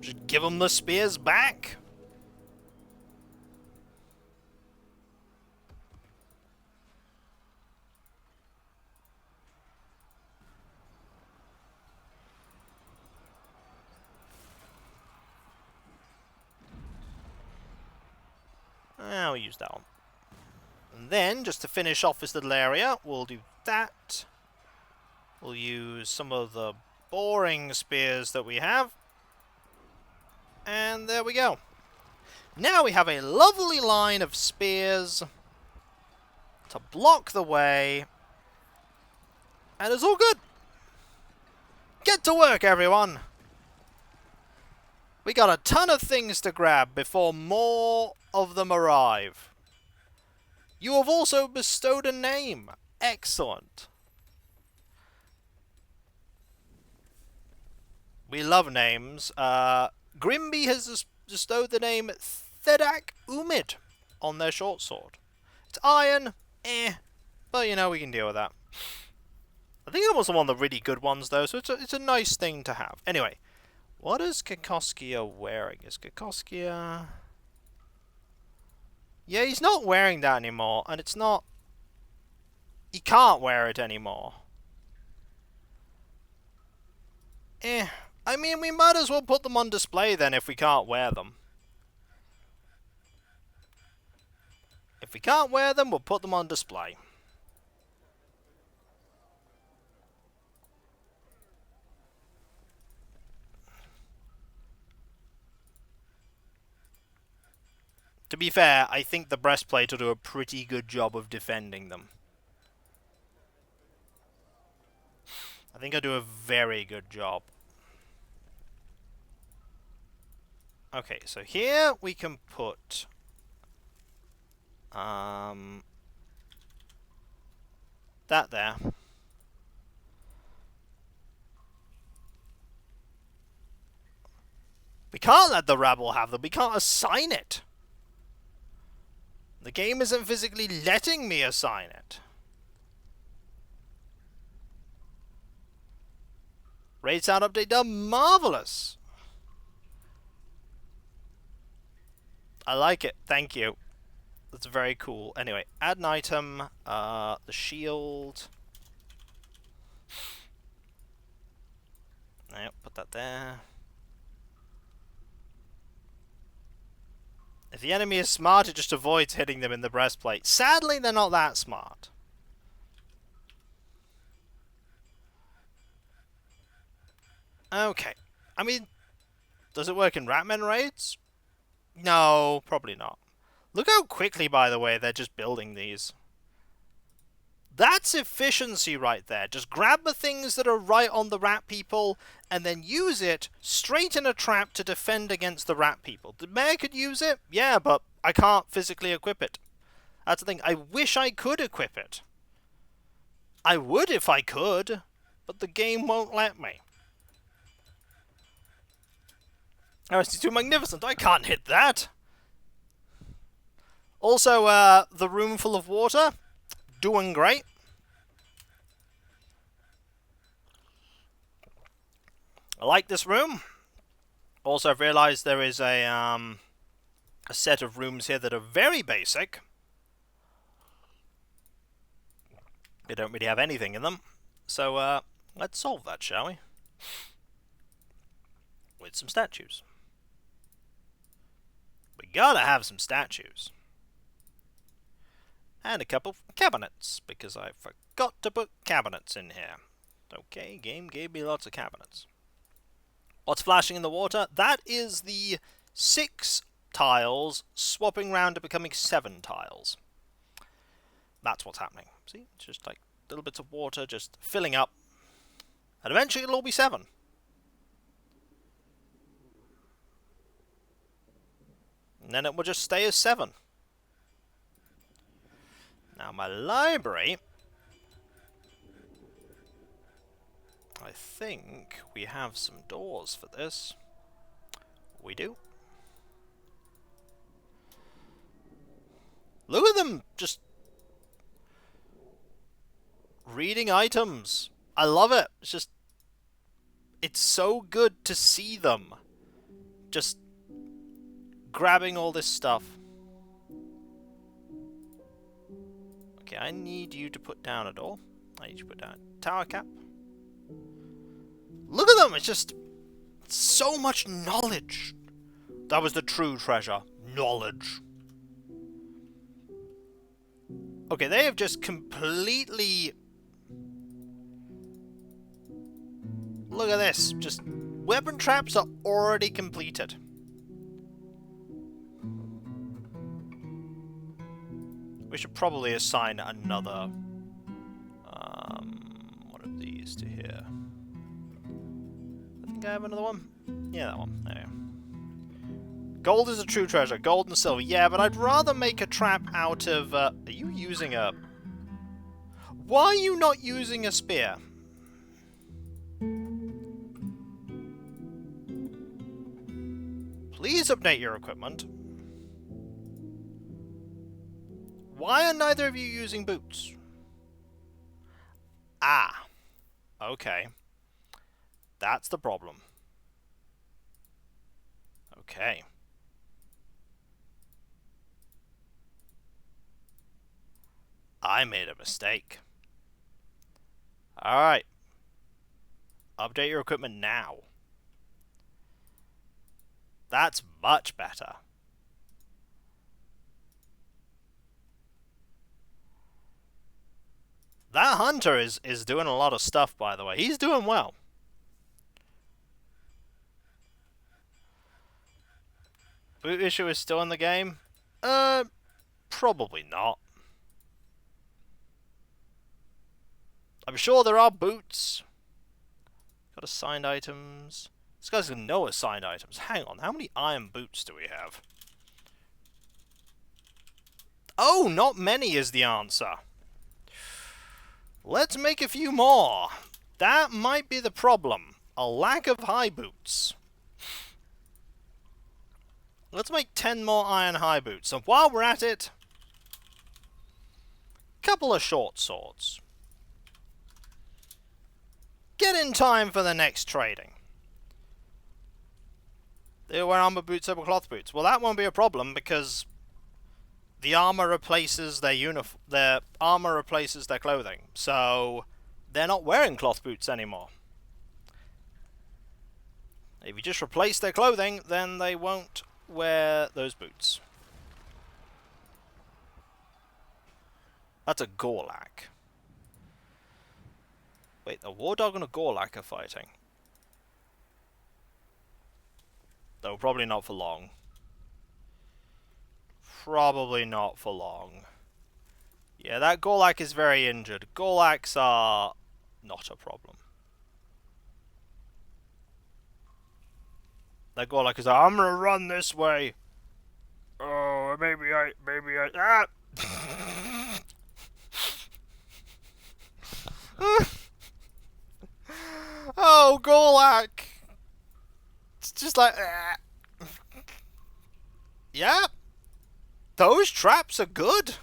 Just give them the spears back. We'll use that one. And then, just to finish off this little area, we'll do that. We'll use some of the boring spears that we have. And there we go. Now we have a lovely line of spears to block the way. And it's all good. Get to work, everyone. We got a ton of things to grab before more of them arrive. You have also bestowed a name. Excellent. We love names. Grimby has bestowed the name Thedak Umid on their short sword. It's iron, but you know, we can deal with that. I think it was one of the really good ones though, so it's a nice thing to have. Anyway, what is Kikoskia wearing? Is Kikoskia... Yeah, he's not wearing that anymore, and it's not... He can't wear it anymore. I mean, we might as well put them on display then if we can't wear them. If we can't wear them, we'll put them on display. To be fair, I think the breastplate will do a pretty good job of defending them. I think I'll do a very good job. Okay, so here we can put... that there. We can't let the rabble have them. We can't assign it. The game isn't physically letting me assign it. Raid sound update done. Marvelous. I like it. Thank you. That's very cool. Anyway, add an item. The shield. Yep, put that there. If the enemy is smart, it just avoids hitting them in the breastplate. Sadly, they're not that smart. Okay. I mean, does it work in Ratman raids? No, probably not. Look how quickly, by the way, they're just building these. That's efficiency right there. Just grab the things that are right on the rat people and then use it straight in a trap to defend against the rat people. The mayor could use it? Yeah, but I can't physically equip it. That's the thing. I wish I could equip it. I would if I could, but the game won't let me. Oh, it's too magnificent. I can't hit that. Also, the room full of water. Doing great. I like this room. Also, I've realized there is a set of rooms here that are very basic. They don't really have anything in them. So, let's solve that, shall we? With some statues. We gotta have some statues. And a couple of cabinets, because I forgot to put cabinets in here. Okay, game gave me lots of cabinets. What's flashing in the water? That is the 6 tiles swapping round to becoming 7 tiles. That's what's happening. See? It's just like little bits of water just filling up. And eventually it'll all be 7. And then it will just stay as 7. Now my library, I think we have some doors for this. We do. Look at them, just reading items. I love it. It's just, it's so good to see them. Just grabbing all this stuff. Okay, I need you to put down a door. I need you to put down a tower cap. Look at them! It's just so much knowledge. That was the true treasure. Knowledge. Okay, they have just completely... Look at this. Just weapon traps are already completed. We should probably assign another one of these to here. I think I have another one. Yeah, that one. There we go. Gold is a true treasure. Gold and silver. Yeah, but I'd rather make a trap out of... are you using a... Why are you not using a spear? Please update your equipment. Why are neither of you using boots? Ah. Okay. That's the problem. Okay. I made a mistake. Alright. Update your equipment now. That's much better. That hunter is doing a lot of stuff, by the way. He's doing well. Boot issue is still in the game? Probably not. I'm sure there are boots. Got assigned items. This guy's got no assigned items. Hang on, how many iron boots do we have? Oh, not many is the answer. Let's make a few more. That might be the problem. A lack of high boots. Let's make 10 more iron high boots. And while we're at it, couple of short swords. Get in time for the next trading. They wear armor boots over cloth boots. Well, that won't be a problem because the armor replaces their armor replaces their clothing. So they're not wearing cloth boots anymore. If you just replace their clothing, then they won't wear those boots. That's a Gorlak. Wait, a War Dog and a Gorlak are fighting. Though probably not for long. Probably not for long. Yeah, that Gorlak is very injured. Gorlaks are not a problem. That Gorlak is like, I'm gonna run this way. Oh, maybe I, ah! Oh, Gorlak! It's just like, yeah. Those traps are good.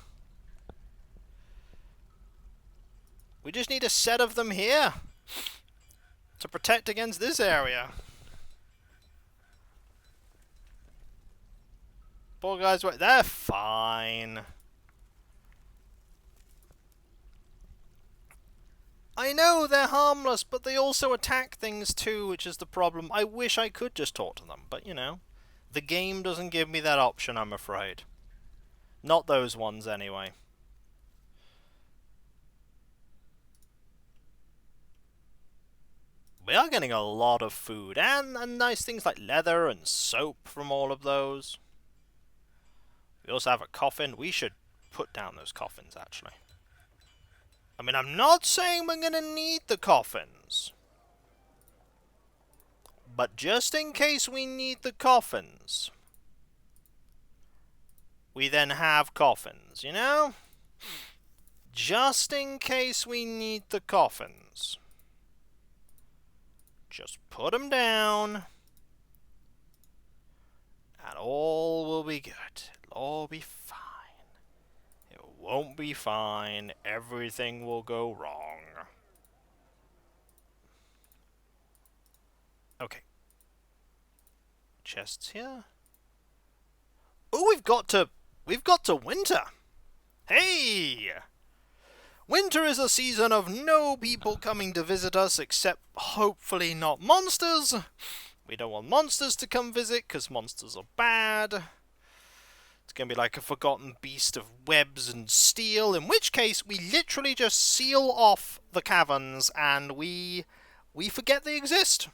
We just need a set of them here to protect against this area. Poor guys, they're fine. I know they're harmless, but they also attack things too, which is the problem. I wish I could just talk to them, but you know, the game doesn't give me that option, I'm afraid. Not those ones, anyway. We are getting a lot of food, and nice things like leather and soap from all of those. We also have a coffin. We should put down those coffins, actually. I mean, I'm not saying we're going to need the coffins. But just in case we need the coffins, we then have coffins, you know? Just in case we need the coffins. Just put them down. And all will be good. It'll all be fine. It won't be fine. Everything will go wrong. Okay. Chests here. Oh, we've got to winter. Hey! Winter is a season of no people coming to visit us, except hopefully not monsters. We don't want monsters to come visit, because monsters are bad. It's going to be like a forgotten beast of webs and steel, in which case we literally just seal off the caverns and we forget they exist.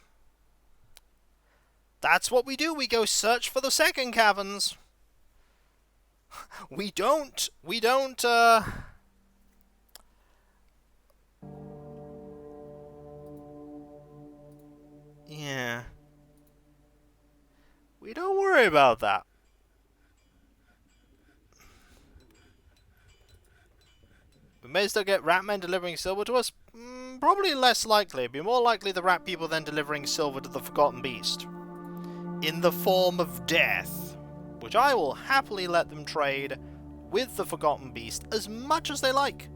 That's what we do. We go search for the second caverns. We don't, yeah. We don't worry about that. We may still get rat men delivering silver to us. Probably less likely. It'd be more likely the rat people then delivering silver to the Forgotten Beast. in the form of death, which I will happily let them trade with the Forgotten Beast as much as they like.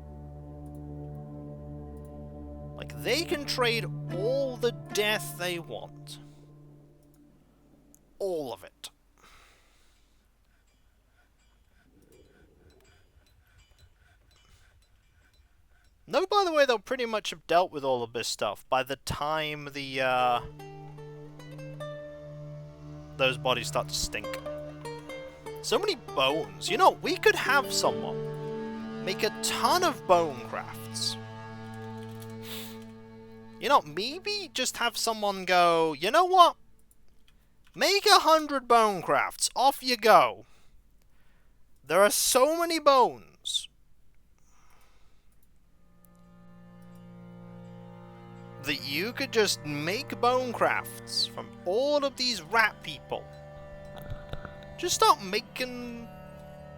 Like, they can trade all the death they want. All of it. No, by the way, they'll pretty much have dealt with all of this stuff by the time the, those bodies start to stink. So many bones. You know, we could have someone make a ton of bone crafts. You know, maybe just have someone go, you know what? Make 100 bone crafts. Off you go. There are so many bones that you could just make bone crafts from all of these rat people. Just start making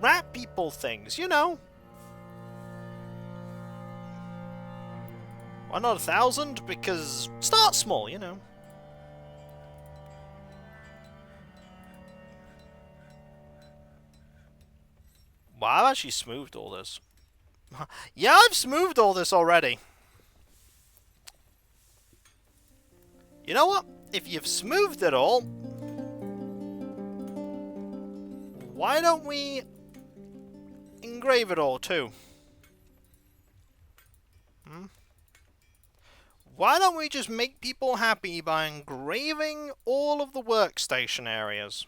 rat people things, you know. Why not 1,000? Because start small, you know. Wow, I've actually smoothed all this. Yeah, I've smoothed all this already. You know what? If you've smoothed it all, why don't we engrave it all too? Why don't we just make people happy by engraving all of the workstation areas?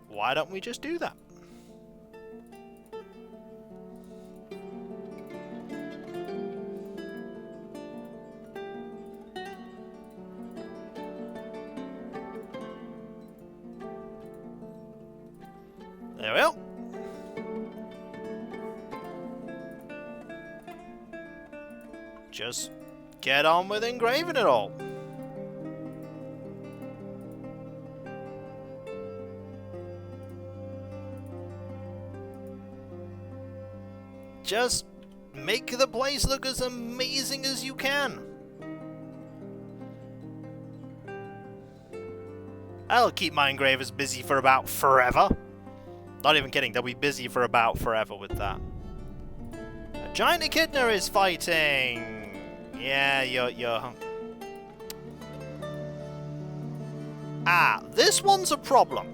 Why don't we just do that? There we go. Just get on with engraving it all. Just make the place look as amazing as you can. That'll keep my engravers busy for about forever. Not even kidding, they'll be busy for about forever with that. A giant echidna is fighting! Yeah, you're... Ah, this one's a problem.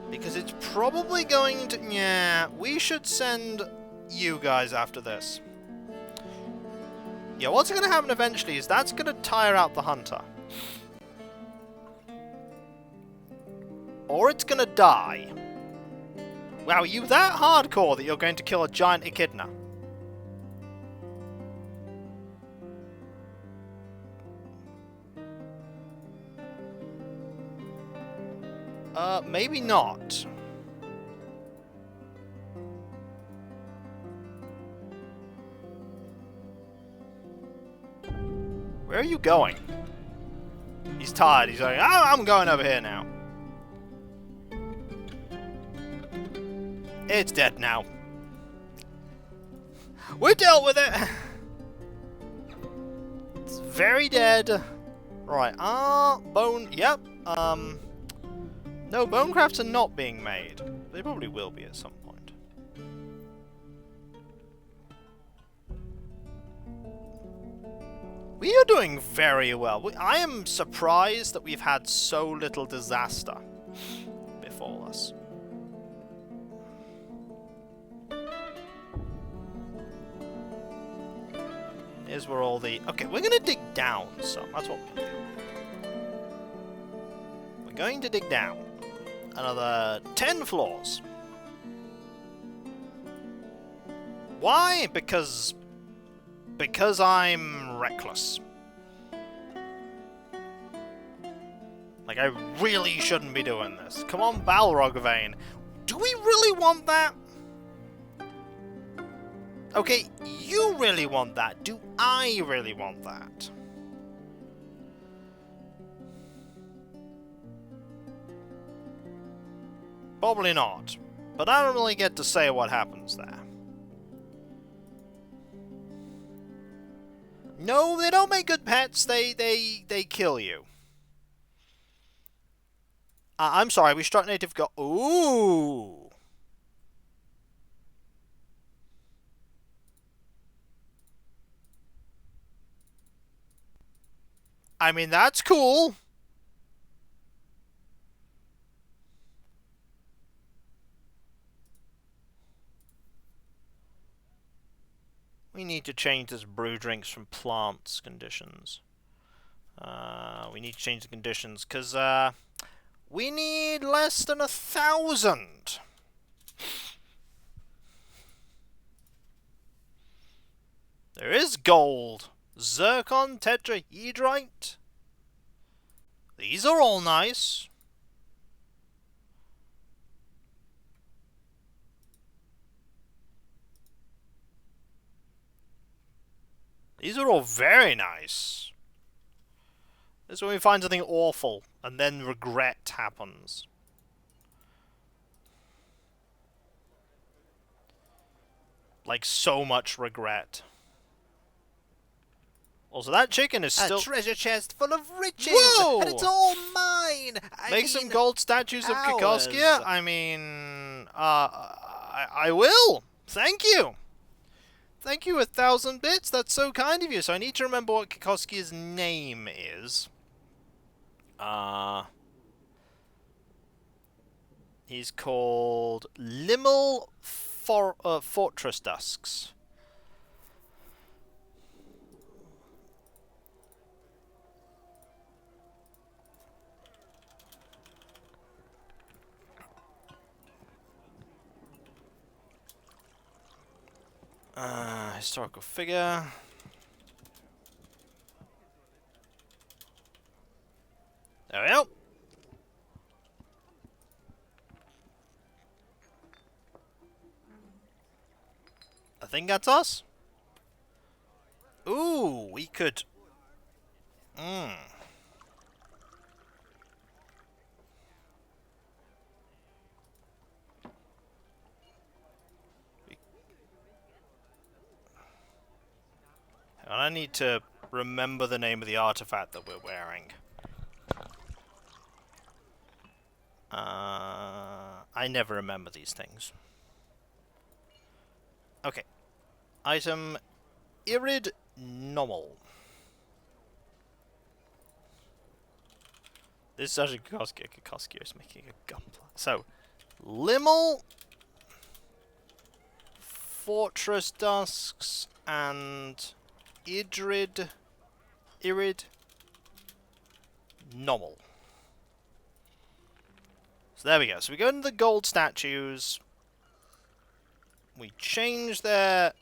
Because it's probably going to... Yeah, we should send you guys after this. Yeah, what's going to happen eventually is that's going to tire out the hunter. Or it's going to die. Wow, are you that hardcore that you're going to kill a giant echidna? Maybe not. Where are you going? He's tired. He's like, oh, I'm going over here now. It's dead now. We dealt with it. It's very dead. Right. Bone. Yep. No, bone crafts are not being made. They probably will be at some point. We are doing very well. I am surprised that we've had so little disaster before us. Here's where all the... Okay, we're going to dig down some. That's what we're going to do. We're going to dig down. Another 10 floors. Why? Because I'm reckless. Like, I really shouldn't be doing this. Come on, Balrog Vein. Do we really want that? Okay, you really want that. Do I really want that? Probably not. But I don't really get to say what happens there. No, they don't make good pets. They kill you. I'm sorry, we struck native go. Ooh. I mean, that's cool. We need to change this brew drinks from plants conditions. We need to change the conditions, because, we need less than 1,000. There is gold. Zircon tetrahedrite. These are all nice. These are all very nice. This is when we find something awful, and then regret happens. Like, so much regret. Also, that chicken is still... A treasure chest full of riches! Whoa! And it's all mine! Make some gold statues of Kikoskia? I mean... I will! Thank you! Thank you 1,000 bits, that's so kind of you. So I need to remember what Kikoskia's name is. He's called Limmel Fortress Dusks. Historical figure. There we go. I think that's us. Ooh, we could... I need to remember the name of the artifact that we're wearing. I never remember these things. Okay. Item Irid Nomal. This is actually Kikoskia. Kikoskia is making a gunpla. So, Limmel, Fortress Dusks, and Irid Nomal. So there we go. So we go into the gold statues. We change their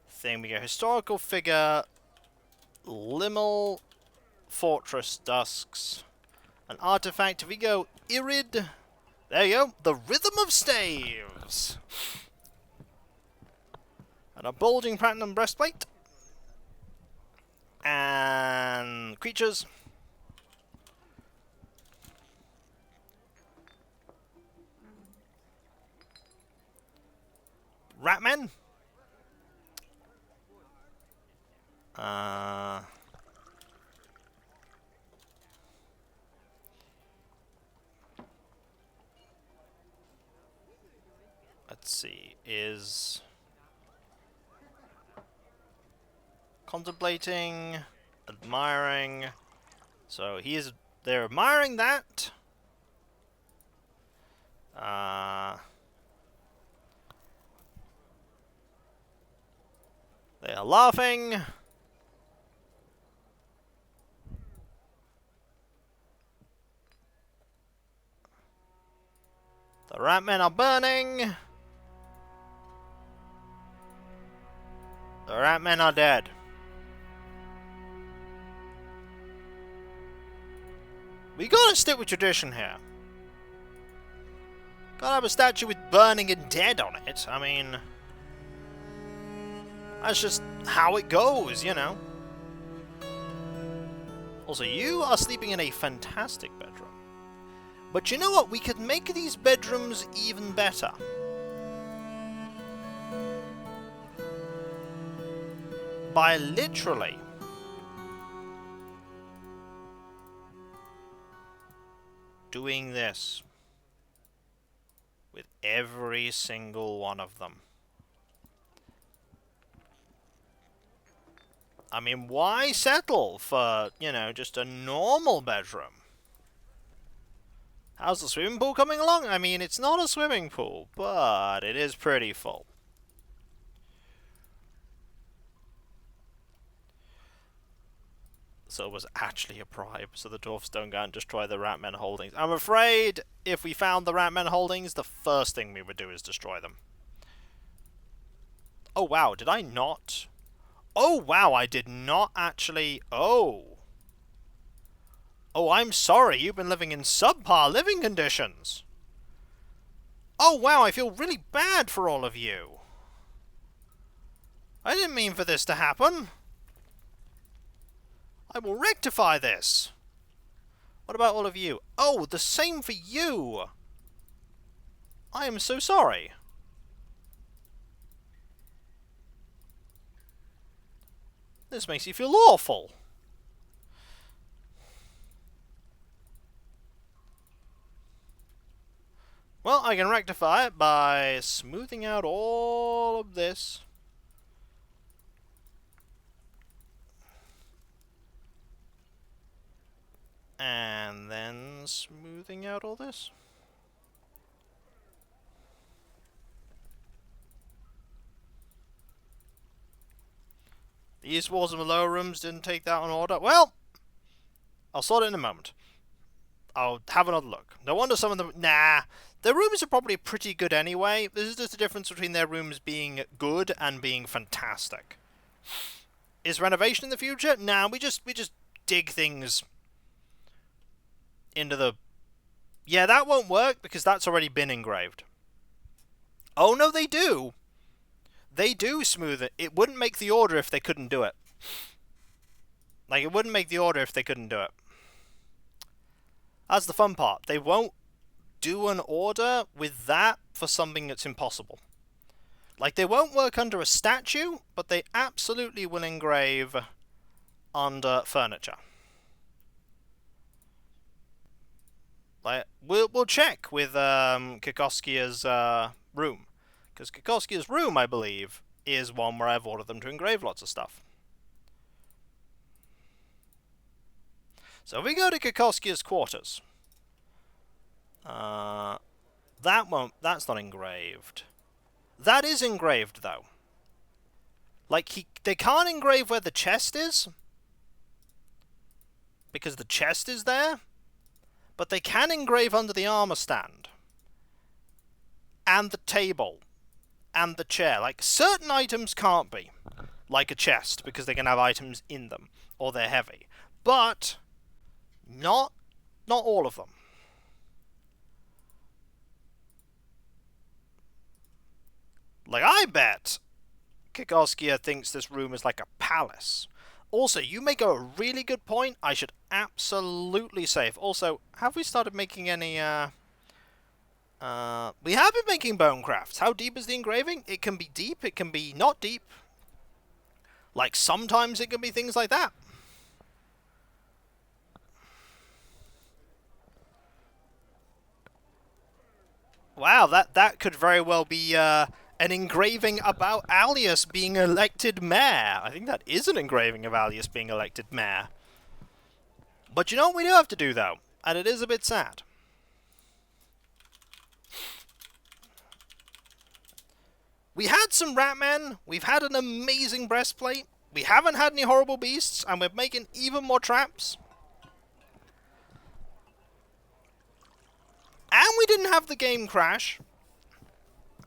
thing. We go historical figure, Limmel, Fortress Dusks, an artifact. If we go Irid, there you go, the Rhythm of Staves. And a bulging platinum breastplate. And creatures. Ratman. Let's see, is contemplating, admiring. So they're admiring that. They are laughing. The Ratmen are burning. The Ratmen are dead. We gotta stick with tradition here. Gotta have a statue with burning and dead on it. I mean... that's just how it goes, you know. Also, you are sleeping in a fantastic bedroom. But you know what? We could make these bedrooms even better. by literally doing this with every single one of them. I mean, why settle for, you know, just a normal bedroom? How's the swimming pool coming along? I mean, it's not a swimming pool, but it is pretty full. So it was actually a bribe, so the dwarfs don't go and destroy the Ratmen holdings. I'm afraid if we found the Ratmen holdings, the first thing we would do is destroy them. Oh wow, did I not? Oh wow, I did not actually... Oh, I'm sorry, you've been living in subpar living conditions. Oh wow, I feel really bad for all of you. I didn't mean for this to happen. I will rectify this. What about all of you? Oh, the same for you. I am so sorry. This makes you feel awful. Well, I can rectify it by smoothing out all of this. And then smoothing out all this. The east walls of the lower rooms didn't take that on order. Well, I'll sort it in a moment. I'll have another look. No wonder some of them... Nah, their rooms are probably pretty good anyway. This is just the difference between their rooms being good and being fantastic. Is renovation in the future? Nah, we just dig things into the... Yeah, that won't work because that's already been engraved. Oh, no, they do. They do smooth it. It wouldn't make the order if they couldn't do it. Like, it wouldn't make the order if they couldn't do it. That's the fun part. They won't do an order with that for something that's impossible. Like, they won't work under a statue, but they absolutely will engrave under furniture. Like, we'll check with Kikoskia's room. Because Kikoskia's room, I believe, is one where I've ordered them to engrave lots of stuff. So if we go to Kikoskia's quarters, that's not engraved. That is engraved, though. Like, they can't engrave where the chest is, because the chest is there, but they can engrave under the armor stand, and the table, and the chair. Like, certain items can't be, like a chest, because they can have items in them, or they're heavy. But not all of them. Like, I bet Kikoskia thinks this room is like a palace. Also, you make a really good point. I should absolutely save. Also, have we started making any, we have been making bone crafts. How deep is the engraving? It can be deep, it can be not deep. Like, sometimes it can be things like that. Wow, that could very well be an engraving about Alias being elected mayor. I think that is an engraving of Alias being elected mayor. But you know what we do have to do, though? And it is a bit sad. We had some Ratmen, we've had an amazing breastplate, we haven't had any horrible beasts, and we're making even more traps. And we didn't have the game crash.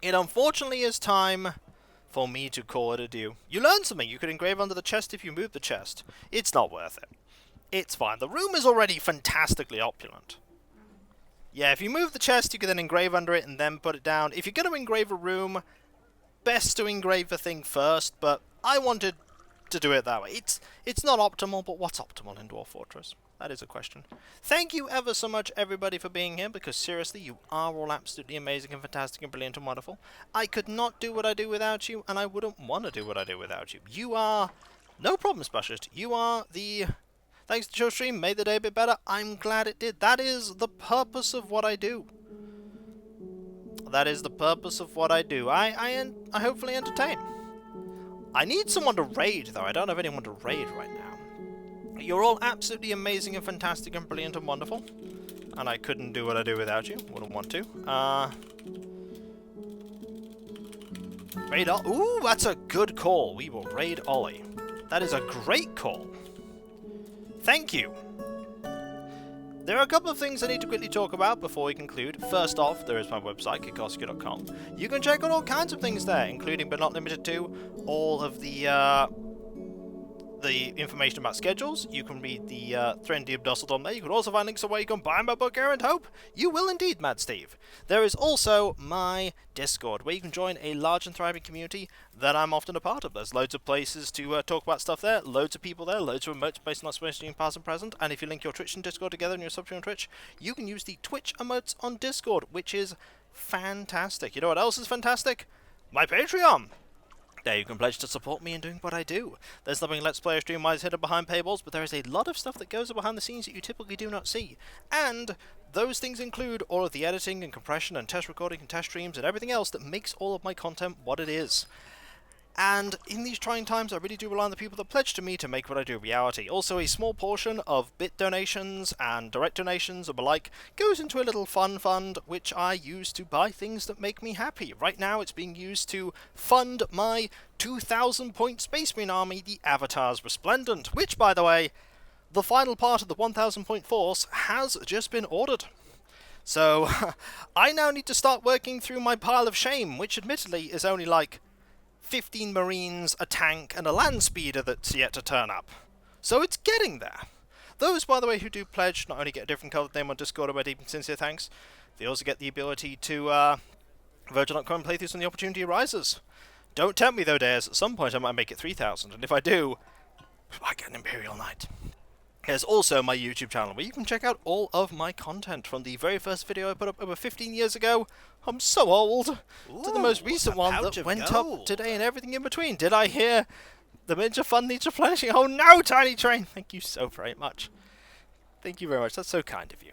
It unfortunately is time for me to call it adieu. You learned something. You could engrave under the chest if you move the chest. It's not worth it. It's fine. The room is already fantastically opulent. Yeah, if you move the chest, you can then engrave under it and then put it down. If you're going to engrave a room, best to engrave the thing first, but I wanted to do it that way. It's not optimal, but what's optimal in Dwarf Fortress? That is a question. Thank you ever so much, everybody, for being here, because seriously, you are all absolutely amazing and fantastic and brilliant and wonderful. I could not do what I do without you, and I wouldn't want to do what I do without you. You are No problem, Specialist. You are the... Thanks to the show stream, made the day a bit better. I'm glad it did. That is the purpose of what I do. That is the purpose of what I do. I hopefully entertain. I need someone to raid, though. I don't have anyone to raid right now. You're all absolutely amazing and fantastic and brilliant and wonderful. And I couldn't do what I do without you. Wouldn't want to. Raid Ollie. Ooh, that's a good call. We will raid Ollie. That is a great call. Thank you. There are a couple of things I need to quickly talk about before we conclude. First off, there is my website, Kikoskia.com. You can check out all kinds of things there, including but not limited to all of the information about schedules. You can read the Trendy of Dusseldom there. You can also find links to where you can buy my book, Errant Hope. You will indeed, Mad Steve. There is also my Discord, where you can join a large and thriving community that I'm often a part of. There's loads of places to talk about stuff there, loads of people there, loads of emotes based on special past and present, and if you link your Twitch and Discord together and you're subscribed on Twitch, you can use the Twitch emotes on Discord, which is fantastic. You know what else is fantastic? My Patreon! There you can pledge to support me in doing what I do. There's nothing Let's Play or stream-wise hidden behind paywalls, but there is a lot of stuff that goes behind the scenes that you typically do not see. And those things include all of the editing and compression and test recording and test streams and everything else that makes all of my content what it is. And in these trying times, I really do rely on the people that pledge to me to make what I do a reality. Also, a small portion of bit donations and direct donations and the like goes into a little fun fund, which I use to buy things that make me happy. Right now, it's being used to fund my 2,000-point Space Marine army, the Avatars Resplendent, which, by the way, the final part of the 1,000-point force has just been ordered. So, I now need to start working through my pile of shame, which admittedly is only like 15 Marines, a tank, and a land speeder that's yet to turn up. So it's getting there. Those, by the way, who do pledge not only get a different coloured name on Discord or my deep and sincere thanks, they also get the ability to Virgin.com playthroughs when the opportunity arises. Don't tempt me though, Dares. At some point I might make it 3,000, and if I do, I get an Imperial Knight. There's also my YouTube channel, where you can check out all of my content, from the very first video I put up over 15 years ago, I'm so old, to the most recent one that went up today and everything in between. Did I hear the miniature fund needs replenishing? Oh no, Tiny Train! Thank you so very much. Thank you very much, that's so kind of you.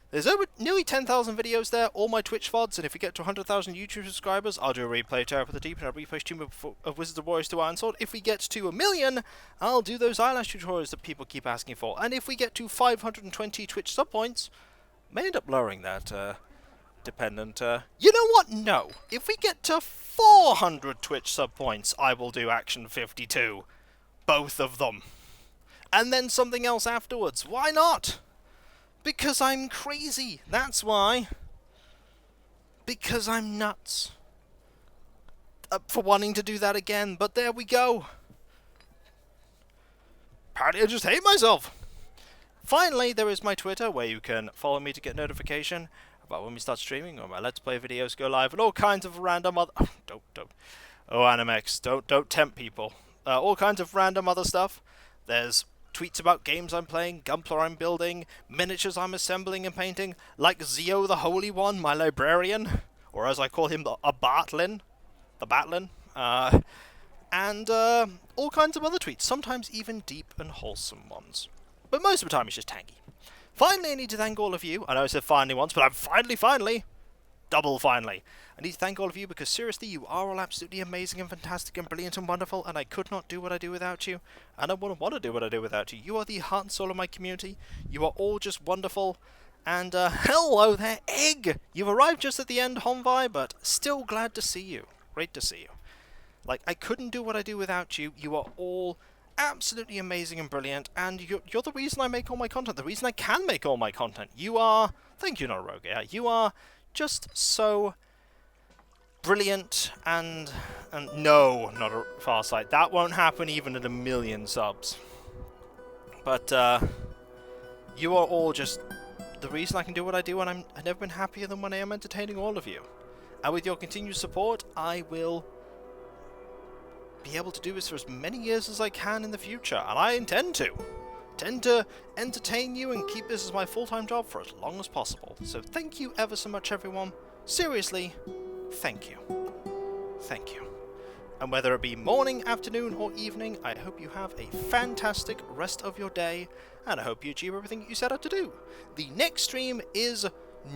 There's over nearly 10,000 videos there, all my Twitch VODs, and if we get to 100,000 YouTube subscribers, I'll do a replay of Terror for the Deep and a replay stream of Wizards of Warriors to Ironsword. If we get to 1 million, I'll do those eyelash tutorials that people keep asking for. And if we get to 520 Twitch sub points, may end up lowering that, dependent, You know what? No. If we get to 400 Twitch sub points, I will do Action 52. Both of them. And then something else afterwards. Why not? Because I'm crazy, that's why. Because I'm nuts. For wanting to do that again, but there we go. Apparently I just hate myself. Finally, there is my Twitter, where you can follow me to get notification about when we start streaming, or my Let's Play videos go live, and all kinds of random other... Oh, don't. Oh, Animex, don't tempt people. All kinds of random other stuff. There's tweets about games I'm playing, Gunpla I'm building, miniatures I'm assembling and painting, like Zeo the Holy One, my librarian, or as I call him, a Bartlin, and all kinds of other tweets, sometimes even deep and wholesome ones. But most of the time it's just tangy. Finally, I need to thank all of you. I know I said finally once, but I'm finally, double finally. I need to thank all of you because seriously, you are all absolutely amazing and fantastic and brilliant and wonderful, and I could not do what I do without you, and I wouldn't want to do what I do without you. You are the heart and soul of my community. You are all just wonderful. And hello there, Egg! You've arrived just at the end, Honvi, but still glad to see you. Great to see you. Like, I couldn't do what I do without you. You are all absolutely amazing and brilliant, and you're the reason I make all my content, the reason I can make all my content. You are... Thank you, not Rogue. You are just so brilliant, and no, not a Farsight. That won't happen even at 1 million subs. But you are all just the reason I can do what I do, and I've never been happier than when I am entertaining all of you. And with your continued support, I will be able to do this for as many years as I can in the future, and I intend to entertain you and keep this as my full-time job for as long as possible. So thank you ever so much, everyone. Seriously, thank you. Thank you. And whether it be morning, afternoon, or evening, I hope you have a fantastic rest of your day, and I hope you achieve everything you set out to do. The next stream is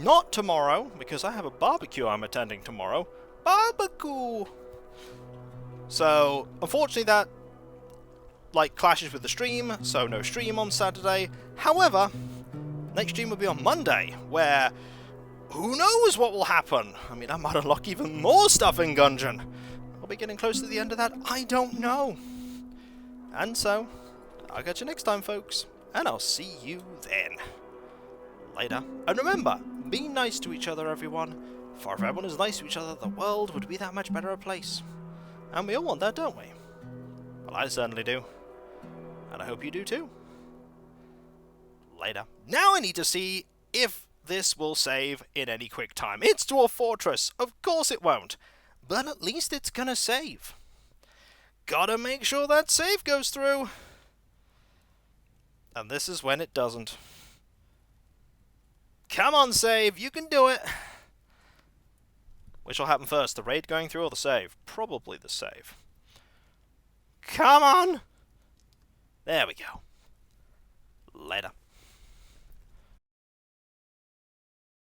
not tomorrow, because I have a barbecue I'm attending tomorrow. Barbecue! So, unfortunately that, clashes with the stream, so no stream on Saturday. However, next stream will be on Monday, where who knows what will happen? I mean, I might unlock even more stuff in Gungeon. I'll be getting close to the end of that, I don't know. And so, I'll catch you next time, folks, and I'll see you then. Later. And remember, be nice to each other, everyone, for if everyone is nice to each other, the world would be that much better a place. And we all want that, don't we? Well, I certainly do. And I hope you do too. Later. Now I need to see if this will save in any quick time. It's Dwarf Fortress. Of course it won't. But at least it's gonna save. Gotta make sure that save goes through. And this is when it doesn't. Come on, save. You can do it. Which will happen first? The raid going through or the save? Probably the save. Come on! There we go. Later.